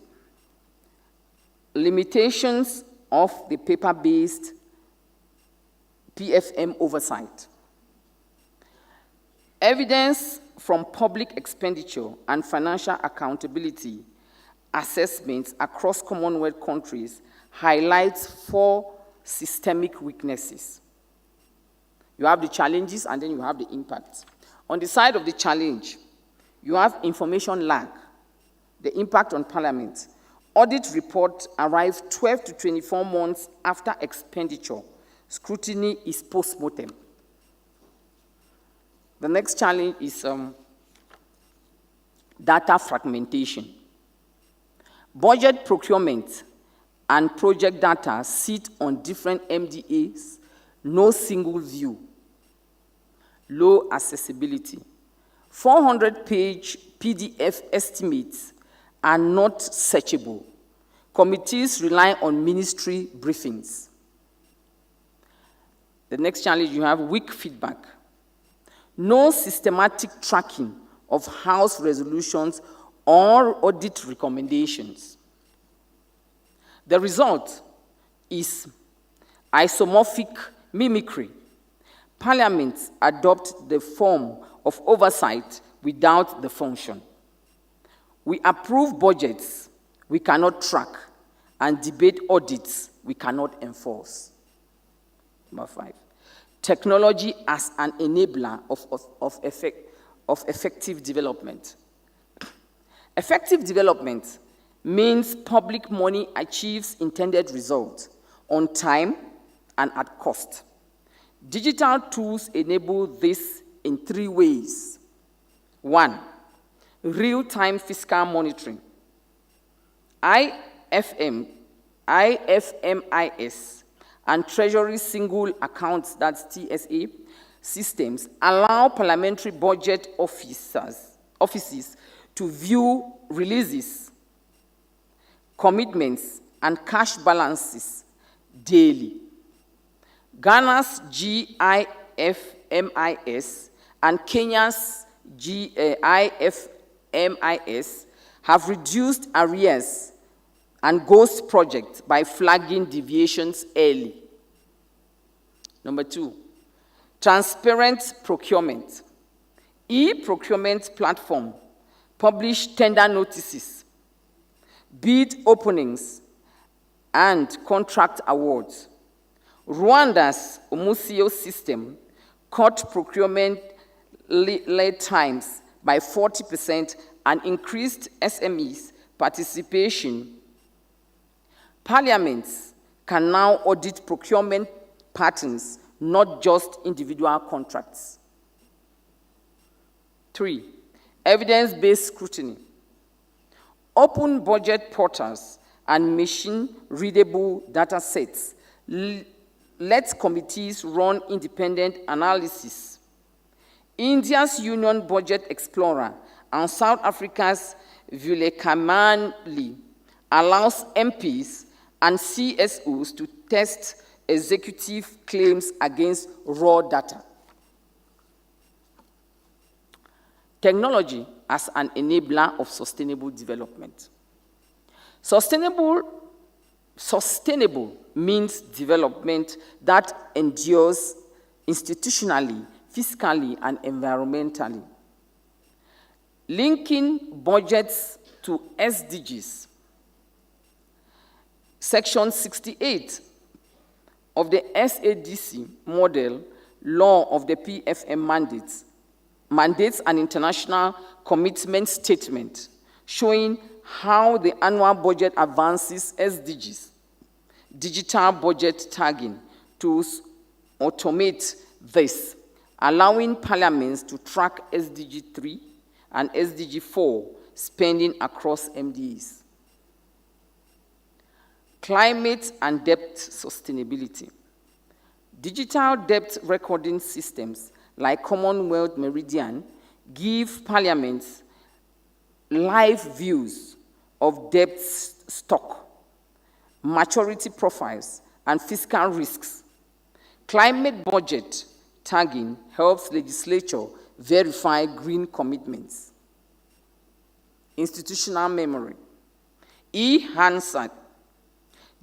Limitations of the paper-based PFM oversight. Evidence from public expenditure and financial accountability assessments across Commonwealth countries highlights 4 systemic weaknesses. You have the challenges and then you have the impacts. On the side of the challenge, you have information lag, the impact on Parliament. Audit reports arrive 12 to 24 months after expenditure. Scrutiny is post-mortem. The next challenge is data fragmentation. Budget procurement and project data sit on different MDAs, no single view. Low accessibility. 400-page PDF estimates are not searchable. Committees rely on ministry briefings. The next challenge, you have weak feedback. No systematic tracking of House resolutions or audit recommendations. The result is isomorphic mimicry. Parliaments adopt the form of oversight without the function. We approve budgets we cannot track, and debate audits we cannot enforce. Number 5, technology as an enabler of effective development. Effective development means public money achieves intended results on time and at cost. Digital tools enable this in 3 ways. 1, real-time fiscal monitoring. IFMIS and Treasury Single Accounts, that's TSA, systems allow parliamentary budget offices to view releases, commitments, and cash balances daily. Ghana's GIFMIS and Kenya's IFMIS have reduced arrears and ghost projects by flagging deviations early. Number 2, transparent procurement. E-procurement platform publish tender notices, bid openings, and contract awards. Rwanda's Omusio system cut procurement lead times by 40% and increased SMEs' participation. Parliaments can now audit procurement patterns, not just individual contracts. 3, evidence-based scrutiny. Open budget portals and machine-readable data sets let committees run independent analysis. India's Union Budget Explorer and South Africa's Vulekamali allows MPs and CSOs to test executive claims against raw data. Technology as an enabler of sustainable development. Sustainable means development that endures institutionally, fiscally, and environmentally. Linking budgets to SDGs. Section 68 of the SADC model law of the PFM mandates an international commitment statement showing how the annual budget advances SDGs. Digital budget tagging tools automate this, allowing parliaments to track SDG 3 and SDG 4 spending across MDAs. Climate and debt sustainability. Digital debt recording systems like Commonwealth Meridian give parliaments live views of debt stock, maturity profiles, and fiscal risks. Climate budget tagging helps legislature verify green commitments. Institutional memory. E-Hansard,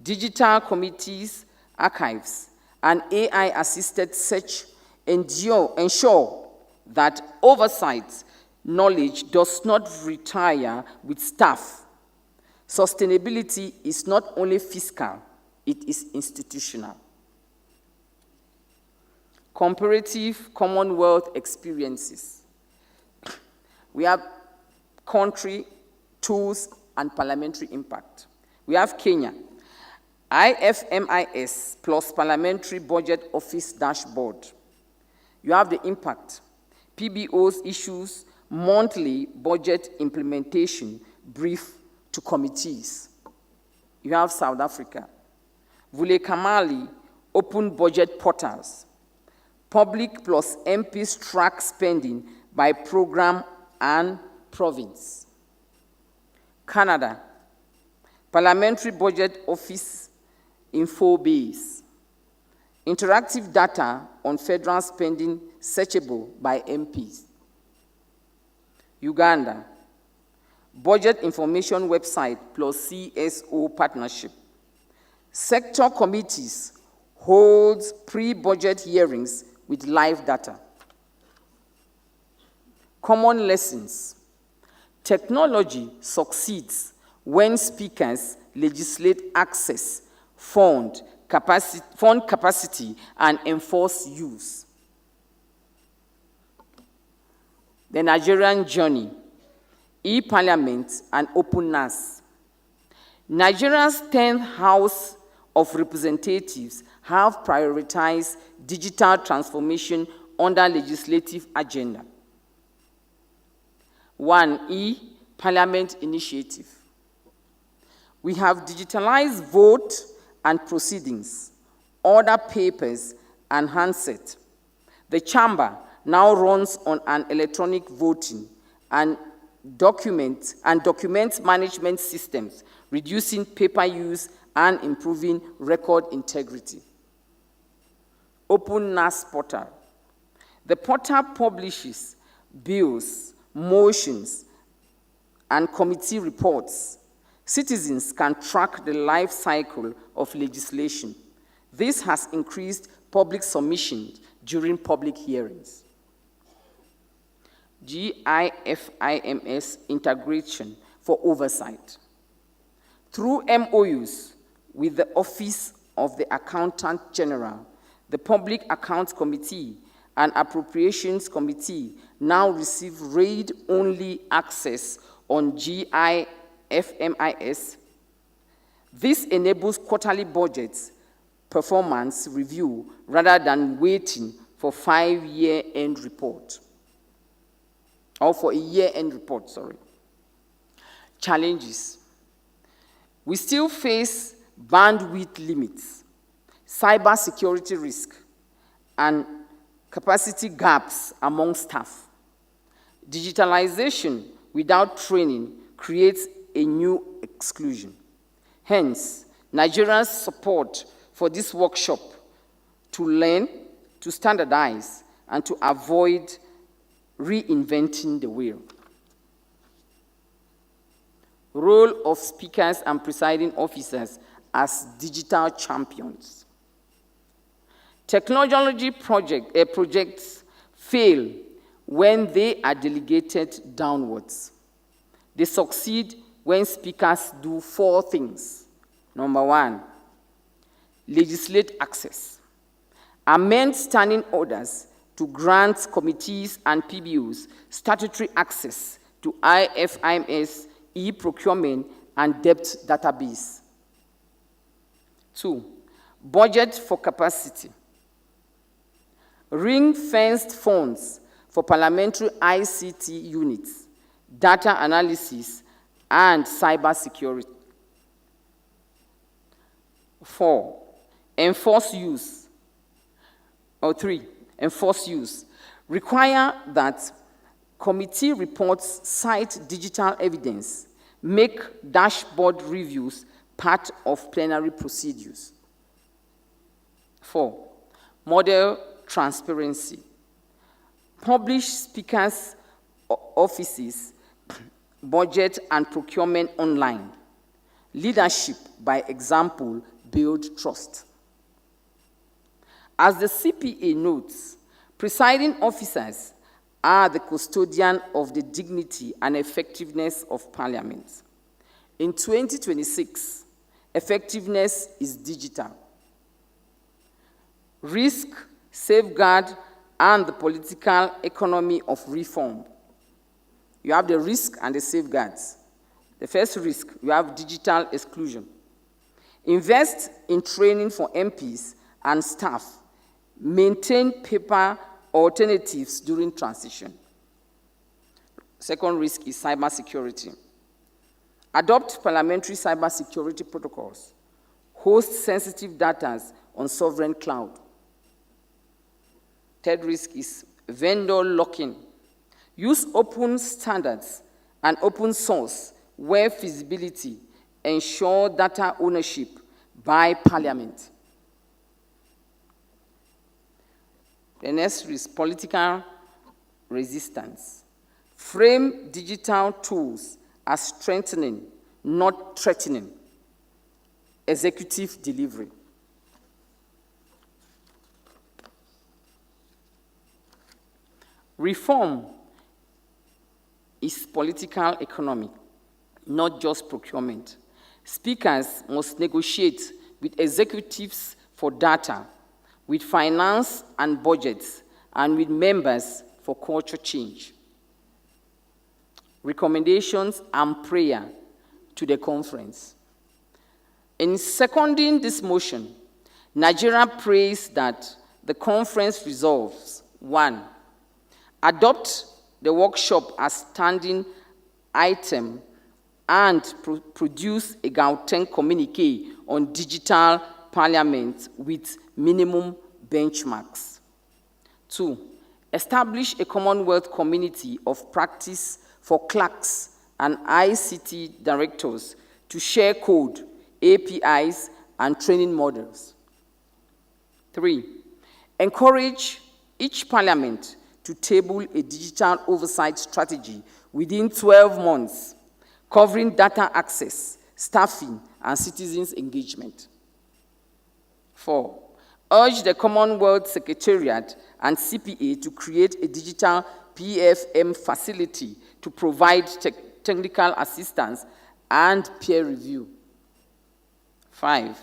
digital committees, archives, and AI-assisted search ensure that oversight knowledge does not retire with staff. Sustainability is not only fiscal, it is institutional. Comparative Commonwealth experiences. We have country, tools, and parliamentary impact. We have Kenya, IFMIS plus Parliamentary Budget Office dashboard. You have the impact. PBO's issues monthly budget implementation brief to committees. You have South Africa. Vulekamali open budget portals. Public plus MPs track spending by program and province. Canada. Parliamentary Budget Office info base. Interactive data on federal spending searchable by MPs. Uganda. Budget information website plus CSO partnership. Sector committees holds pre-budget hearings with live data. Common lessons. Technology succeeds when speakers legislate access, fund capacity, and enforce use. The Nigerian journey, e-parliament, and openness. Nigeria's 10th House of Representatives have prioritized digital transformation under legislative agenda. 1. E-Parliament Initiative. We have digitalized vote and proceedings, order papers, and handset. The chamber now runs on an electronic voting and document management systems, reducing paper use and improving record integrity. Open NAS portal. The portal publishes bills, motions, and committee reports. Citizens can track the life cycle of legislation. This has increased public submission during public hearings. GIFIMS integration for oversight. Through MOUs with the Office of the Accountant General, the Public Accounts Committee and Appropriations Committee now receive read-only access on GIFMIS. This enables quarterly budgets performance review rather than waiting for 5-year end report. Or for a year-end report, sorry. Challenges. We still face bandwidth limits, cybersecurity risk, and capacity gaps among staff. Digitalization without training creates a new exclusion. Hence, Nigeria's support for this workshop to learn, to standardize, and to avoid reinventing the wheel. Role of speakers and presiding officers as digital champions. Technology projects fail when they are delegated downwards. They succeed when speakers do 4 things. Number 1, legislate access. Amend standing orders to grant committees and PBUs statutory access to IFIMS, e-procurement, and debt database. 2, budget for capacity. Ring-fenced funds for parliamentary ICT units, data analysis, and cybersecurity. 4, enforce use. Or 3, enforce use. Require that committee reports cite digital evidence, make dashboard reviews part of plenary procedures. 4, model transparency. Publish speakers' offices, budget and procurement online. Leadership by example, build trust. As the CPA notes, presiding officers are the custodian of the dignity and effectiveness of Parliament. In 2026, effectiveness is digital. Risk, safeguard, and the political economy of reform. You have the risk and the safeguards. The first risk, you have digital exclusion. Invest in training for MPs and staff. Maintain paper alternatives during transition. Second risk is cybersecurity. Adopt parliamentary cybersecurity protocols. Host sensitive data on sovereign cloud. Third risk is vendor lock-in. Use open standards and open source where feasibility. Ensure data ownership by Parliament. The next is political resistance. Frame digital tools as strengthening, not threatening. Executive delivery. Reform is political economy, not just procurement. Speakers must negotiate with executives for data, with finance and budgets, and with members for culture change. Recommendations and prayer to the conference. In seconding this motion, Nigeria prays that the conference resolves: 1, adopt the workshop as standing item and produce a Gauteng communique on digital parliament with minimum benchmarks. 2, establish a Commonwealth community of practice for clerks and ICT directors to share code, APIs, and training models. 3, encourage each parliament to table a digital oversight strategy within 12 months, covering data access, staffing, and citizens' engagement. 4, urge the Commonwealth Secretariat and CPA to create a digital PFM facility to provide technical assistance and peer review. 5,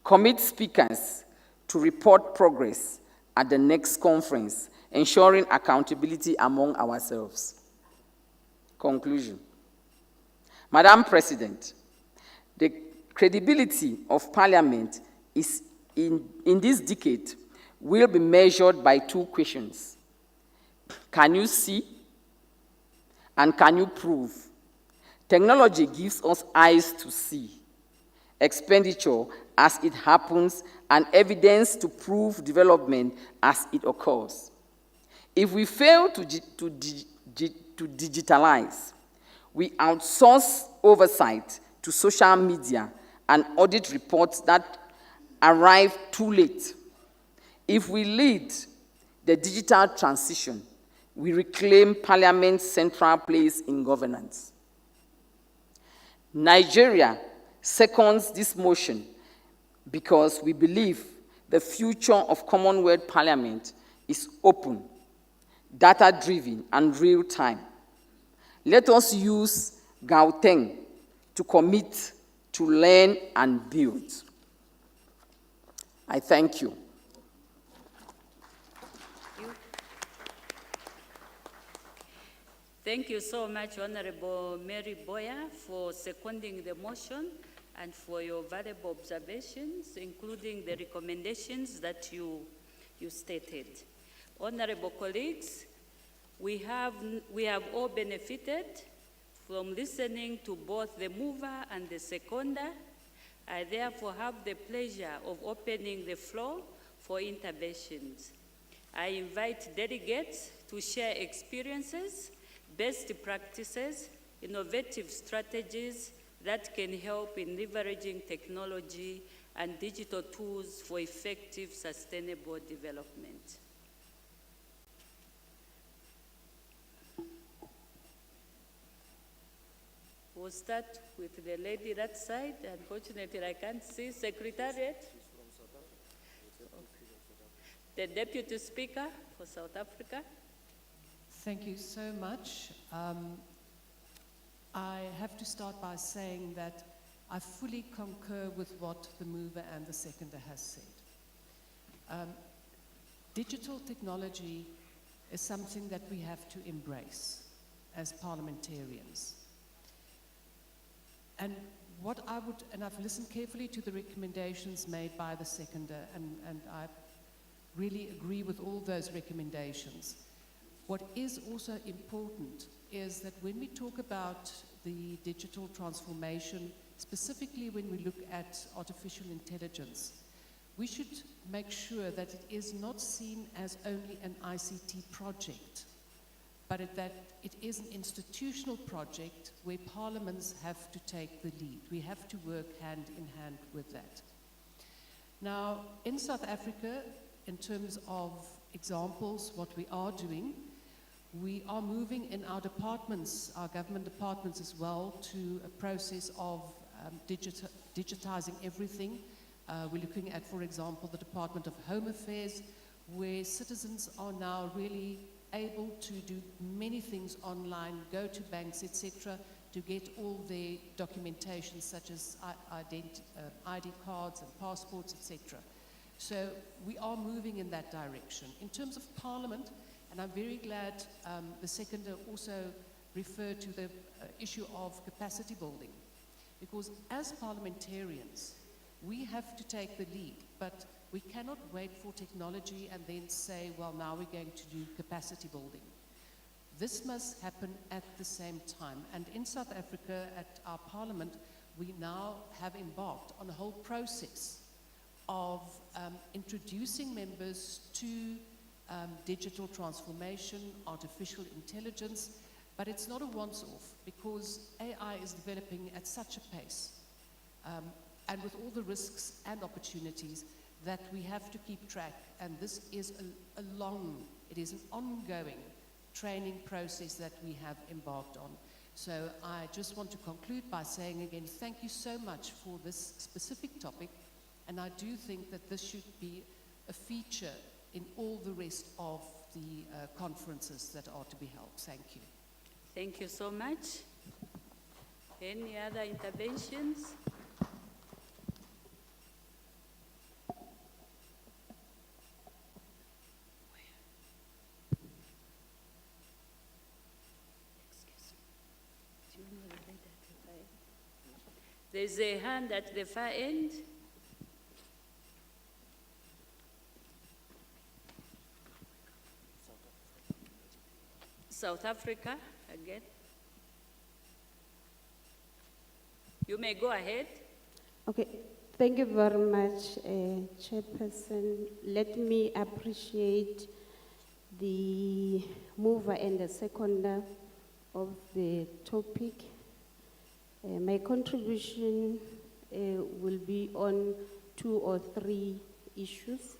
commit speakers to report progress at the next conference, ensuring accountability among ourselves. Conclusion. Madam President, the credibility of Parliament is in this decade will be measured by 2 questions. Can you see? And can you prove? Technology gives us eyes to see, expenditure as it happens, and evidence to prove development as it occurs. If we fail to digitalize, we outsource oversight to social media and audit reports that arrive too late. If we lead the digital transition, we reclaim Parliament's central place in governance. Nigeria seconds this motion because we believe the future of Commonwealth Parliament is open, data-driven, and real-time. Let us use Gauteng to commit, to learn, and build. I thank you. Thank you so much, Honorable Mary Boyer, for seconding the motion and for your valuable observations, including the recommendations that you stated. Honorable colleagues, we have all benefited from listening to both the mover and the seconder. I therefore have the pleasure of opening the floor for interventions. I invite delegates to share experiences, best practices, innovative strategies that can help in leveraging technology and digital tools for effective, sustainable development. We'll start with the lady that side. Unfortunately, I can't see Secretariat. The Deputy Speaker for South Africa. Thank you so much. I have to start by saying that I fully concur with what the mover and the seconder has said. Digital technology is something that we have to embrace as parliamentarians. And what I would, and I've listened carefully to the recommendations made by the seconder, and I really agree with all those recommendations. What is also important is that when we talk about the digital transformation, specifically when we look at artificial intelligence, we should make sure that it is not seen as only an ICT project, but that it is an institutional project where parliaments have to take the lead. We have to work hand in hand with that. Now, in South Africa, in terms of examples, what we are doing, we are moving in our departments, our government departments as well, to a process of digitizing everything. We're looking at, for example, the Department of Home Affairs, where citizens are now really able to do many things online, go to banks, etc., to get all their documentation, such as ID cards and passports, etc. So we are moving in that direction. In terms of Parliament, and I'm very glad the seconder also referred to the issue of capacity building, because as parliamentarians, we have to take the lead, but we cannot wait for technology and then say, well, now we're going to do capacity building. This must happen at the same time. And in South Africa, at our parliament, we now have embarked on a whole process of introducing members to digital transformation, artificial intelligence, but it's not a once-off because AI is developing at such a pace and with all the risks and opportunities that we have to keep track. And this is it is an ongoing training process that we have embarked on. So I just want to conclude by saying again, thank you so much for this specific topic. And I do think that this should be a feature in all the rest of the conferences that are to be held. Thank you. Thank you so much. Any other interventions? There's a hand at the far end. South Africa, again. You may go ahead. Okay, thank you very much, Chairperson. Let me appreciate the mover and the seconder of the topic. My contribution will be on 2 or 3 issues.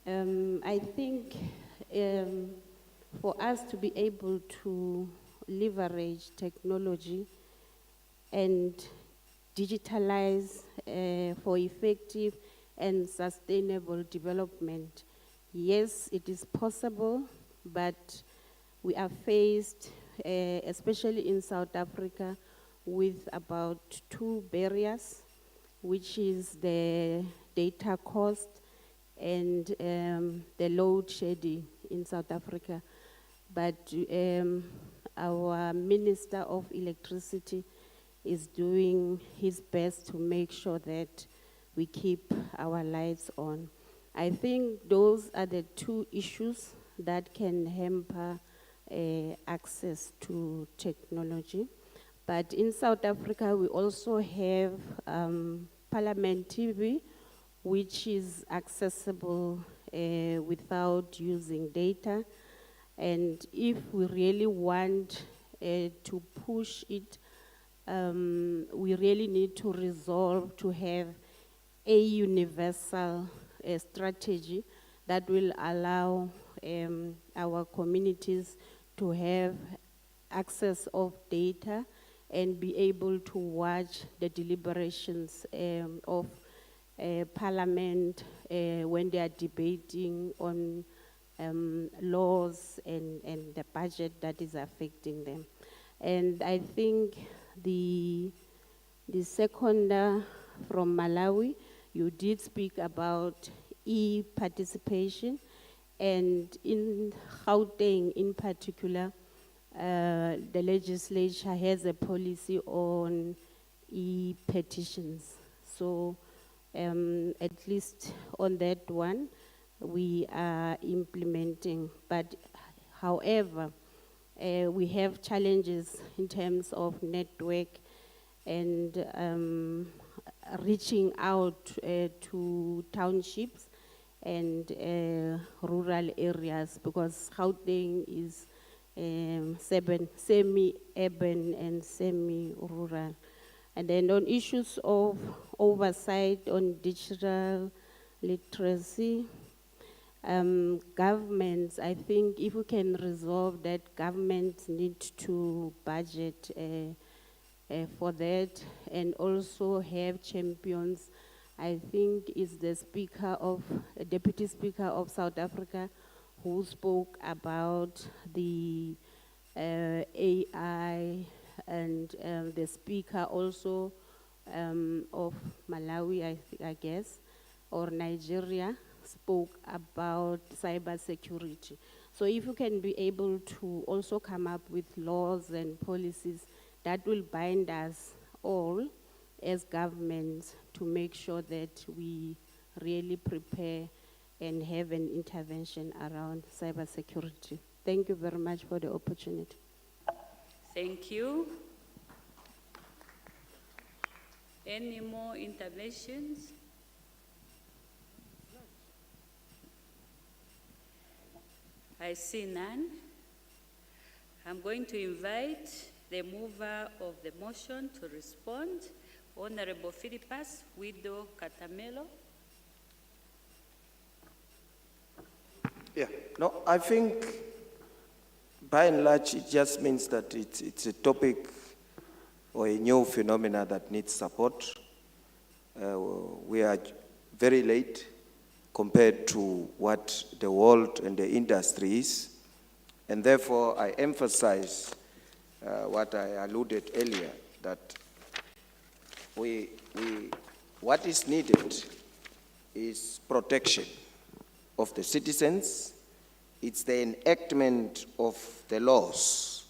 I think for us to be able to leverage technology and digitalize for effective and sustainable development, yes, it is possible, but we are faced, especially in South Africa, with about 2 barriers, which is the data cost and the load shedding in South Africa. But our Minister of Electricity is doing his best to make sure that we keep our lights on. I think those are the 2 issues that can hamper access to technology. But in South Africa, we also have Parliament TV, which is accessible without using data. And if we really want to push it, we really need to resolve to have a universal strategy that will allow our communities to have access of data and be able to watch the deliberations of Parliament when they are debating on laws and the budget that is affecting them. And I think the seconder from Malawi, you did speak about e-participation, and in Gauteng in particular, the legislature has a policy on e-petitions. So at least on that one, we are implementing. But however, we have challenges in terms of network and reaching out to townships and rural areas, because Gauteng is semi-urban and semi-rural. And then on issues of oversight on digital literacy, governments, I think if we can resolve that, governments need to budget for that and also have champions. I think is the Deputy Speaker of South Africa who spoke about the AI, and the speaker also of Malawi, I guess, or Nigeria, spoke about cybersecurity. So if you can be able to also come up with laws and policies that will bind us all as governments to make sure that we really prepare and have an intervention around cybersecurity. Thank you very much for the opportunity. Thank you. Any more interventions? I see none. I'm going to invite the mover of the motion to respond, Honorable Philippus Widow Katamelo. Yeah, no, I think by and large it just means that it's a topic or a new phenomena that needs support. We are very late compared to what the world and the industry is, and therefore I emphasize what I alluded earlier, that what is needed is protection of the citizens. It's the enactment of the laws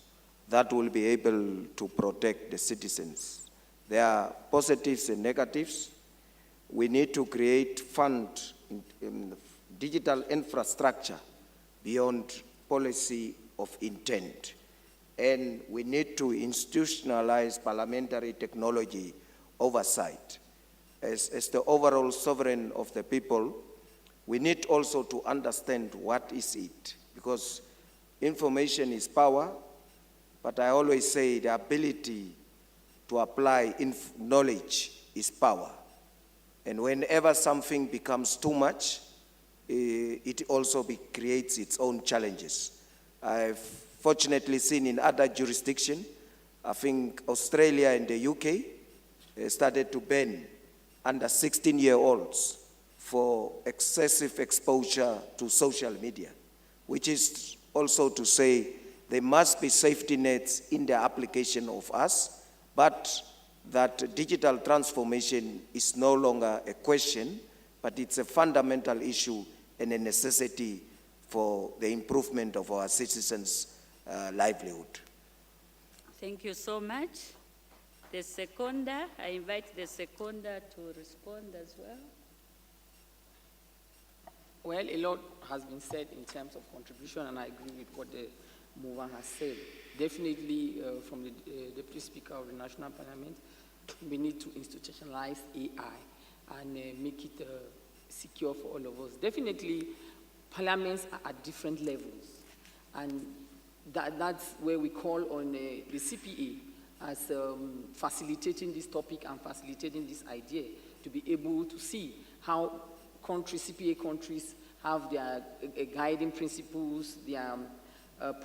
that will be able to protect the citizens. There are positives and negatives. We need to create fund in digital infrastructure beyond policy of intent. And we need to institutionalize parliamentary technology oversight. As the overall sovereign of the people, we need also to understand what is it, because information is power, but I always say the ability to apply knowledge is power. And whenever something becomes too much, it also creates its own challenges. I've fortunately seen in other jurisdictions, I think Australia and the UK started to ban under 16-year-olds for excessive exposure to social media, which is also to say there must be safety nets in the application of us, but that digital transformation is no longer a question, but it's a fundamental issue and a necessity for the improvement of our citizens' livelihood. Thank you so much. The seconder, I invite the seconder to respond as well. Well, a lot has been said in terms of contribution, and I agree with what the mover has said. Definitely, from the Deputy Speaker of the National Parliament, we need to institutionalize AI and make it secure for all of us. Definitely, parliaments are at different levels, and that's where we call on the CPA as facilitating this topic and facilitating this idea to be able to see how countries, CPA countries, have their guiding principles, their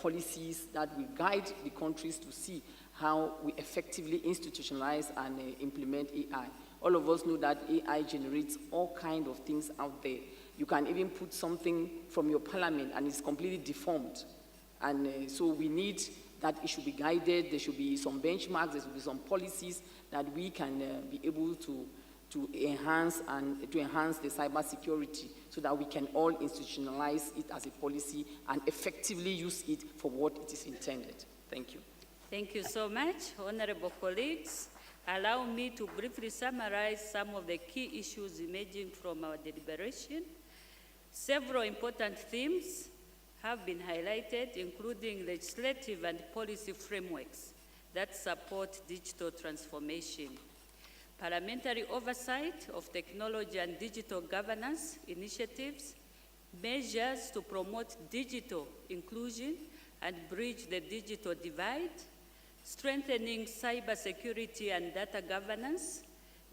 policies that will guide the countries to see how we effectively institutionalize and implement AI. All of us know that AI generates all kinds of things out there. You can even put something from your parliament and it's completely deformed. And so we need that it should be guided, there should be some benchmarks, there should be some policies that we can be able to enhance the cybersecurity so that we can all institutionalize it as a policy and effectively use it for what it is intended. Thank you. Thank you so much, honorable colleagues. Allow me to briefly summarize some of the key issues emerging from our deliberation. Several important themes have been highlighted, including legislative and policy frameworks that support digital transformation, parliamentary oversight of technology and digital governance initiatives, measures to promote digital inclusion and bridge the digital divide, strengthening cybersecurity and data governance,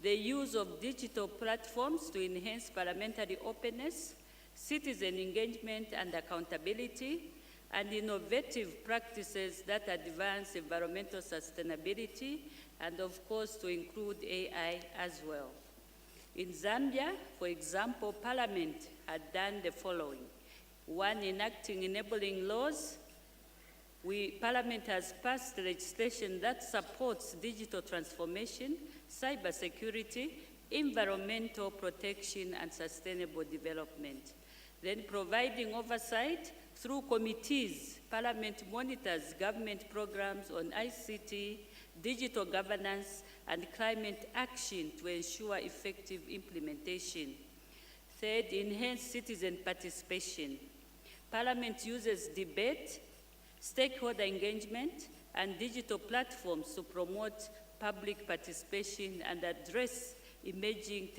the use of digital platforms to enhance parliamentary openness, citizen engagement and accountability, and innovative practices that advance environmental sustainability, and of course to include AI as well. In Zambia, for example, Parliament had done the following: One, enacting enabling laws. Parliament has passed legislation that supports digital transformation, cybersecurity, environmental protection, and sustainable development. Then providing oversight through committees. Parliament monitors government programs on ICT, digital governance, and climate action to ensure effective implementation. Third, enhance citizen participation. Parliament uses debate, stakeholder engagement, and digital platforms to promote public participation and address emerging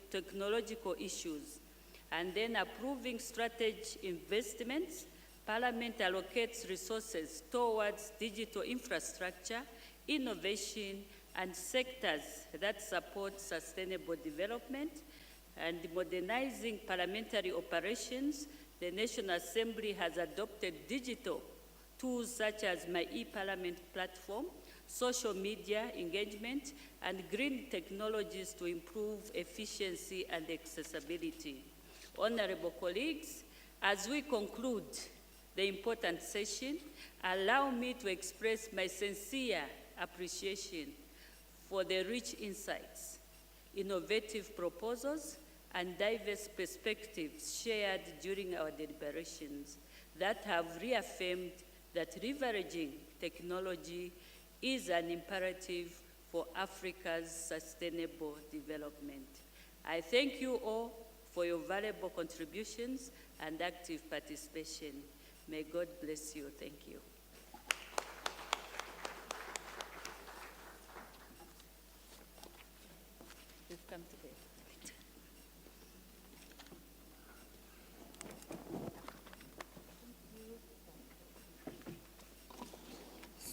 technological issues. And then approving strategy investments, Parliament allocates resources towards digital infrastructure, innovation, and sectors that support sustainable development. And modernizing parliamentary operations, the National Assembly has adopted digital tools such as My e-Parliament platform, social media engagement, and green technologies to improve efficiency and accessibility. Honorable colleagues, as we conclude the important session, allow me to express my sincere appreciation for the rich insights, innovative proposals, and diverse perspectives shared during our deliberations that have reaffirmed that leveraging technology is an imperative for Africa's sustainable development. I thank you all for your valuable contributions and active participation. May God bless you. Thank you. We've come to the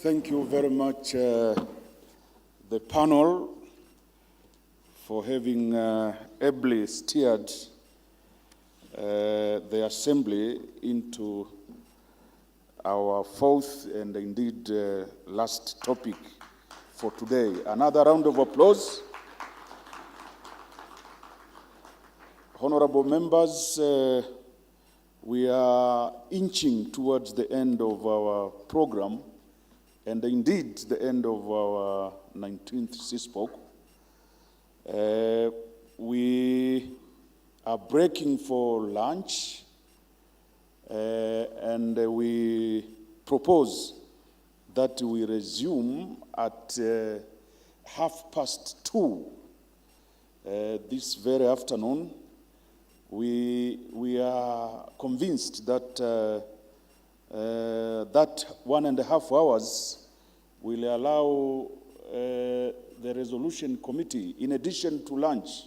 Thank you very much, the panel, for having ably steered the Assembly into our fourth and indeed last topic for today. Another round of applause. Honorable members, we are inching towards the end of our program, and indeed the end of our 19th CSPOC. We are breaking for lunch, and we propose that we resume at 2:30 this very afternoon. We are convinced that that 1.5 hours will allow the resolution committee, in addition to lunch,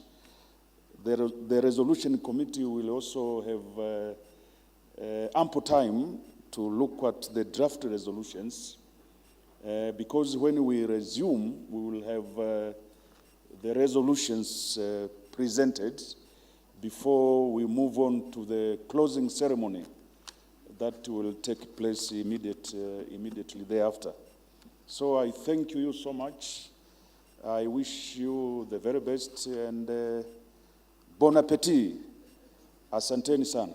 the resolution committee will also have ample time to look at the draft resolutions, because when we resume, we will have the resolutions presented before we move on to the closing ceremony that will take place immediately thereafter. So I thank you so much. I wish you the very best, and bon appetit. Asanteni sana.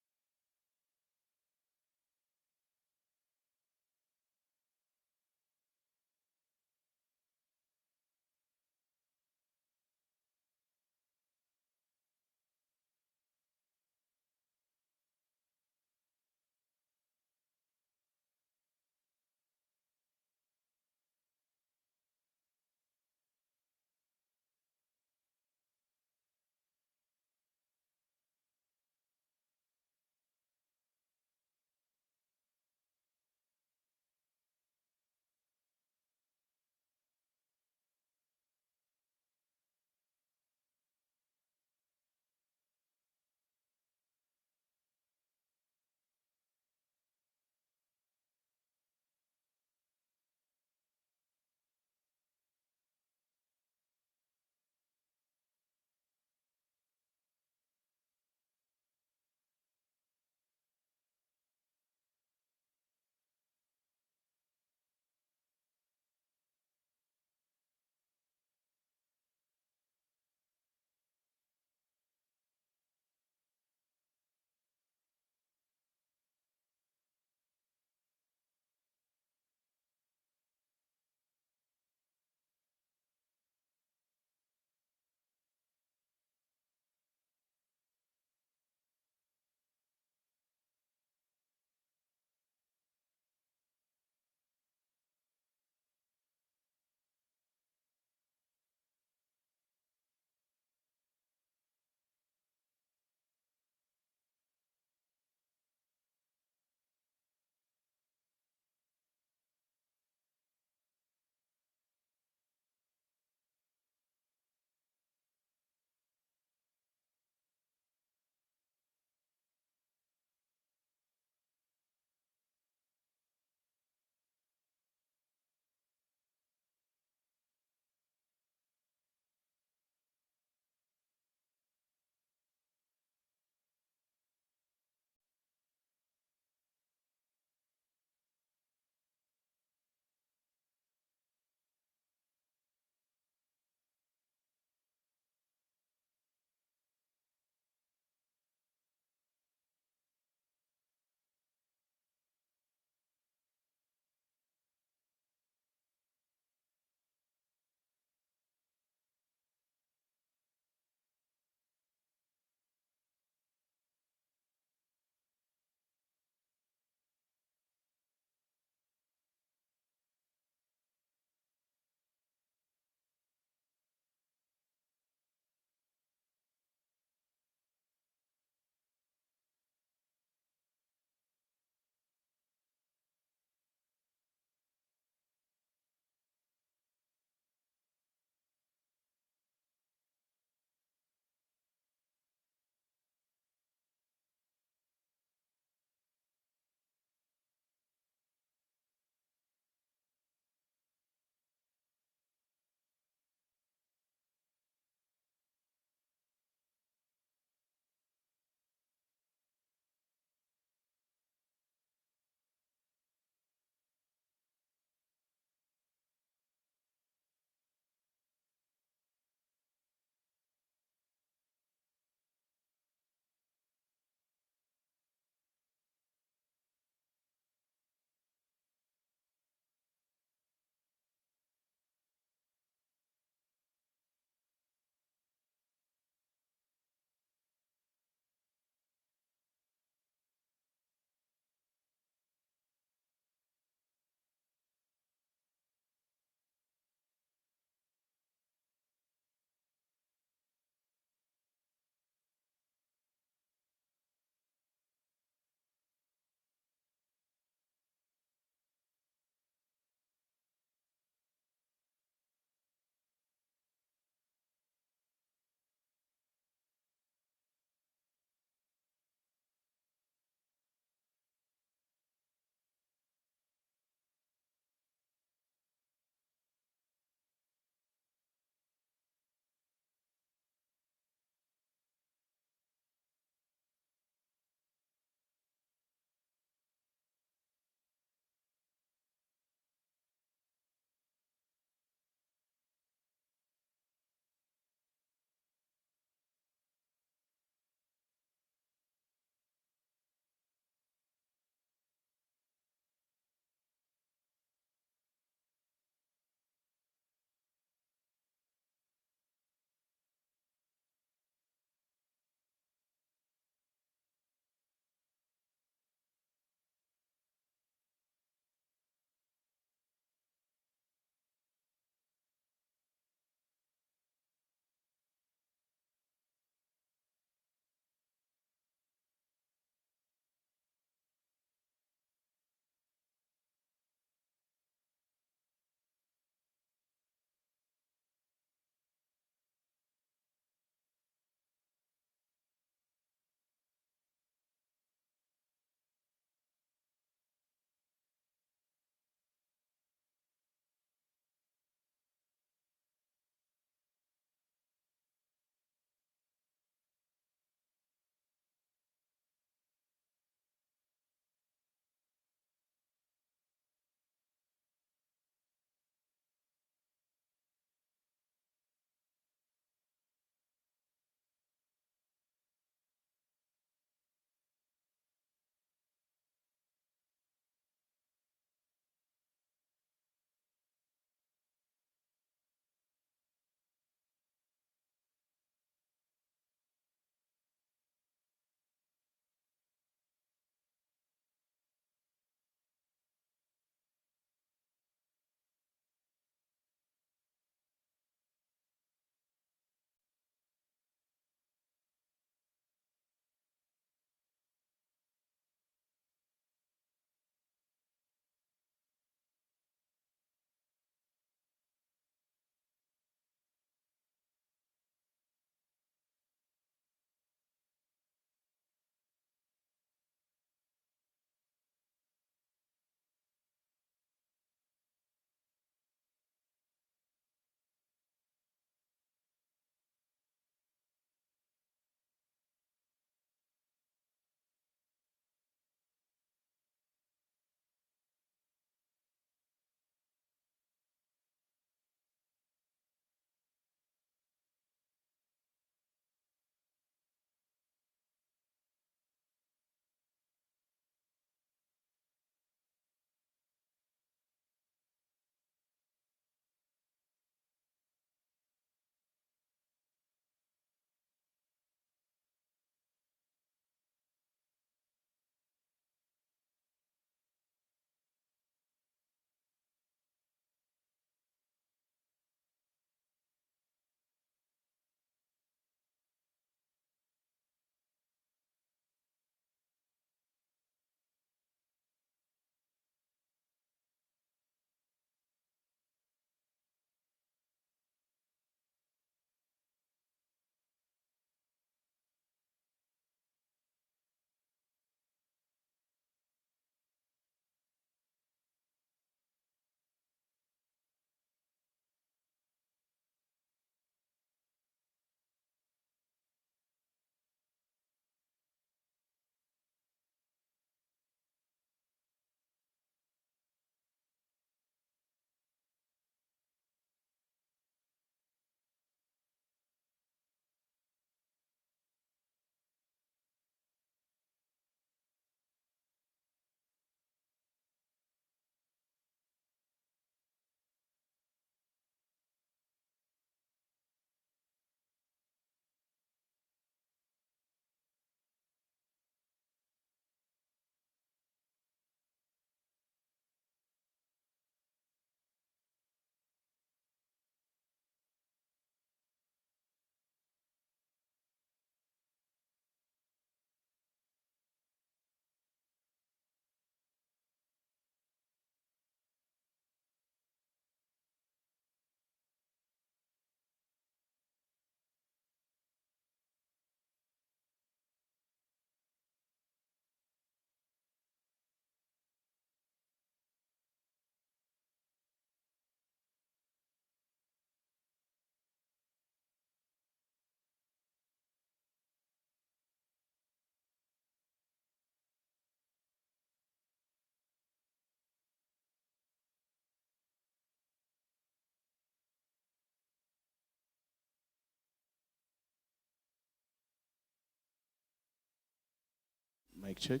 Mic check.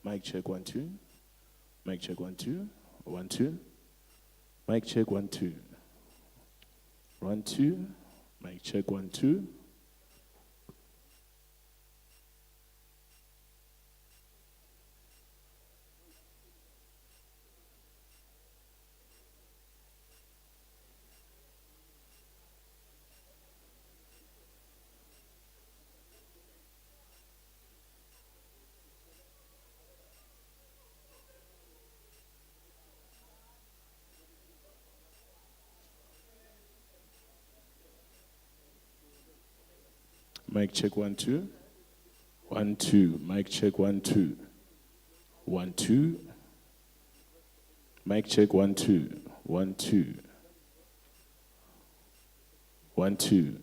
Mic check 1 2. Mic check 1 2. 1 2. Mic check 1 2. 1 2. Mic check 1 2. Mic check 1 2. 1 2. Mic check 1 2. 1 2. Mic check 1 2. 1 2. 1 2.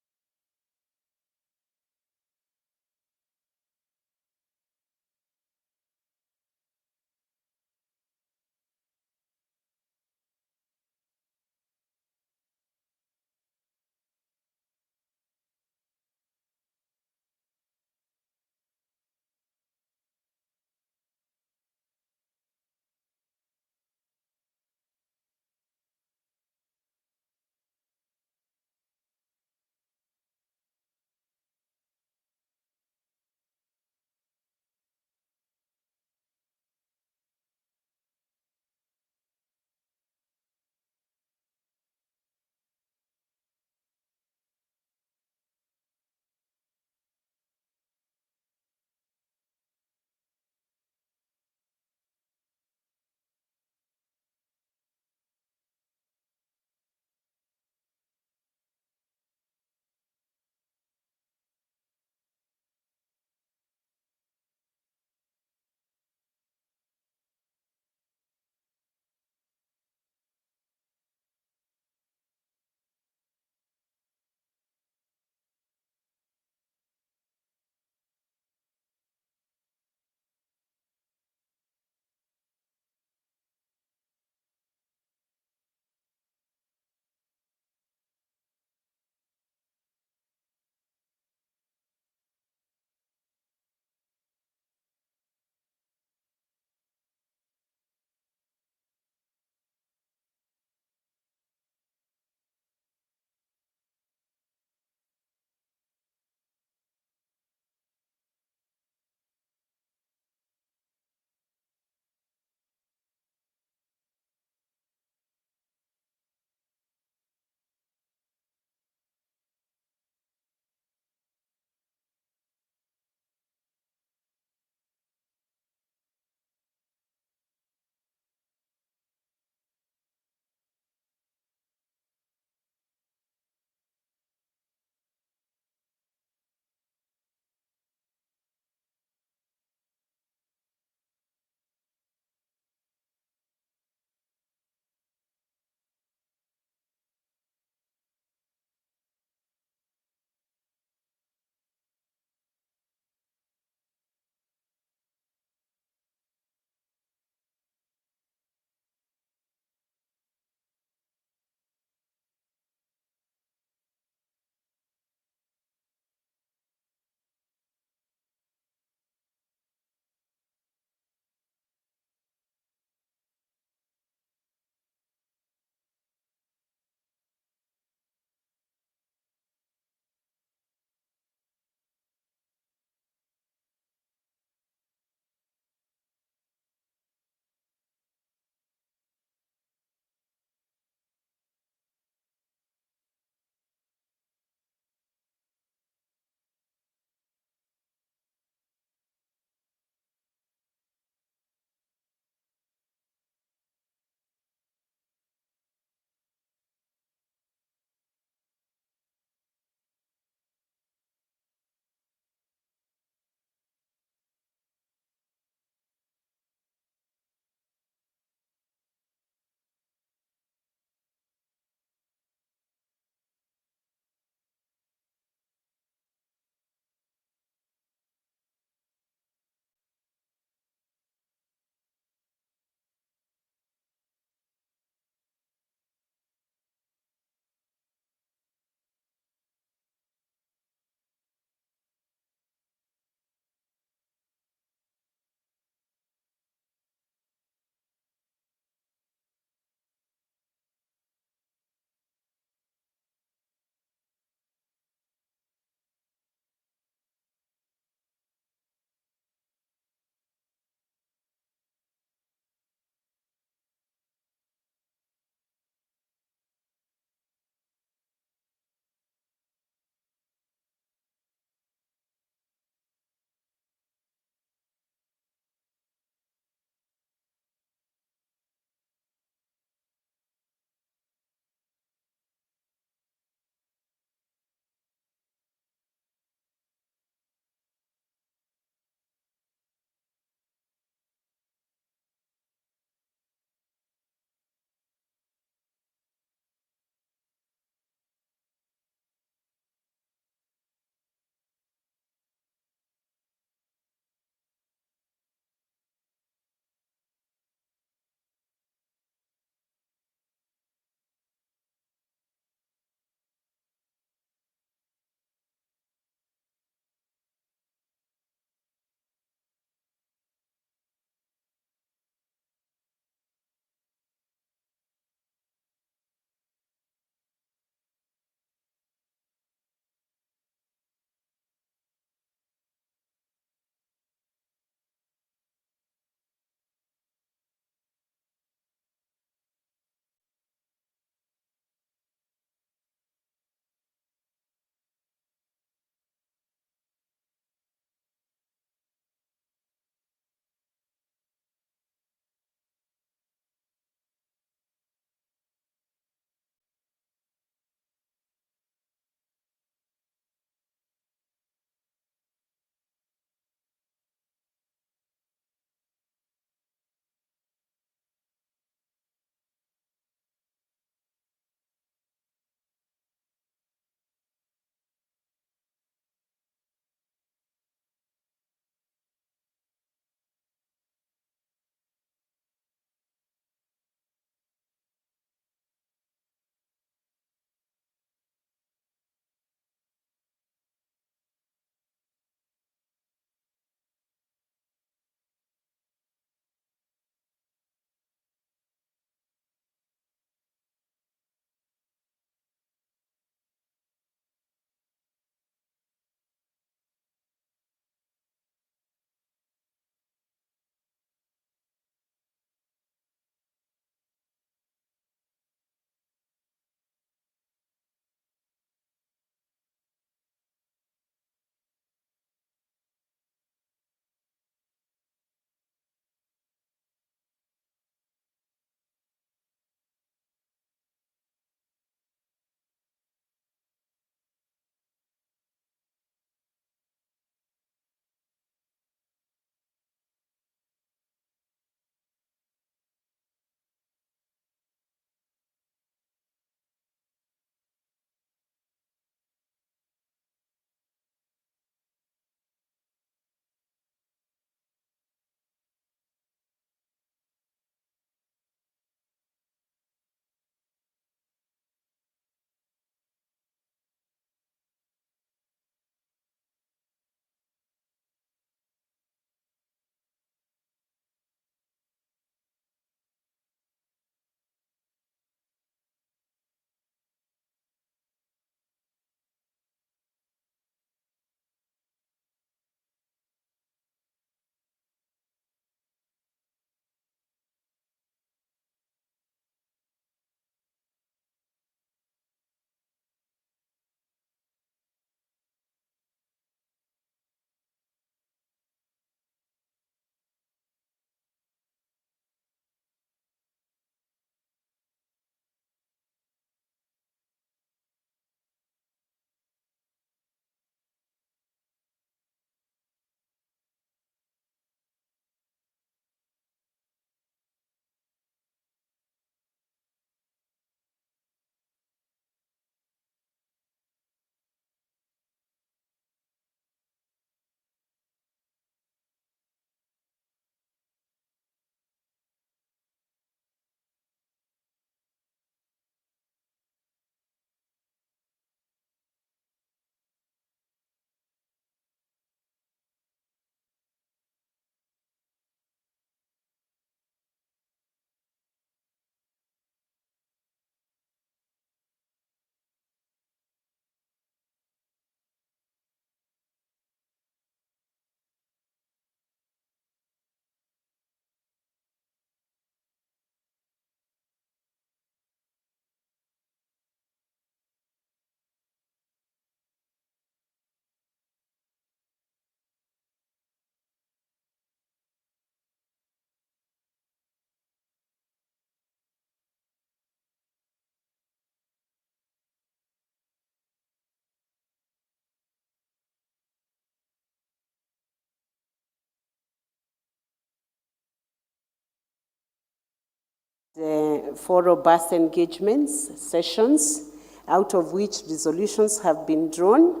4 robust engagements, sessions, out of which resolutions have been drawn.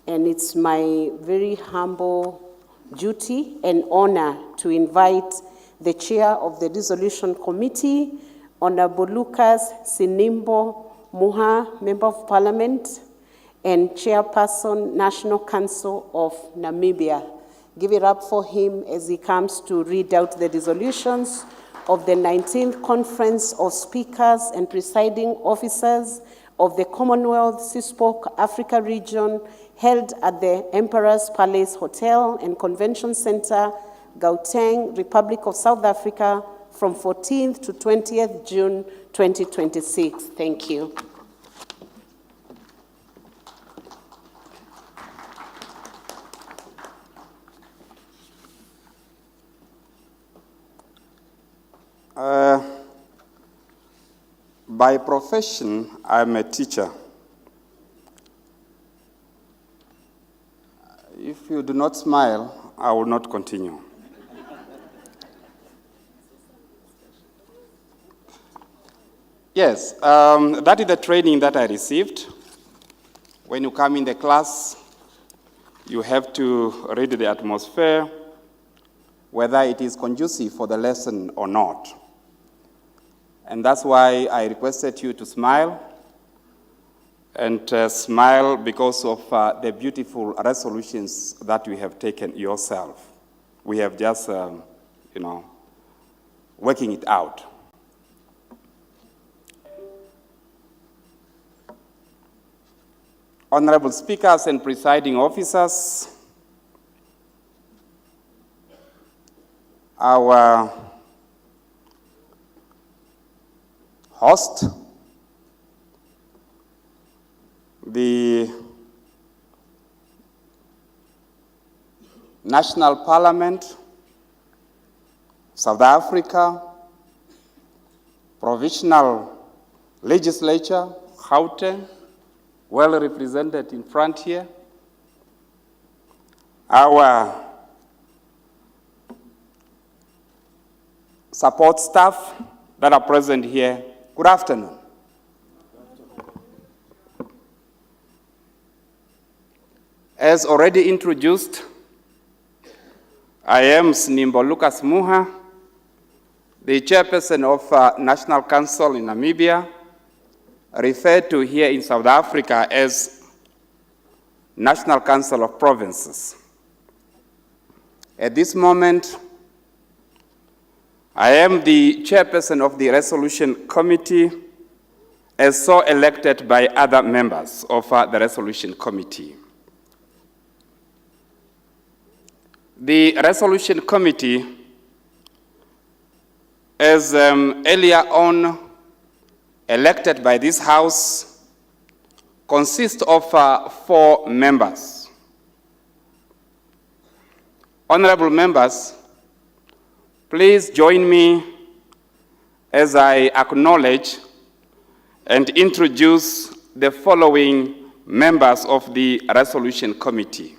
And it's my very humble duty and honor to invite the chair of the resolution committee, Honorable Lucas Sinimbo Muha, Member of Parliament, and Chairperson, National Council of Namibia. Give it up for him as he comes to read out the resolutions of the 19th Conference of Speakers and Presiding Officers of the Commonwealth CSPOC Africa region, held at the Emperor's Palace Hotel and Convention Center, Gauteng, Republic of South Africa, from 14th to 20th June 2026. Thank you. By profession, I'm a teacher. If you do not smile, I will not continue. Yes, that is the training that I received. When you come in the class, you have to read the atmosphere, whether it is conducive for the lesson or not. And that's why I requested you to smile, and smile because of the beautiful resolutions that you have taken yourself. We have just, working it out. Honorable speakers and presiding officers, our host, the National Parliament, South Africa, Provisional Legislature, Gauteng, well represented in front here, our support staff that are present here, good afternoon. As already introduced, I am Sinimbo Lucas Muha, the chairperson of National Council in Namibia, referred to here in South Africa as National Council of Provinces. At this moment, I am the chairperson of the Resolution Committee, as so elected by other members of the Resolution Committee. The Resolution Committee, as earlier on elected by this House, consists of 4 members. Honorable members, please join me as I acknowledge and introduce the following members of the Resolution Committee.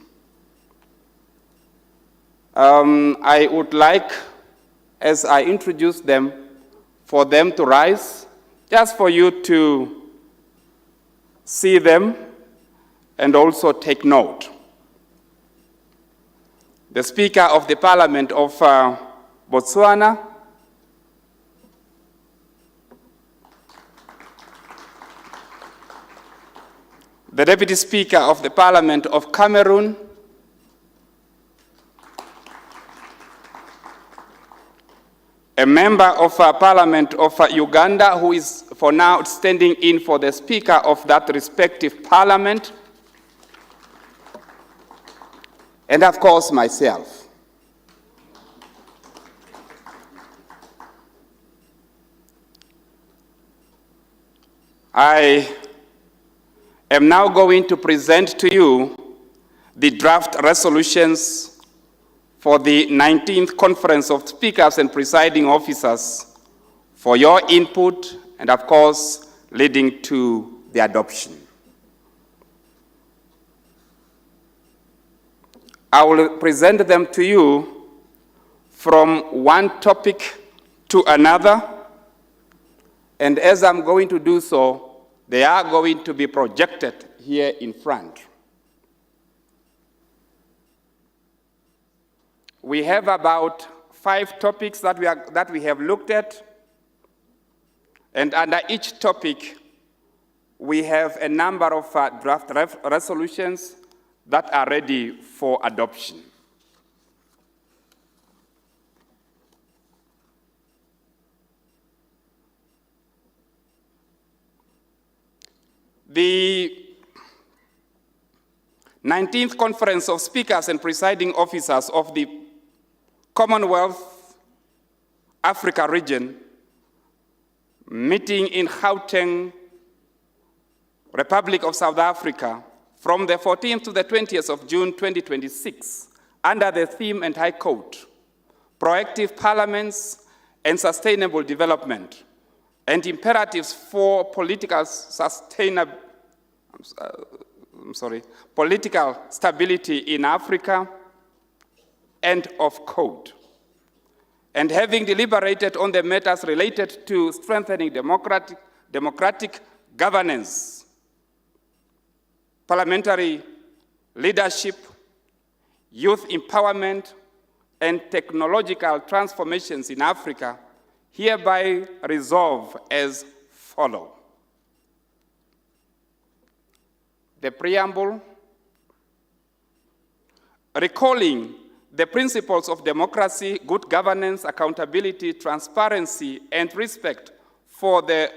I would like, as I introduce them, for them to rise, just for you to see them and also take note. The Speaker of the Parliament of Botswana, the Deputy Speaker of the Parliament of Cameroon, a member of Parliament of Uganda who is for now standing in for the Speaker of that respective Parliament, and of course myself. I am now going to present to you the draft resolutions for the 19th Conference of Speakers and Presiding Officers for your input and, of course, leading to the adoption. I will present them to you from one topic to another, And as I'm going to do so, they are going to be projected here in front. We have about 5 topics that we have looked at, and under each topic, we have a number of draft resolutions that are ready for adoption. The 19th Conference of Speakers and Presiding Officers of the Commonwealth Africa region, meeting in Gauteng, Republic of South Africa, from the 14th to the 20th of June 2026, under the theme and high quote, Proactive Parliaments and Sustainable Development, and Imperatives for Political Political Stability in Africa, end of quote. And having deliberated on the matters related to strengthening democratic governance, parliamentary leadership, youth empowerment, and technological transformations in Africa, hereby resolve as follows. The preamble, recalling the principles of democracy, good governance, accountability, transparency, and respect for the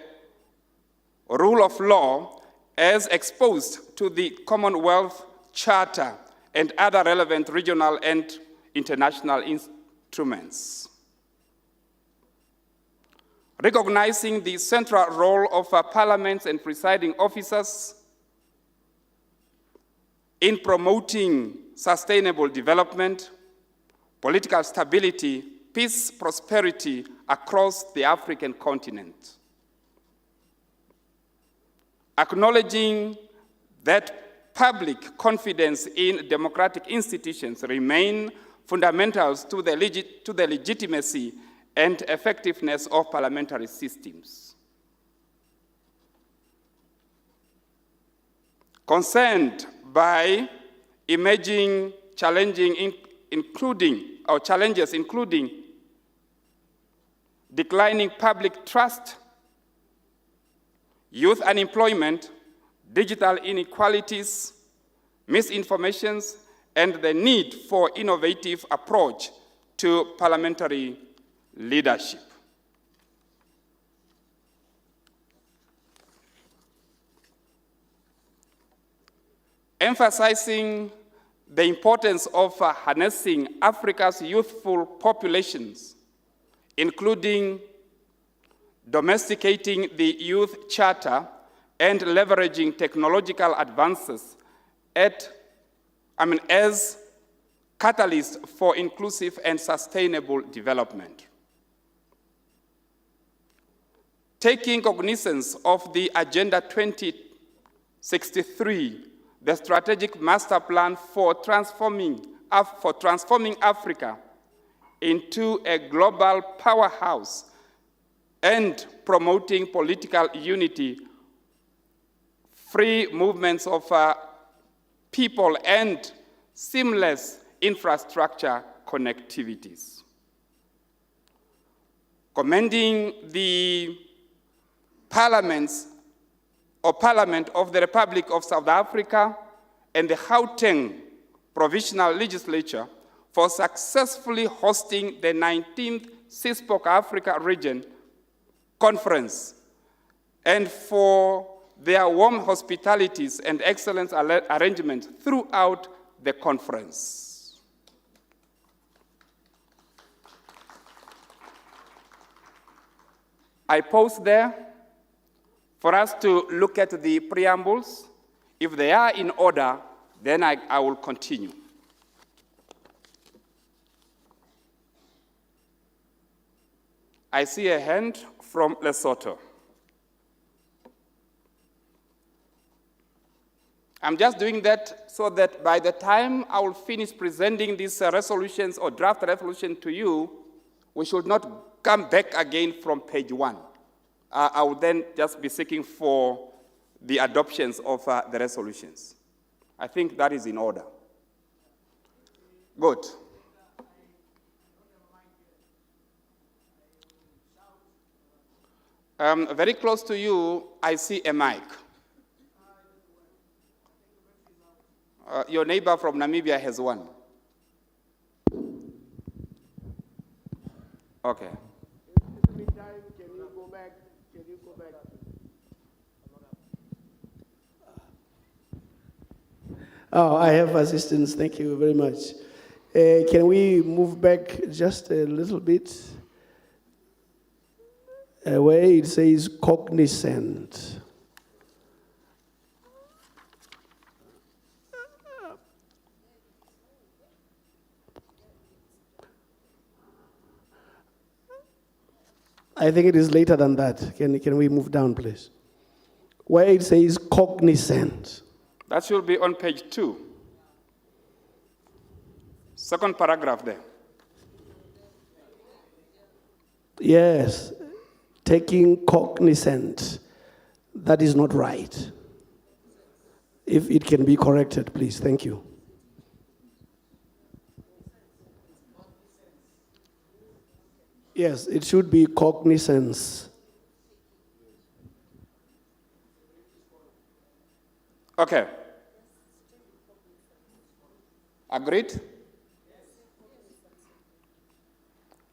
rule of law as exposed to the Commonwealth Charter and other relevant regional and international instruments. Recognizing the central role of parliaments and presiding officers in promoting sustainable development, political stability, peace, prosperity across the African continent. Acknowledging that public confidence in democratic institutions remain fundamentals to the legitimacy and effectiveness of parliamentary systems. Concerned by emerging challenges, including declining public trust, youth unemployment, digital inequalities, misinformations, and the need for innovative approach to parliamentary leadership. Emphasizing the importance of harnessing Africa's youthful populations, including domesticating the youth charter and leveraging technological advances as catalysts for inclusive and sustainable development. Taking cognizance of the Agenda 2063, the strategic master plan for transforming Africa into a global powerhouse and promoting political unity, free movements of people, and seamless infrastructure connectivities. Commending the Parliament of the Republic of South Africa and the Gauteng Provisional Legislature for successfully hosting the 19th CSPOC Africa Region Conference and for their warm hospitalities and excellent arrangements throughout the conference. I pause there for us to look at the preambles. If they are in order, then I will continue. I see a hand from Lesotho. I'm just doing that so that by the time I will finish presenting these resolutions or draft resolution to you, we should not come back again from page 1. I would then just be seeking for the adoptions of the resolutions. I think that is in order. Good. Very close to you, I see a mic. Your neighbor from Namibia has one. Okay. In the meantime, can you go back? Can you go back? Oh, I have assistance. Thank you very much. Can we move back just a little bit? Where it says cognizant. I think it is later than that. Can we move down, please? Where it says cognizant. That should be on page 2. Second paragraph there. Yes, taking cognizant. That is not right. If it can be corrected, please. Thank you. Yes, it should be cognizance. Okay. Agreed?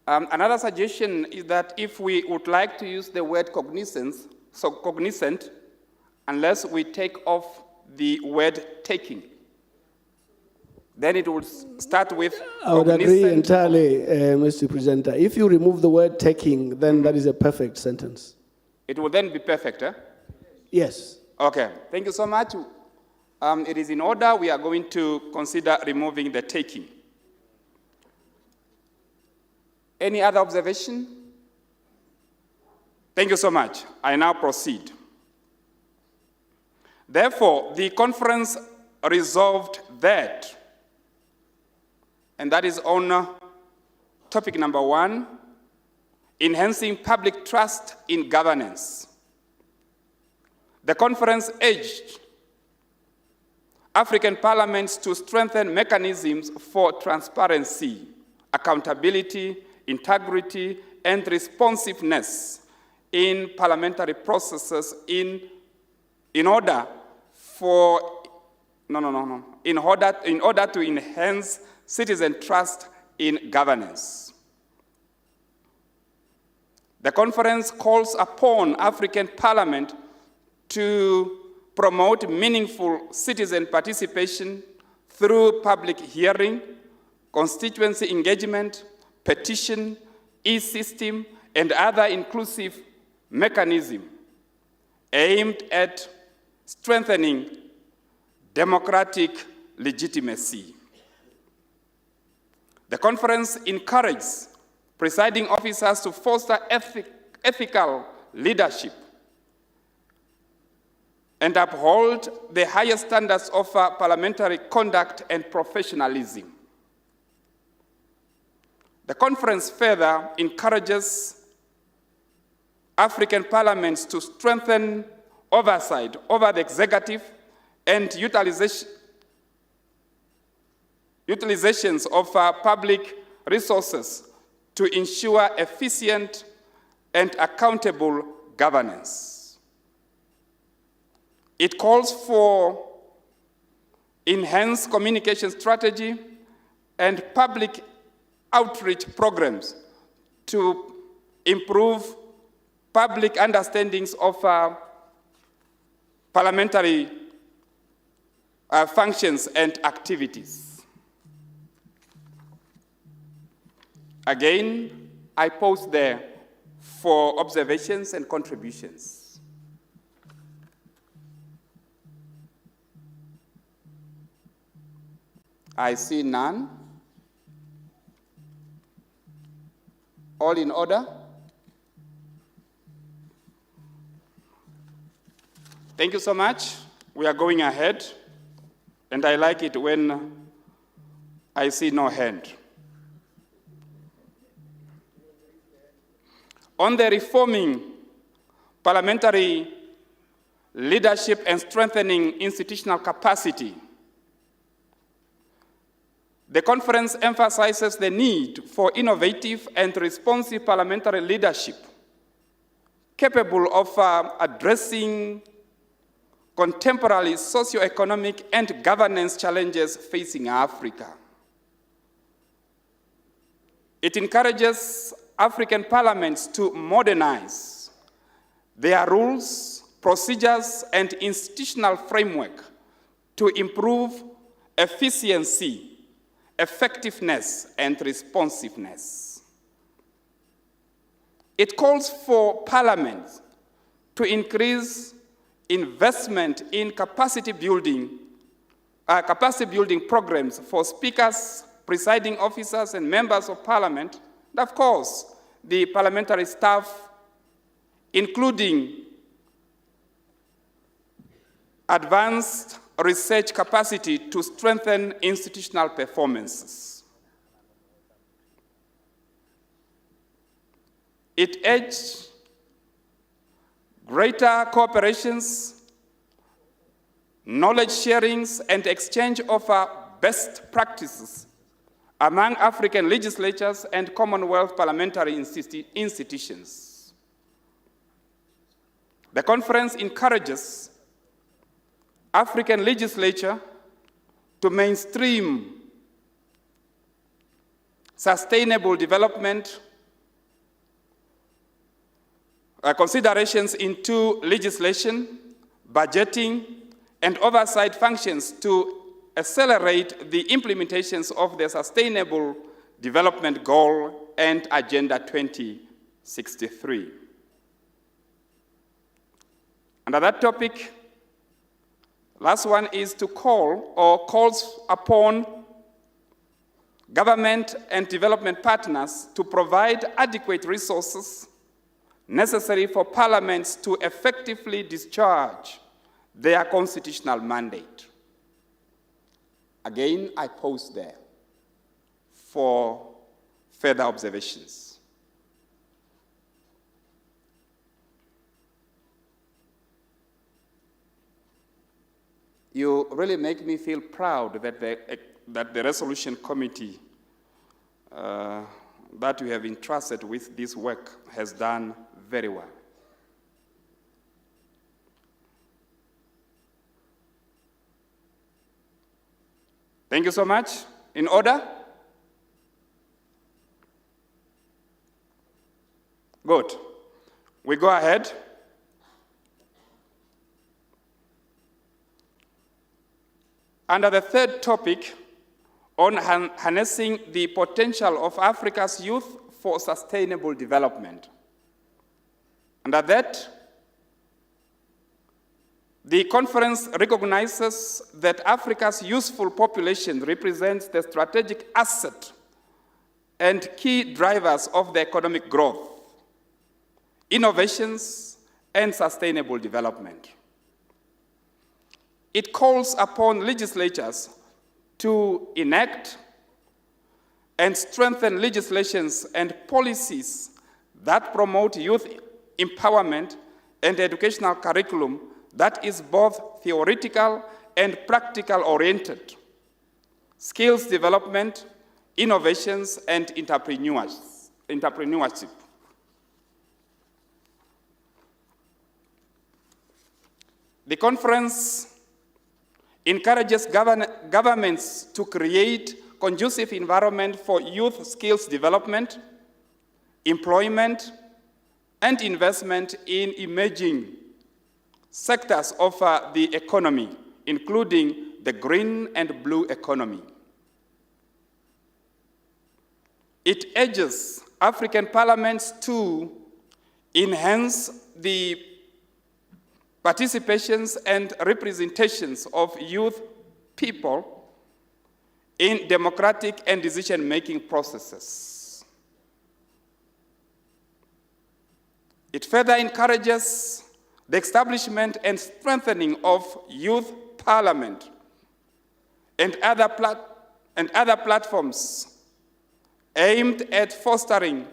Another suggestion is that if we would like to use the word cognizance, so cognizant, unless we take off the word taking, then it would start with I would agree entirely, Mr. Presenter. If you remove the word taking, then that is a perfect sentence. It will then be perfect, eh? Yes. Okay, thank you so much. It is in order. We are going to consider removing the taking. Any other observation? Thank you so much. I now proceed. Therefore, the conference resolved that, and that is on topic number 1, enhancing public trust in governance. The conference urged African parliaments to strengthen mechanisms for transparency, accountability, integrity, and responsiveness in parliamentary processes in order to enhance citizen trust in governance. The conference calls upon African Parliament to promote meaningful citizen participation through public hearing, constituency engagement, petition, e-system, and other inclusive mechanisms aimed at strengthening democratic legitimacy. The conference encourages presiding officers to foster ethical leadership and uphold the highest standards of parliamentary conduct and professionalism. The conference further encourages African parliaments to strengthen oversight over the executive and utilizations of public resources to ensure efficient and accountable governance. It calls for enhanced communication strategy and public outreach programs to improve public understandings of parliamentary functions and activities. Again, I pause there for observations and contributions. I see none. All in order? Thank you so much. We are going ahead, and I like it when I see no hand. On the reforming parliamentary leadership and strengthening institutional capacity. The conference emphasizes the need for innovative and responsive parliamentary leadership capable of addressing contemporary socio-economic and governance challenges facing Africa. It encourages African parliaments to modernize their rules, procedures, and institutional framework to improve efficiency, effectiveness, and responsiveness. It calls for parliaments to increase investment in capacity building programs for speakers, presiding officers, and members of parliament, and of course, the parliamentary staff, including advanced research capacity to strengthen institutional performances. It urged greater cooperations, knowledge sharings, and exchange of best practices among African legislatures and Commonwealth parliamentary institutions. The conference encourages African legislature to mainstream sustainable development considerations into legislation, budgeting, and oversight functions to accelerate the implementations of the Sustainable Development Goal and Agenda 2063. Under that topic, last one is to calls upon government and development partners to provide adequate resources necessary for parliaments to effectively discharge their constitutional mandate. Again, I pause there for further observations. You really make me feel proud that the resolution committee that you have entrusted with this work has done very well. Thank you so much. In order? Good. We go ahead. Under the third topic, on harnessing the potential of Africa's youth for sustainable development. Under that, the conference recognizes that Africa's youthful population represents the strategic asset and key drivers of the economic growth, innovations, and sustainable development. It calls upon legislatures to enact and strengthen legislations and policies that promote youth empowerment and educational curriculum that is both theoretical and practical oriented, skills development, innovations, and entrepreneurship. The conference encourages governments to create conducive environment for youth skills development, employment, and investment in emerging sectors of the economy, including the green and blue economy. It urges African parliaments to enhance the participations and representations of youth people in democratic and decision-making processes. It further encourages the establishment and strengthening of youth parliament and other platforms aimed at fostering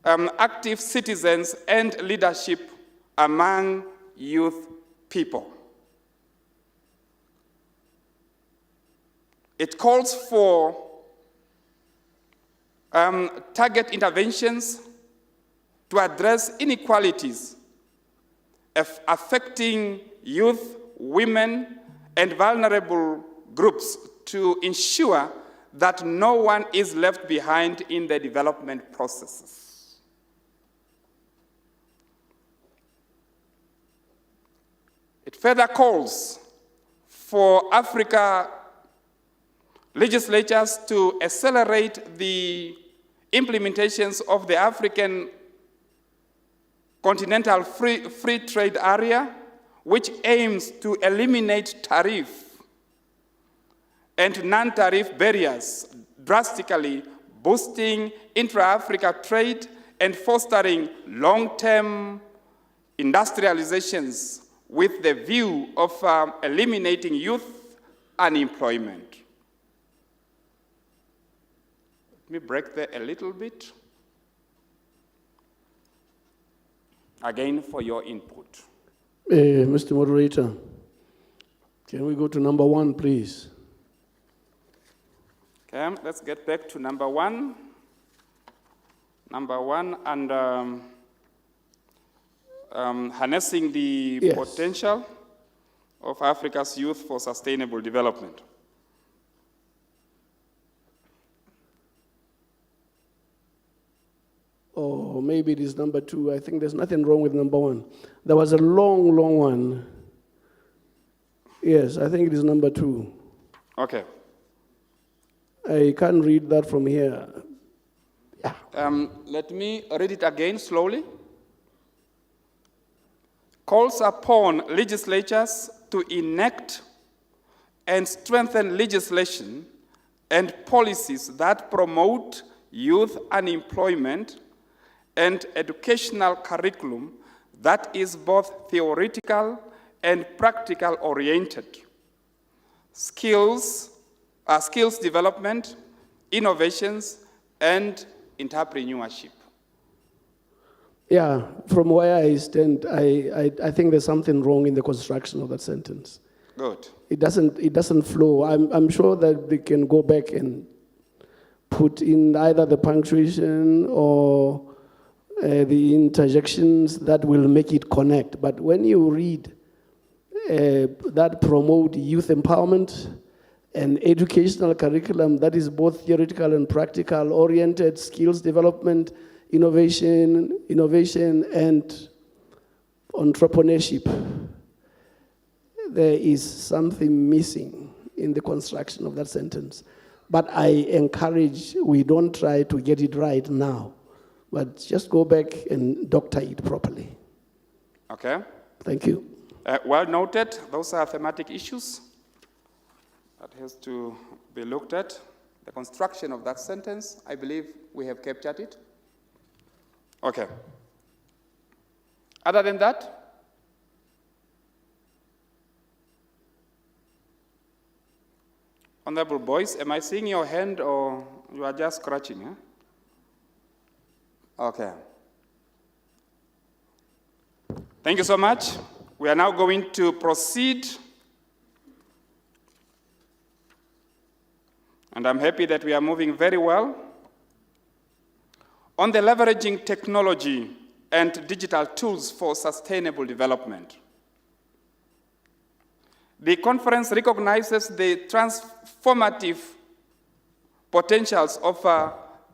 active citizens and leadership among youth people. It calls for target interventions to address inequalities affecting youth, women, and vulnerable groups to ensure that no one is left behind in the development processes. It further calls for Africa legislatures to accelerate the implementations of the African Continental Free Trade Area, which aims to eliminate tariff and non-tariff barriers, drastically boosting intra-Africa trade and fostering long-term industrializations with the view of eliminating youth unemployment. Let me break there a little bit. Again, for your input. Mr. Moderator, can we go to number 1, please? Okay, let's get back to number 1. Number 1, and harnessing the potential of Africa's youth for sustainable development. Or maybe it is number 2. I think there's nothing wrong with number 1. There was a long, long one. Yes, I think it is number 2. Okay. I can't read that from here. Yeah. Let me read it again slowly. Calls upon legislatures to enact and strengthen legislation and policies that promote youth unemployment and educational curriculum that is both theoretical and practical oriented. Skills development, innovations, and entrepreneurship. Yeah, from where I stand, I think there's something wrong in the construction of that sentence. Good. It doesn't flow. I'm sure that they can go back and put in either the punctuation or the interjections that will make it connect. But when you read that promote youth empowerment and educational curriculum that is both theoretical and practical oriented, skills development, innovation, and entrepreneurship, there is something missing in the construction of that sentence. But I encourage we don't try to get it right now, but just go back and doctor it properly. Okay. Thank you. Well noted. Those are thematic issues that has to be looked at. The construction of that sentence, I believe we have captured it. Okay. Other than that, Honorable Boyce, am I seeing your hand or you are just scratching? Huh? Okay. Thank you so much. We are now going to proceed. And I'm happy that we are moving very well on the leveraging technology and digital tools for sustainable development. The conference recognizes the transformative potentials of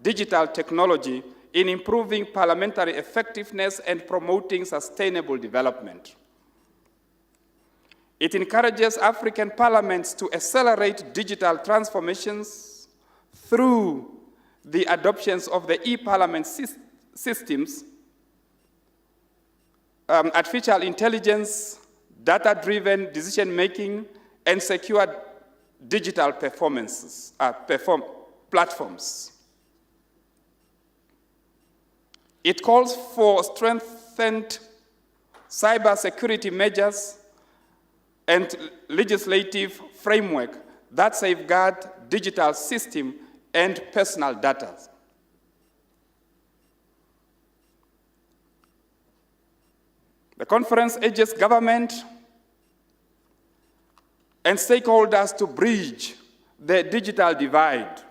digital technology in improving parliamentary effectiveness and promoting sustainable development. It encourages African parliaments to accelerate digital transformations through the adoptions of the e-parliament systems, artificial intelligence, data-driven decision-making, and secure digital platforms. It calls for strengthened cybersecurity measures and legislative framework that safeguard digital system and personal data. The conference urges government and stakeholders to bridge the digital divide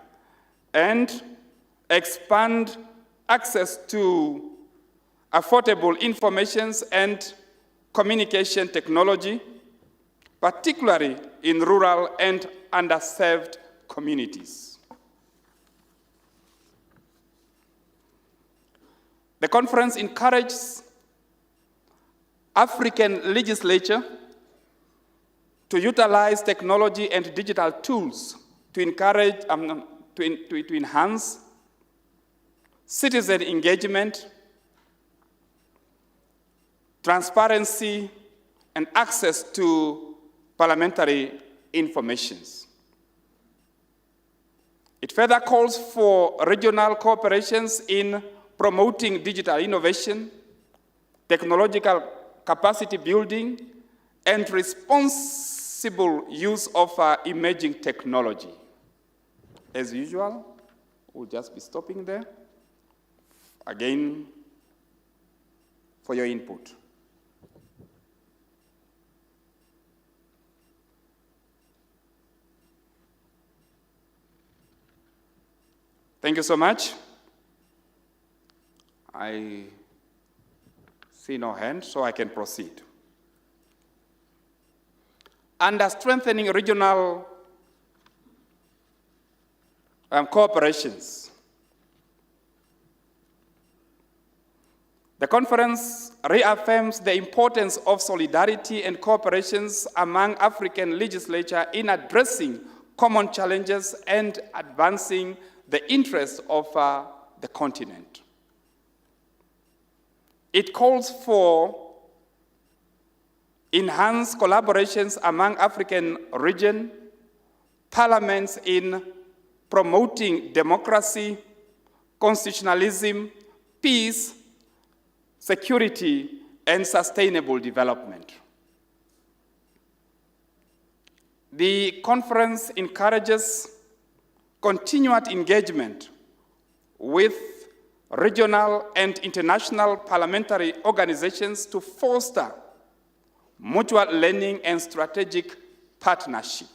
and expand access to affordable information and communication technology, particularly in rural and underserved communities. The conference encourages African legislature to utilize technology and digital tools to encourage, to enhance citizen engagement, transparency, and access to parliamentary information. It further calls for regional cooperations in promoting digital innovation, technological capacity building, and responsible use of emerging technology. As usual, we'll just be stopping there. Again, for your input. Thank you so much. I see no hand, so I can proceed. Under strengthening regional cooperations, the conference reaffirms the importance of solidarity and cooperations among African legislatures in addressing common challenges and advancing the interests of the continent. It calls for enhanced collaborations among African region parliaments in promoting democracy, constitutionalism, peace, security, and sustainable development. The conference encourages continued engagement with regional and international parliamentary organizations to foster mutual learning and strategic partnership.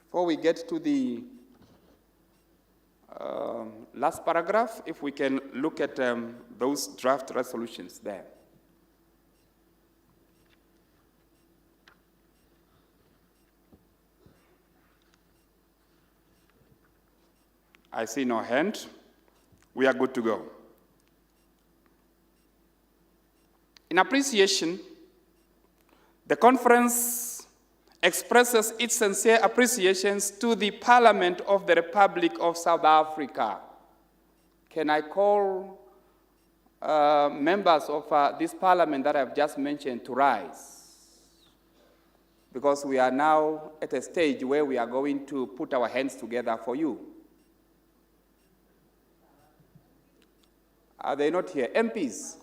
Before we get to the last paragraph, if we can look at those draft resolutions there. I see no hand. We are good to go. In appreciation, the conference expresses its sincere appreciations to the Parliament of the Republic of South Africa. Can I call members of this Parliament that I've just mentioned to rise? Because we are now at a stage where we are going to put our hands together for you. Are they not here? MPs?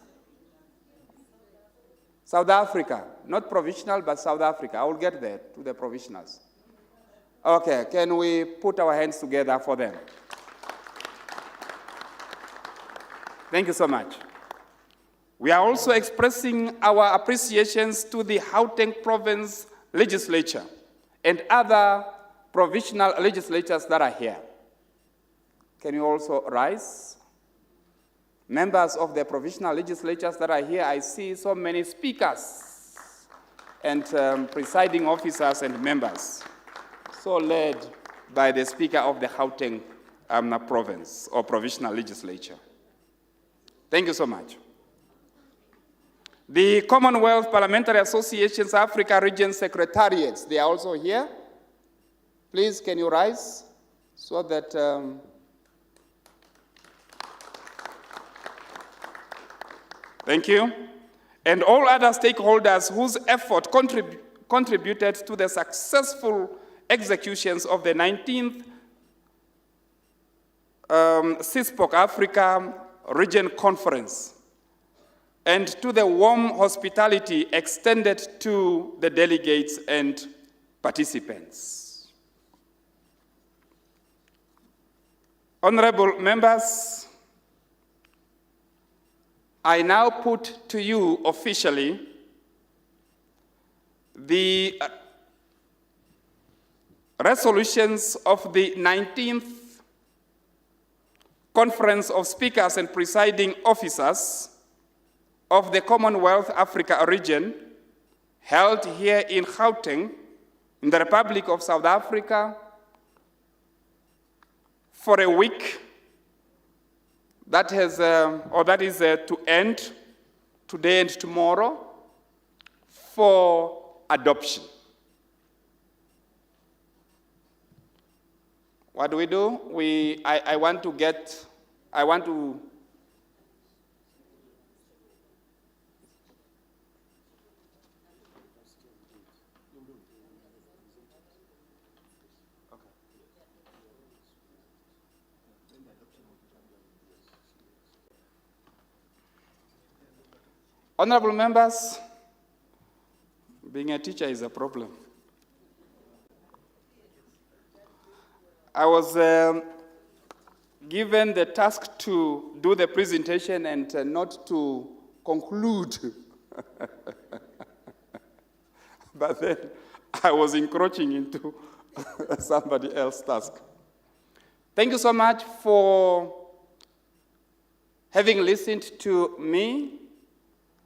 South Africa, not provisional, but South Africa. I will get there to the provisionals. Okay, can we put our hands together for them? Thank you so much. We are also expressing our appreciations to the Gauteng Province Legislature and other provisional legislatures that are here. Can you also rise? Members of the provisional legislatures that are here, I see so many speakers and presiding officers and members, so led by the Speaker of the Gauteng Province or provisional legislature. Thank you so much. The Commonwealth Parliamentary Association's Africa Region Secretariats, they are also here. Please, can you rise so that thank you. And all other stakeholders whose effort contributed to the successful executions of the 19th CSPOC Africa Region Conference, and to the warm hospitality extended to the delegates and participants. Honorable members, I now put to you officially the resolutions of the 19th Conference of Speakers and Presiding Officers of the Commonwealth Africa region, held here in Gauteng, in the Republic of South Africa, for a week that is to end today and tomorrow for adoption. What do? I want to Honorable members, being a teacher is a problem. I was given the task to do the presentation and not to conclude. But then I was encroaching into somebody else's task. Thank you so much for having listened to me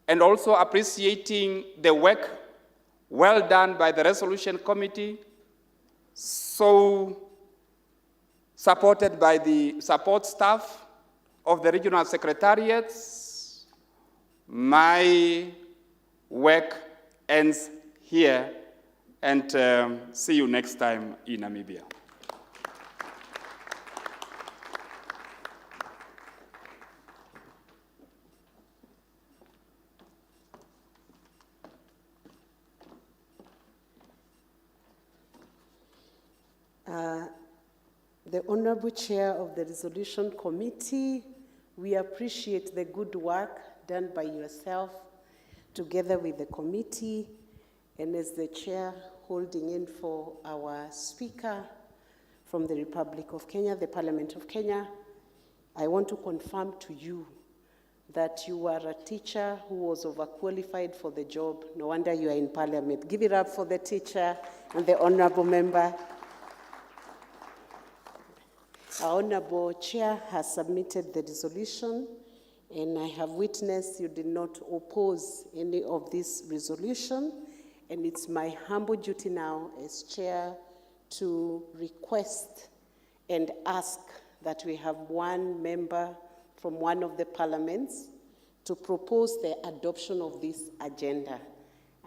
and also appreciating the work well done by the Resolution Committee, so supported by the support staff of the regional secretariats. My work ends here, and see you next time in Namibia. The Honorable Chair of the Resolution Committee, we appreciate the good work done by yourself together with the committee, and as the Chair holding in for our Speaker from the Republic of Kenya, the Parliament of Kenya, I want to confirm to you that you are a teacher who was overqualified for the job. No wonder you are in Parliament. Give it up for the teacher and the Honorable Member. Our Honorable Chair has submitted the resolution, and I have witnessed you did not oppose any of this resolution, and it's my humble duty now as Chair to request and ask that we have one member from one of the parliaments to propose the adoption of this agenda.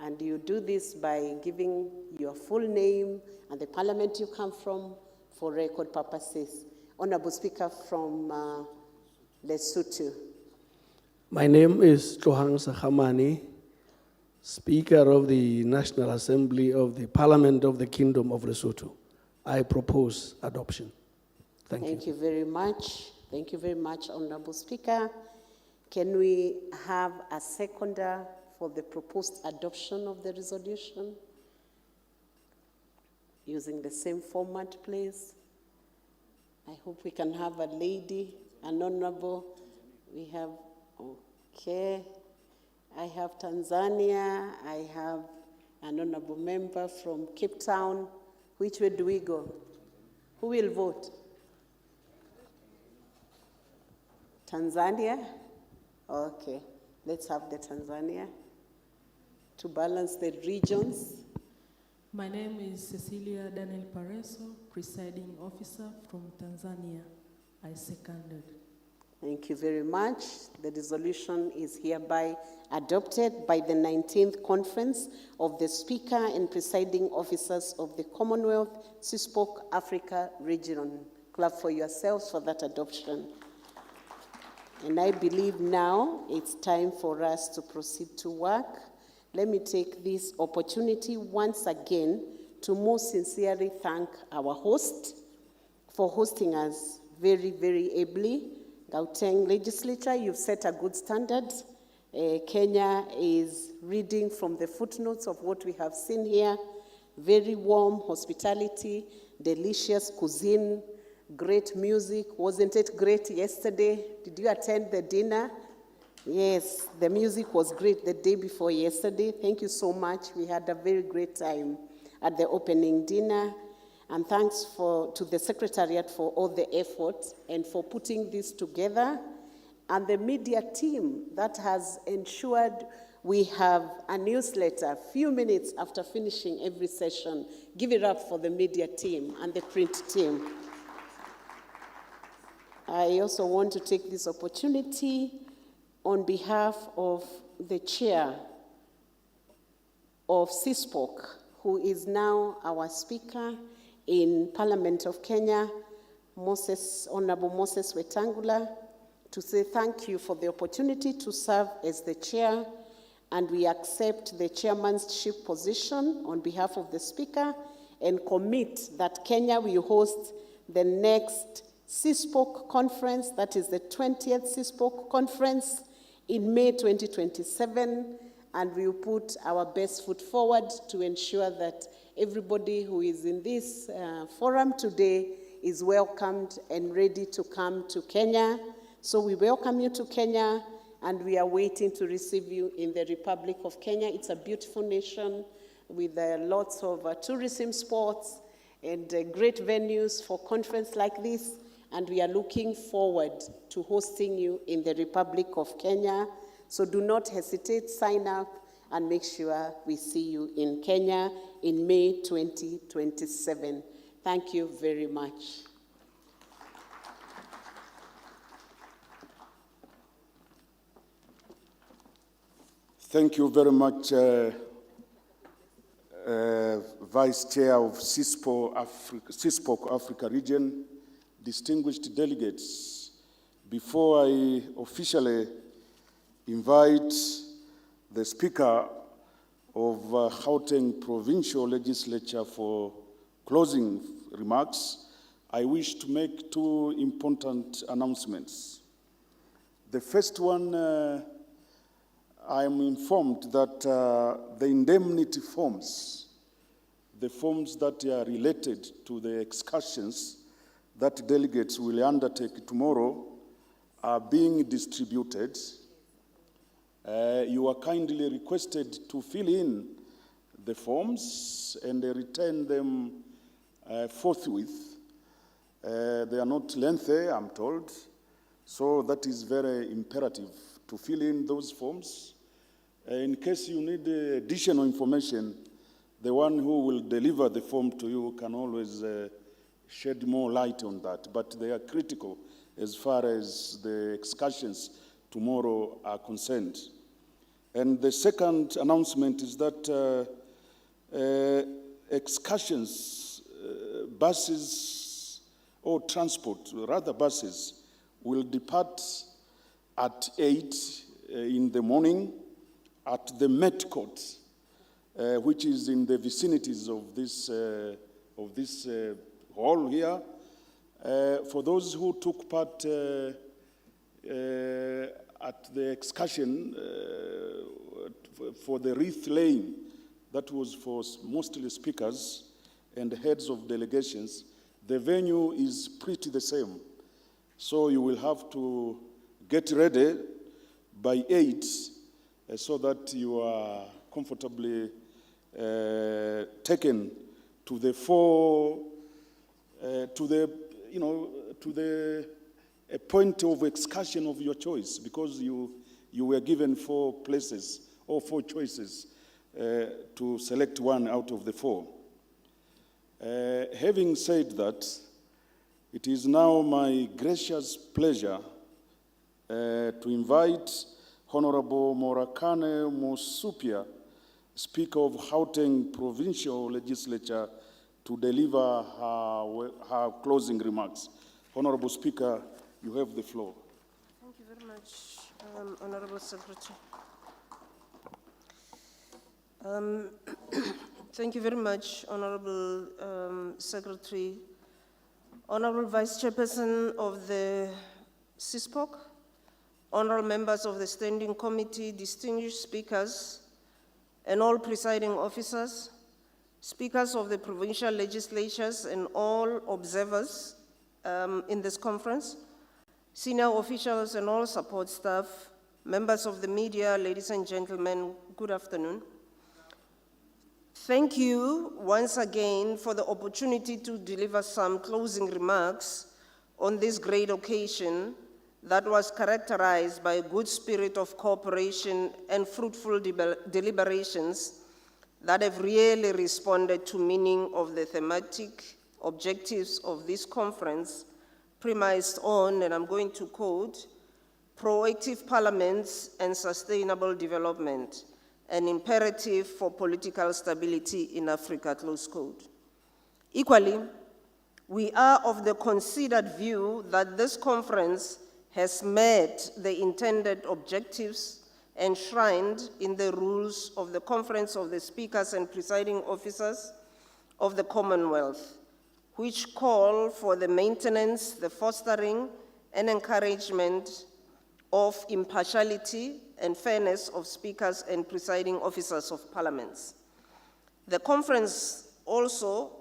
And you do this by giving your full name and the parliament you come from for record purposes. Honorable Speaker from Lesotho. My name is Tlohang Sahamani, Speaker of the National Assembly of the Parliament of the Kingdom of Lesotho. I propose adoption. Thank you. Thank you very much. Thank you very much, Honorable Speaker. Can we have a seconder for the proposed adoption of the resolution? Using the same format, please. I hope we can have a lady, an honorable. We have, okay. I have Tanzania. I have an honorable member from Cape Town. Which way do we go? Who will vote? Tanzania? Okay, let's have the Tanzania to balance the regions. My name is Cecilia Daniel Pareso, Presiding Officer from Tanzania. I seconded. Thank you very much. The resolution is hereby adopted by the 19th Conference of the Speaker and Presiding Officers of the Commonwealth, CSPOC Africa region. Clap for yourselves for that adoption. And I believe now it's time for us to proceed to work. Let me take this opportunity once again to most sincerely thank our host for hosting us very, very ably. Gauteng Legislature, you've set a good standard. Kenya is reading from the footnotes of what we have seen here. Very warm hospitality, delicious cuisine, great music. Wasn't it great yesterday? Did you attend the dinner? Yes, the music was great the day before yesterday. Thank you so much. We had a very great time at the opening dinner. And thanks to the Secretariat for all the effort and for putting this together. And the media team that has ensured we have a newsletter a few minutes after finishing every session. Give it up for the media team and the print team. I also want to take this opportunity on behalf of the chair of CSPOC, who is now our speaker in Parliament of Kenya, Honorable Moses Wetangula, to say thank you for the opportunity to serve as the chair, and we accept the chairmanship position on behalf of the speaker and commit that Kenya will host the next CSPOC conference, that is the 20th CSPOC conference, in May 2027, and we will put our best foot forward to ensure that everybody who is in this forum today is welcomed and ready to come to Kenya. So we welcome you to Kenya, and we are waiting to receive you in the Republic of Kenya. It's a beautiful nation with lots of tourism spots and great venues for conference like this, and we are looking forward to hosting you in the Republic of Kenya. So do not hesitate, sign up, and make sure we see you in Kenya in May 2027. Thank you very much. Thank you very much, Vice Chair of CSPOC Africa Region, distinguished delegates. Before I officially invite the Speaker of Gauteng Provincial Legislature for closing remarks, I wish to make two important announcements. The first one, I am informed that the indemnity forms, the forms that are related to the excursions that delegates will undertake tomorrow, are being distributed. You are kindly requested to fill in the forms and return them forthwith. They are not lengthy, I'm told, so that is very imperative to fill in those forms. In case you need additional information, the one who will deliver the form to you can always shed more light on that, but they are critical as far as the excursions tomorrow are concerned. And the second announcement is that excursions, buses or transport, rather buses, will depart at 8 in the morning at the Met Court, which is in the vicinities of this hall here. For those who took part at the excursion for the wreath laying, that was for mostly speakers and heads of delegations, the venue is pretty the same. So you will have to get ready by 8 so that you are comfortably taken to the a point of excursion of your choice, because you were given 4 places or 4 choices to select one out of the 4. Having said that, it is now my gracious pleasure to invite Honorable Morakane Mosupia, Speaker of Gauteng Provincial Legislature, to deliver her closing remarks. Honorable Speaker, you have the floor. Thank you very much, Honorable Secretary. Thank you very much, Honorable Secretary. Honorable Vice Chairperson of the CSPOC, honorable members of the Standing Committee, distinguished speakers, and all presiding officers, speakers of the provincial legislatures, and all observers in this conference, senior officials and all support staff, members of the media, ladies and gentlemen, good afternoon. Thank you once again for the opportunity to deliver some closing remarks on this great occasion that was characterized by a good spirit of cooperation and fruitful deliberations that have really responded to meaning of the thematic objectives of this conference, premised on, and I'm going to quote, proactive parliaments and sustainable development, an imperative for political stability in Africa, close quote. Equally, we are of the considered view that this conference has met the intended objectives enshrined in the rules of the Conference of the Speakers and Presiding Officers of the Commonwealth, which call for the maintenance, the fostering, and encouragement of impartiality and fairness of speakers and presiding officers of parliaments. The conference also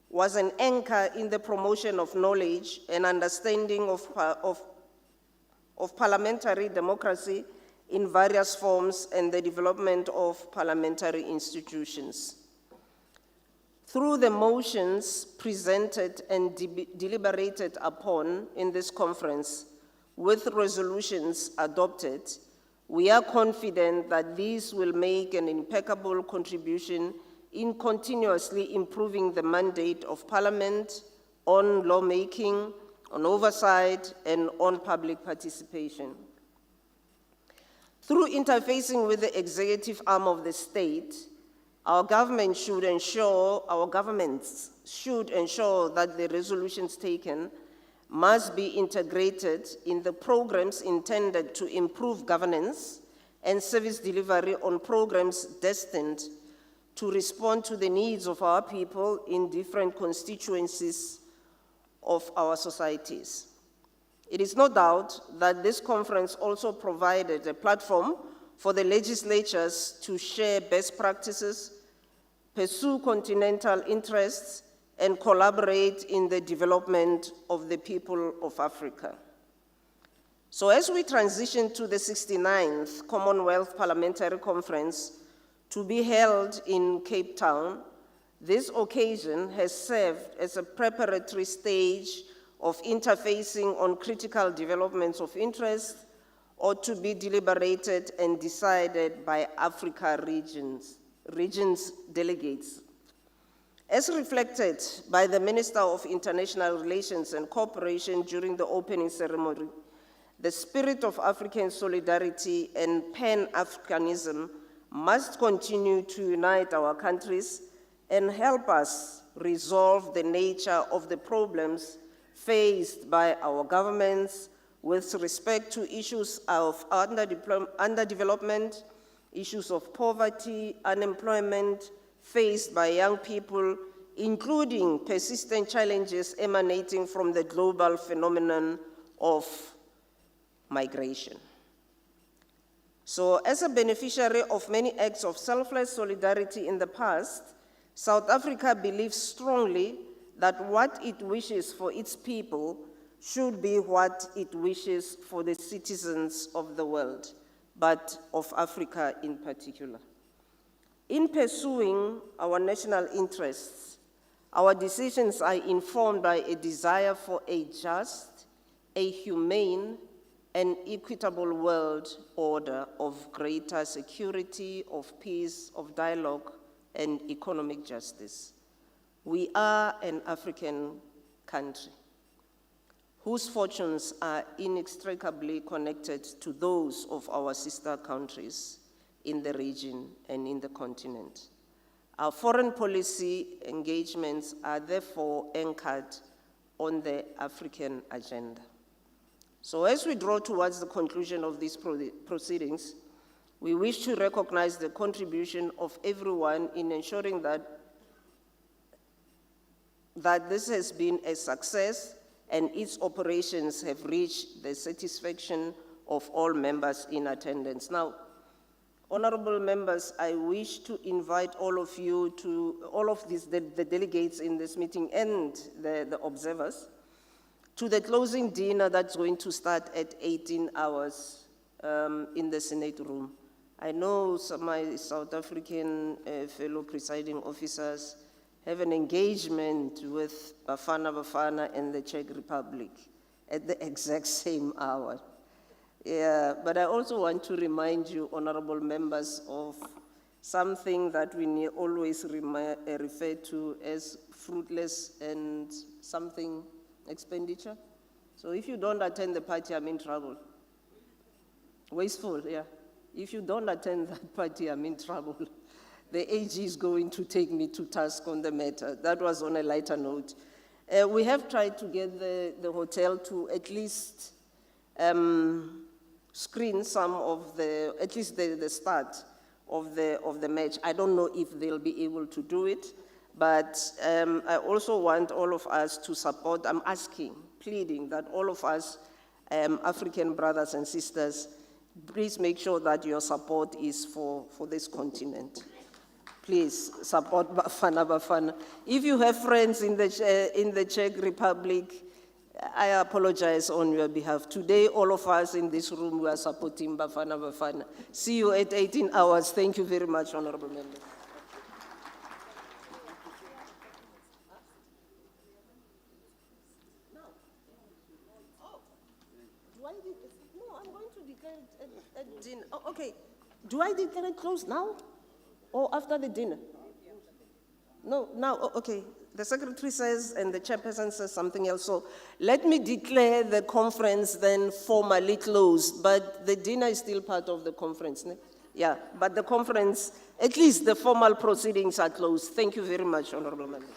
was an anchor in the promotion of knowledge and understanding of parliamentary democracy in various forms and the development of parliamentary institutions. Through the motions presented and deliberated upon in this conference, with resolutions adopted, we are confident that these will make an impeccable contribution in continuously improving the mandate of Parliament on lawmaking, on oversight, and on public participation. Through interfacing with the executive arm of the state, our governments should ensure that the resolutions taken must be integrated in the programs intended to improve governance and service delivery on programs destined to respond to the needs of our people in different constituencies of our societies. It is no doubt that this conference also provided a platform for the legislatures to share best practices, pursue continental interests, and collaborate in the development of the people of Africa. So as we transition to the 69th Commonwealth Parliamentary Conference to be held in Cape Town, this occasion has served as a preparatory stage of interfacing on critical developments of interest or to be deliberated and decided by Africa regions delegates. As reflected by the Minister of International Relations and Cooperation during the opening ceremony, the spirit of African solidarity and Pan-Africanism must continue to unite our countries and help us resolve the nature of the problems faced by our governments with respect to issues of underdevelopment, issues of poverty, unemployment, faced by young people, including persistent challenges emanating from the global phenomenon of migration. So, as a beneficiary of many acts of selfless solidarity in the past, South Africa believes strongly that what it wishes for its people should be what it wishes for the citizens of the world, but of Africa in particular. In pursuing our national interests, our decisions are informed by a desire for a just, a humane, and equitable world order of greater security, of peace, of dialogue, and economic justice. We are an African country whose fortunes are inextricably connected to those of our sister countries in the region and in the continent. Our foreign policy engagements are therefore anchored on the African agenda. So as we draw towards the conclusion of these proceedings, we wish to recognize the contribution of everyone in ensuring that this has been a success and its operations have reached the satisfaction of all members in attendance. Now, honorable members, I wish to invite all of you to, the delegates in this meeting and the observers, to the closing dinner that's going to start at 18 hours in the Senate room. I know my South African fellow presiding officers have an engagement with Bafana and the Czech Republic at the exact same hour. Yeah, but I also want to remind you, honorable members, of something that we always refer to as fruitless and something expenditure. So if you don't attend the party, I'm in trouble. Wasteful, yeah. If you don't attend that party, I'm in trouble. The AG is going to take me to task on the matter. That was on a lighter note. We have tried to get the hotel to at least screen some of at least the start of the match. I don't know if they'll be able to do it, but I also want all of us to support. I'm asking, pleading that all of us, African brothers and sisters, please make sure that your support is for this continent. Please support Bafana. If you have friends in the Czech Republic, I apologize on your behalf. Today, all of us in this room, we are supporting Bafana. See you at 18 hours. Thank you very much, honorable members. No, I'm going to declare it at dinner. Oh, okay. Do I declare it closed now or after the dinner? No, now, okay. The secretary says and the chairperson says something else. So let me declare the conference then formally closed, but the dinner is still part of the conference. Ne? Yeah, but the conference, at least the formal proceedings are closed. Thank you very much, honorable members.